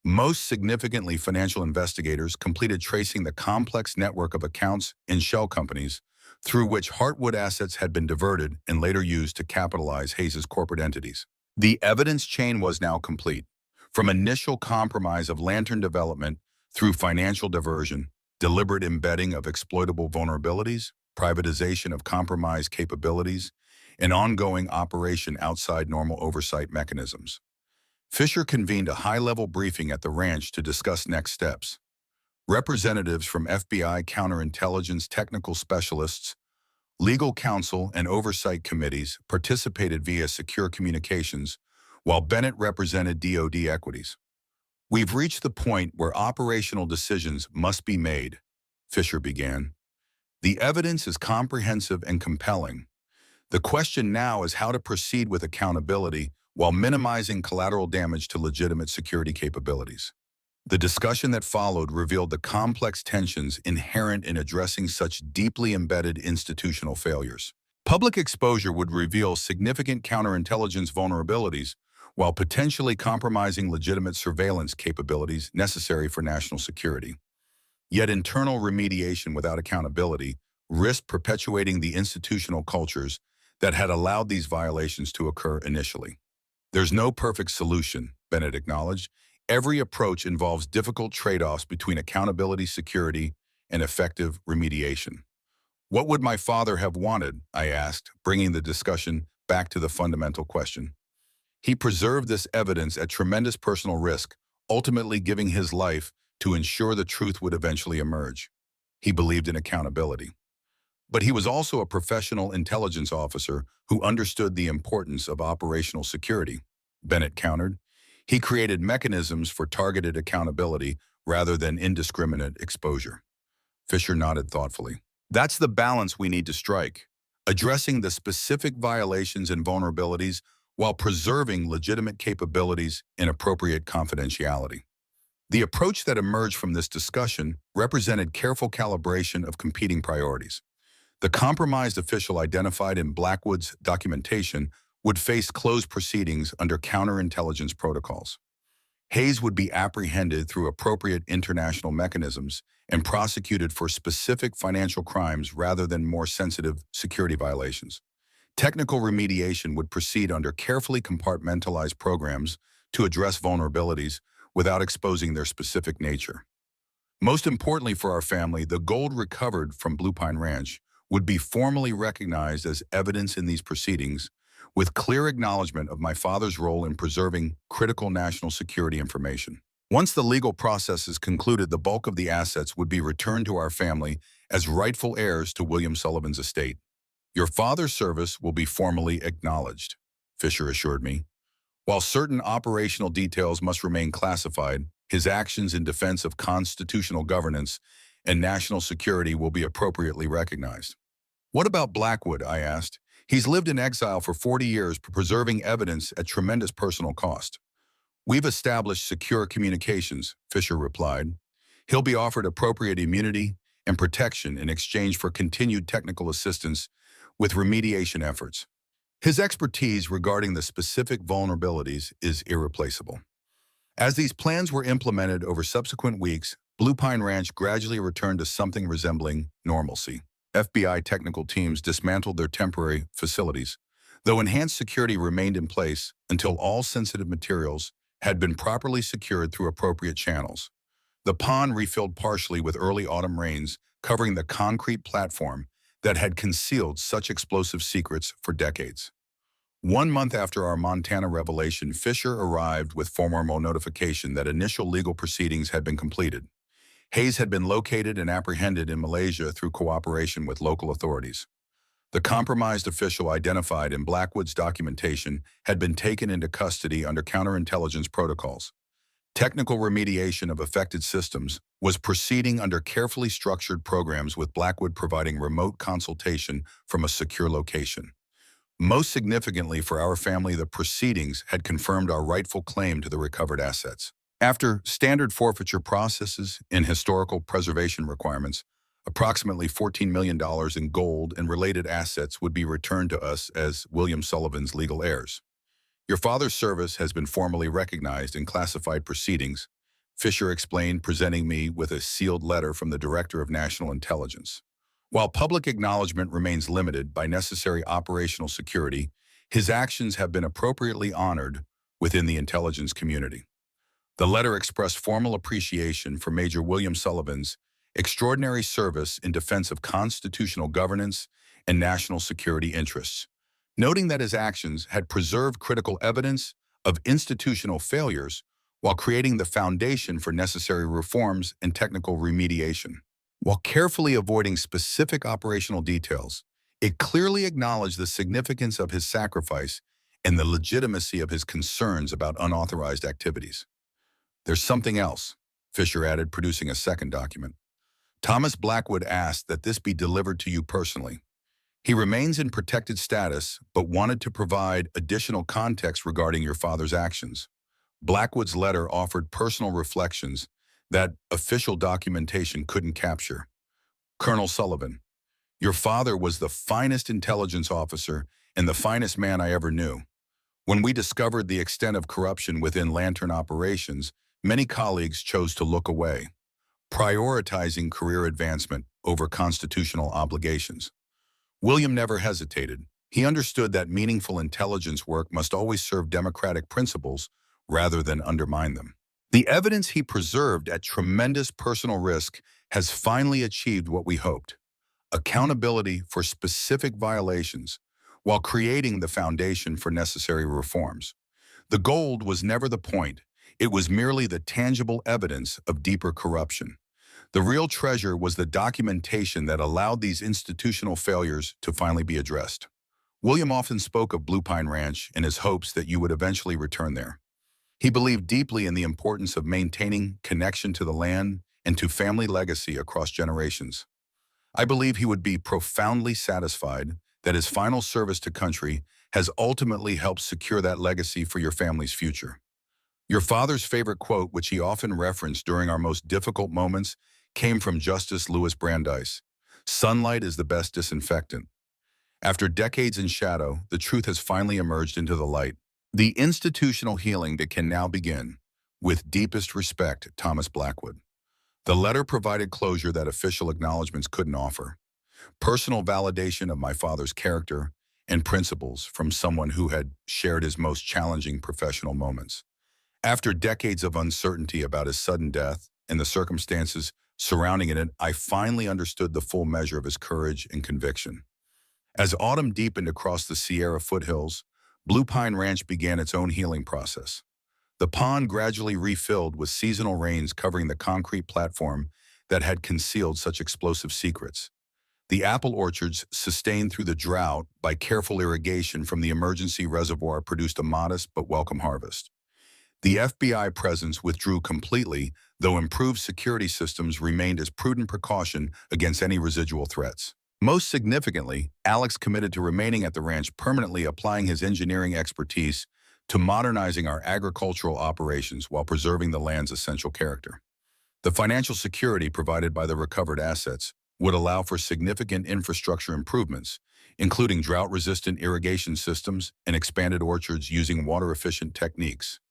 Most significantly, financial investigators completed tracing the complex network of accounts in shell companies through which Heartwood assets had been diverted and later used to capitalize Hayes's corporate entities. The evidence chain was now complete. From initial compromise of Lantern development through financial diversion, deliberate embedding of exploitable vulnerabilities, privatization of compromised capabilities, and ongoing operation outside normal oversight mechanisms. Fisher convened a high-level briefing at the ranch to discuss next steps. Representatives from FBI counterintelligence technical specialists, legal counsel, and oversight committees participated via secure communications, while Bennett represented DoD equities. "We've reached the point where operational decisions must be made," Fisher began. "The evidence is comprehensive and compelling. The question now is how to proceed with accountability while minimizing collateral damage to legitimate security capabilities." The discussion that followed revealed the complex tensions inherent in addressing such deeply embedded institutional failures. Public exposure would reveal significant counterintelligence vulnerabilities while potentially compromising legitimate surveillance capabilities necessary for national security. Yet internal remediation without accountability risked perpetuating the institutional cultures that had allowed these violations to occur initially. "There's no perfect solution," Bennett acknowledged. "Every approach involves difficult trade-offs between accountability, security, and effective remediation." "What would my father have wanted?" I asked, bringing the discussion back to the fundamental question. "He preserved this evidence at tremendous personal risk, ultimately giving his life to ensure the truth would eventually emerge. He believed in accountability. But he was also a professional intelligence officer who understood the importance of operational security," Bennett countered. "He created mechanisms for targeted accountability rather than indiscriminate exposure." Fisher nodded thoughtfully. "That's the balance we need to strike, addressing the specific violations and vulnerabilities while preserving legitimate capabilities and appropriate confidentiality." The approach that emerged from this discussion represented careful calibration of competing priorities. The compromised official identified in Blackwood's documentation would face closed proceedings under counterintelligence protocols. Hayes would be apprehended through appropriate international mechanisms and prosecuted for specific financial crimes rather than more sensitive security violations. Technical remediation would proceed under carefully compartmentalized programs to address vulnerabilities without exposing their specific nature. Most importantly for our family, the gold recovered from Blue Pine Ranch would be formally recognized as evidence in these proceedings, with clear acknowledgement of my father's role in preserving critical national security information. Once the legal process is concluded, the bulk of the assets would be returned to our family as rightful heirs to William Sullivan's estate. "Your father's service will be formally acknowledged," Fisher assured me. "While certain operational details must remain classified, his actions in defense of constitutional governance and national security will be appropriately recognized." "What about Blackwood?" I asked. "He's lived in exile for 40 years, preserving evidence at tremendous personal cost." "We've established secure communications," Fisher replied. "He'll be offered appropriate immunity and protection in exchange for continued technical assistance with remediation efforts. His expertise regarding the specific vulnerabilities is irreplaceable." As these plans were implemented over subsequent weeks, Blue Pine Ranch gradually returned to something resembling normalcy. FBI technical teams dismantled their temporary facilities, though enhanced security remained in place until all sensitive materials had been properly secured through appropriate channels. The pond refilled partially with early autumn rains, covering the concrete platform that had concealed such explosive secrets for decades. 1 month after our Montana revelation, Fisher arrived with formal notification that initial legal proceedings had been completed. Hayes had been located and apprehended in Malaysia through cooperation with local authorities. The compromised official identified in Blackwood's documentation had been taken into custody under counterintelligence protocols. Technical remediation of affected systems was proceeding under carefully structured programs, with Blackwood providing remote consultation from a secure location. Most significantly for our family, the proceedings had confirmed our rightful claim to the recovered assets. After standard forfeiture processes and historical preservation requirements, approximately $14 million in gold and related assets would be returned to us as William Sullivan's legal heirs. Your father's service has been formally recognized in classified proceedings, Fisher explained, presenting me with a sealed letter from the Director of National Intelligence. While public acknowledgement remains limited by necessary operational security, his actions have been appropriately honored within the intelligence community. The letter expressed formal appreciation for Major William Sullivan's extraordinary service in defense of constitutional governance and national security interests, noting that his actions had preserved critical evidence of institutional failures while creating the foundation for necessary reforms and technical remediation. While carefully avoiding specific operational details, it clearly acknowledged the significance of his sacrifice and the legitimacy of his concerns about unauthorized activities. There's something else, Fisher added, producing a second document. Thomas Blackwood asked that this be delivered to you personally. He remains in protected status, but wanted to provide additional context regarding your father's actions. Blackwood's letter offered personal reflections that official documentation couldn't capture. Colonel Sullivan, your father was the finest intelligence officer and the finest man I ever knew. When we discovered the extent of corruption within Lantern operations, many colleagues chose to look away, prioritizing career advancement over constitutional obligations. William never hesitated. He understood that meaningful intelligence work must always serve democratic principles rather than undermine them. The evidence he preserved at tremendous personal risk has finally achieved what we hoped: accountability for specific violations, while creating the foundation for necessary reforms. The gold was never the point. It was merely the tangible evidence of deeper corruption. The real treasure was the documentation that allowed these institutional failures to finally be addressed. William often spoke of Blue Pine Ranch and his hopes that you would eventually return there. He believed deeply in the importance of maintaining connection to the land and to family legacy across generations. I believe he would be profoundly satisfied that his final service to country has ultimately helped secure that legacy for your family's future. Your father's favorite quote, which he often referenced during our most difficult moments, came from Justice Louis Brandeis: "Sunlight is the best disinfectant." After decades in shadow, the truth has finally emerged into the light. The institutional healing that can now begin. With deepest respect, Thomas Blackwood. The letter provided closure that official acknowledgments couldn't offer. Personal validation of my father's character and principles from someone who had shared his most challenging professional moments. After decades of uncertainty about his sudden death and the circumstances surrounding it, I finally understood the full measure of his courage and conviction. As autumn deepened across the Sierra foothills, Blue Pine Ranch began its own healing process. The pond gradually refilled with seasonal rains covering the concrete platform that had concealed such explosive secrets. The apple orchards, sustained through the drought by careful irrigation from the emergency reservoir, produced a modest but welcome harvest. The FBI presence withdrew completely, though improved security systems remained as prudent precaution against any residual threats. Most significantly, Alex committed to remaining at the ranch permanently, applying his engineering expertise to modernizing our agricultural operations while preserving the land's essential character. The financial security provided by the recovered assets would allow for significant infrastructure improvements, including drought-resistant irrigation systems and expanded orchards using water-efficient techniques.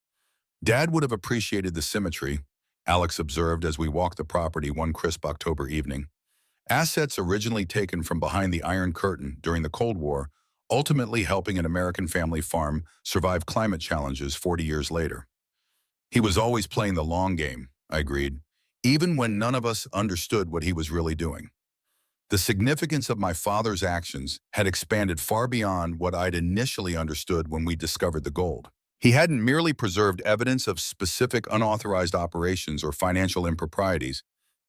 Dad would have appreciated the symmetry, Alex observed as we walked the property one crisp October evening. Assets originally taken from behind the Iron Curtain during the Cold War, ultimately helping an American family farm survive climate challenges 40 years later. He was always playing the long game, I agreed, even when none of us understood what he was really doing. The significance of my father's actions had expanded far beyond what I'd initially understood when we discovered the gold. He hadn't merely preserved evidence of specific unauthorized operations or financial improprieties.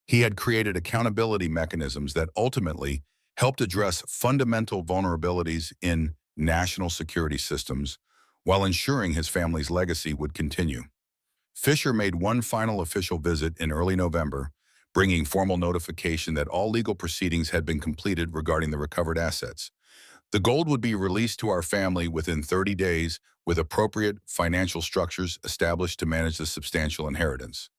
He had created accountability mechanisms that ultimately helped address fundamental vulnerabilities in national security systems while ensuring his family's legacy would continue. Fisher made one final official visit in early November, bringing formal notification that all legal proceedings had been completed regarding the recovered assets. The gold would be released to our family within 30 days with appropriate financial structures established to manage the substantial inheritance.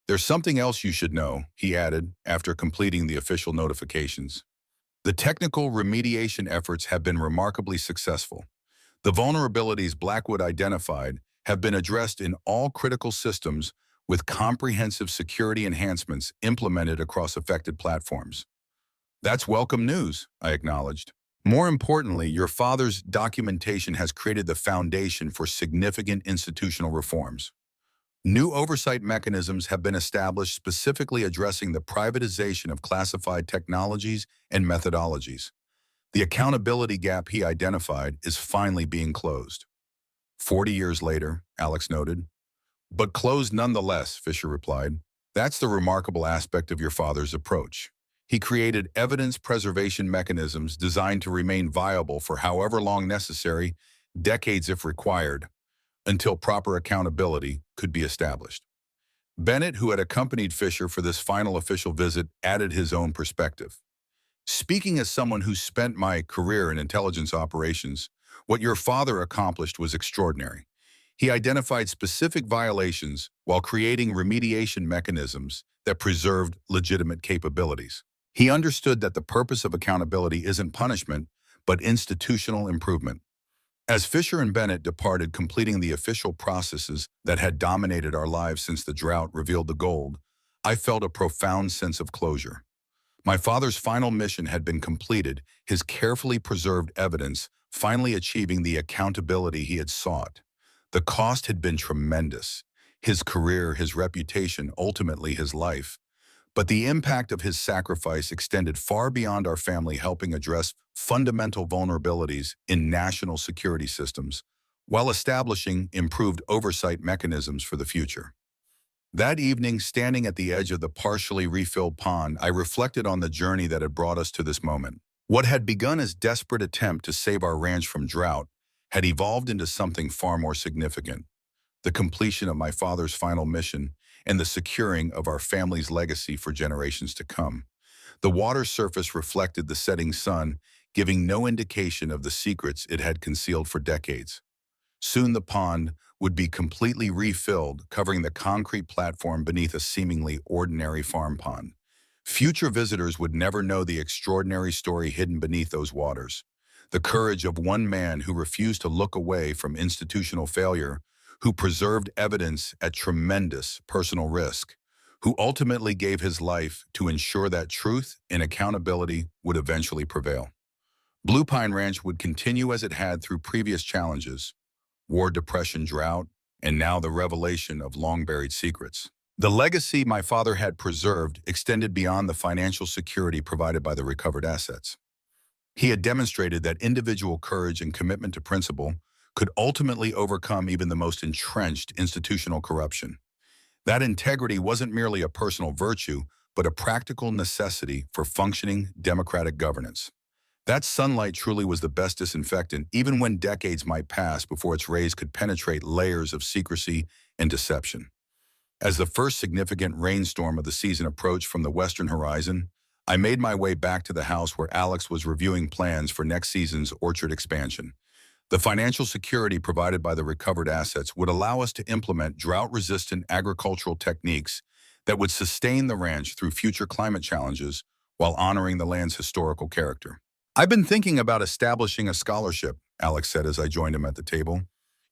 There's something else you should know, he added after completing the official notifications. The technical remediation efforts have been remarkably successful. The vulnerabilities Blackwood identified have been addressed in all critical systems with comprehensive security enhancements implemented across affected platforms. That's welcome news, I acknowledged. More importantly, your father's documentation has created the foundation for significant institutional reforms. New oversight mechanisms have been established specifically addressing the privatization of classified technologies and methodologies. The accountability gap he identified is finally being closed. 40 years later, Alex noted. But closed nonetheless, Fisher replied. That's the remarkable aspect of your father's approach. He created evidence preservation mechanisms designed to remain viable for however long necessary, decades if required, until proper accountability could be established. Bennett, who had accompanied Fisher for this final official visit, added his own perspective. Speaking as someone who spent my career in intelligence operations, what your father accomplished was extraordinary. He identified specific violations while creating remediation mechanisms that preserved legitimate capabilities. He understood that the purpose of accountability isn't punishment, but institutional improvement. As Fisher and Bennett departed, completing the official processes that had dominated our lives since the drought revealed the gold, I felt a profound sense of closure. My father's final mission had been completed, his carefully preserved evidence finally achieving the accountability he had sought. The cost had been tremendous. His career, his reputation, ultimately his life. But the impact of his sacrifice extended far beyond our family, helping address fundamental vulnerabilities in national security systems, while establishing improved oversight mechanisms for the future. That evening, standing at the edge of the partially refilled pond, I reflected on the journey that had brought us to this moment. What had begun as desperate attempt to save our ranch from drought had evolved into something far more significant: the completion of my father's final mission and the securing of our family's legacy for generations to come. The water surface reflected the setting sun, giving no indication of the secrets it had concealed for decades. Soon the pond would be completely refilled, covering the concrete platform beneath a seemingly ordinary farm pond. Future visitors would never know the extraordinary story hidden beneath those waters. The courage of one man who refused to look away from institutional failure, who preserved evidence at tremendous personal risk, who ultimately gave his life to ensure that truth and accountability would eventually prevail. Blue Pine Ranch would continue as it had through previous challenges: war, depression, drought, and now the revelation of long-buried secrets. The legacy my father had preserved extended beyond the financial security provided by the recovered assets. He had demonstrated that individual courage and commitment to principle could ultimately overcome even the most entrenched institutional corruption. That integrity wasn't merely a personal virtue, but a practical necessity for functioning democratic governance. That sunlight truly was the best disinfectant, even when decades might pass before its rays could penetrate layers of secrecy and deception. As the first significant rainstorm of the season approached from the western horizon, I made my way back to the house where Alex was reviewing plans for next season's orchard expansion. The financial security provided by the recovered assets would allow us to implement drought-resistant agricultural techniques that would sustain the ranch through future climate challenges while honoring the land's historical character. I've been thinking about establishing a scholarship, Alex said as I joined him at the table,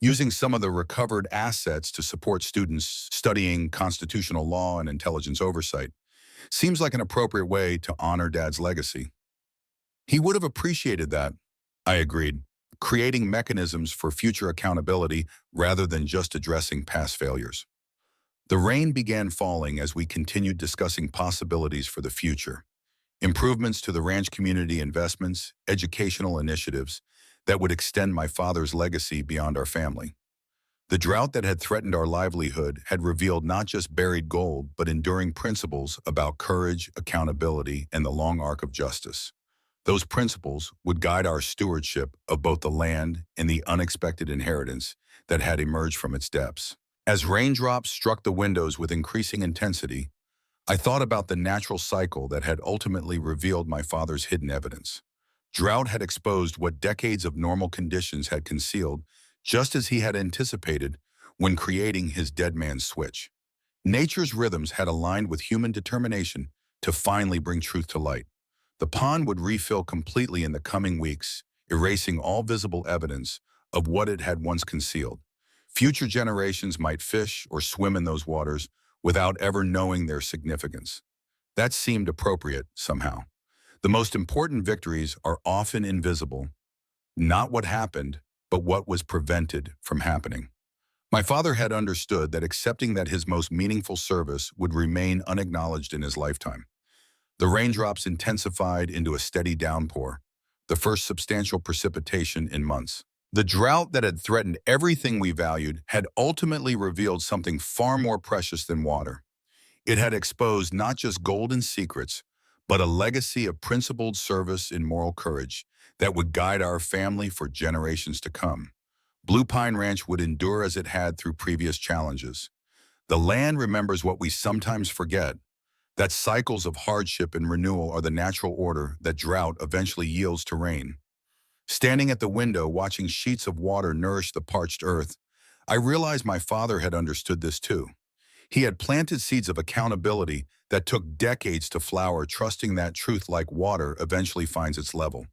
using some of the recovered assets to support students studying constitutional law and intelligence oversight. Seems like an appropriate way to honor Dad's legacy. He would have appreciated that, I agreed, creating mechanisms for future accountability rather than just addressing past failures. The rain began falling as we continued discussing possibilities for the future. Improvements to the ranch community, investments, educational initiatives that would extend my father's legacy beyond our family. The drought that had threatened our livelihood had revealed not just buried gold, but enduring principles about courage, accountability, and the long arc of justice. Those principles would guide our stewardship of both the land and the unexpected inheritance that had emerged from its depths. As raindrops struck the windows with increasing intensity, I thought about the natural cycle that had ultimately revealed my father's hidden evidence. Drought had exposed what decades of normal conditions had concealed, just as he had anticipated when creating his dead man's switch. Nature's rhythms had aligned with human determination to finally bring truth to light. The pond would refill completely in the coming weeks, erasing all visible evidence of what it had once concealed. Future generations might fish or swim in those waters without ever knowing their significance. That seemed appropriate somehow. The most important victories are often invisible, not what happened, but what was prevented from happening. My father had understood that accepting that his most meaningful service would remain unacknowledged in his lifetime. The raindrops intensified into a steady downpour, the first substantial precipitation in months. The drought that had threatened everything we valued had ultimately revealed something far more precious than water. It had exposed not just golden secrets, but a legacy of principled service and moral courage that would guide our family for generations to come. Blue Pine Ranch would endure as it had through previous challenges. The land remembers what we sometimes forget, that cycles of hardship and renewal are the natural order that drought eventually yields to rain. Standing at the window watching sheets of water nourish the parched earth, I realized my father had understood this too. He had planted seeds of accountability that took decades to flower, trusting that truth like water eventually finds its level.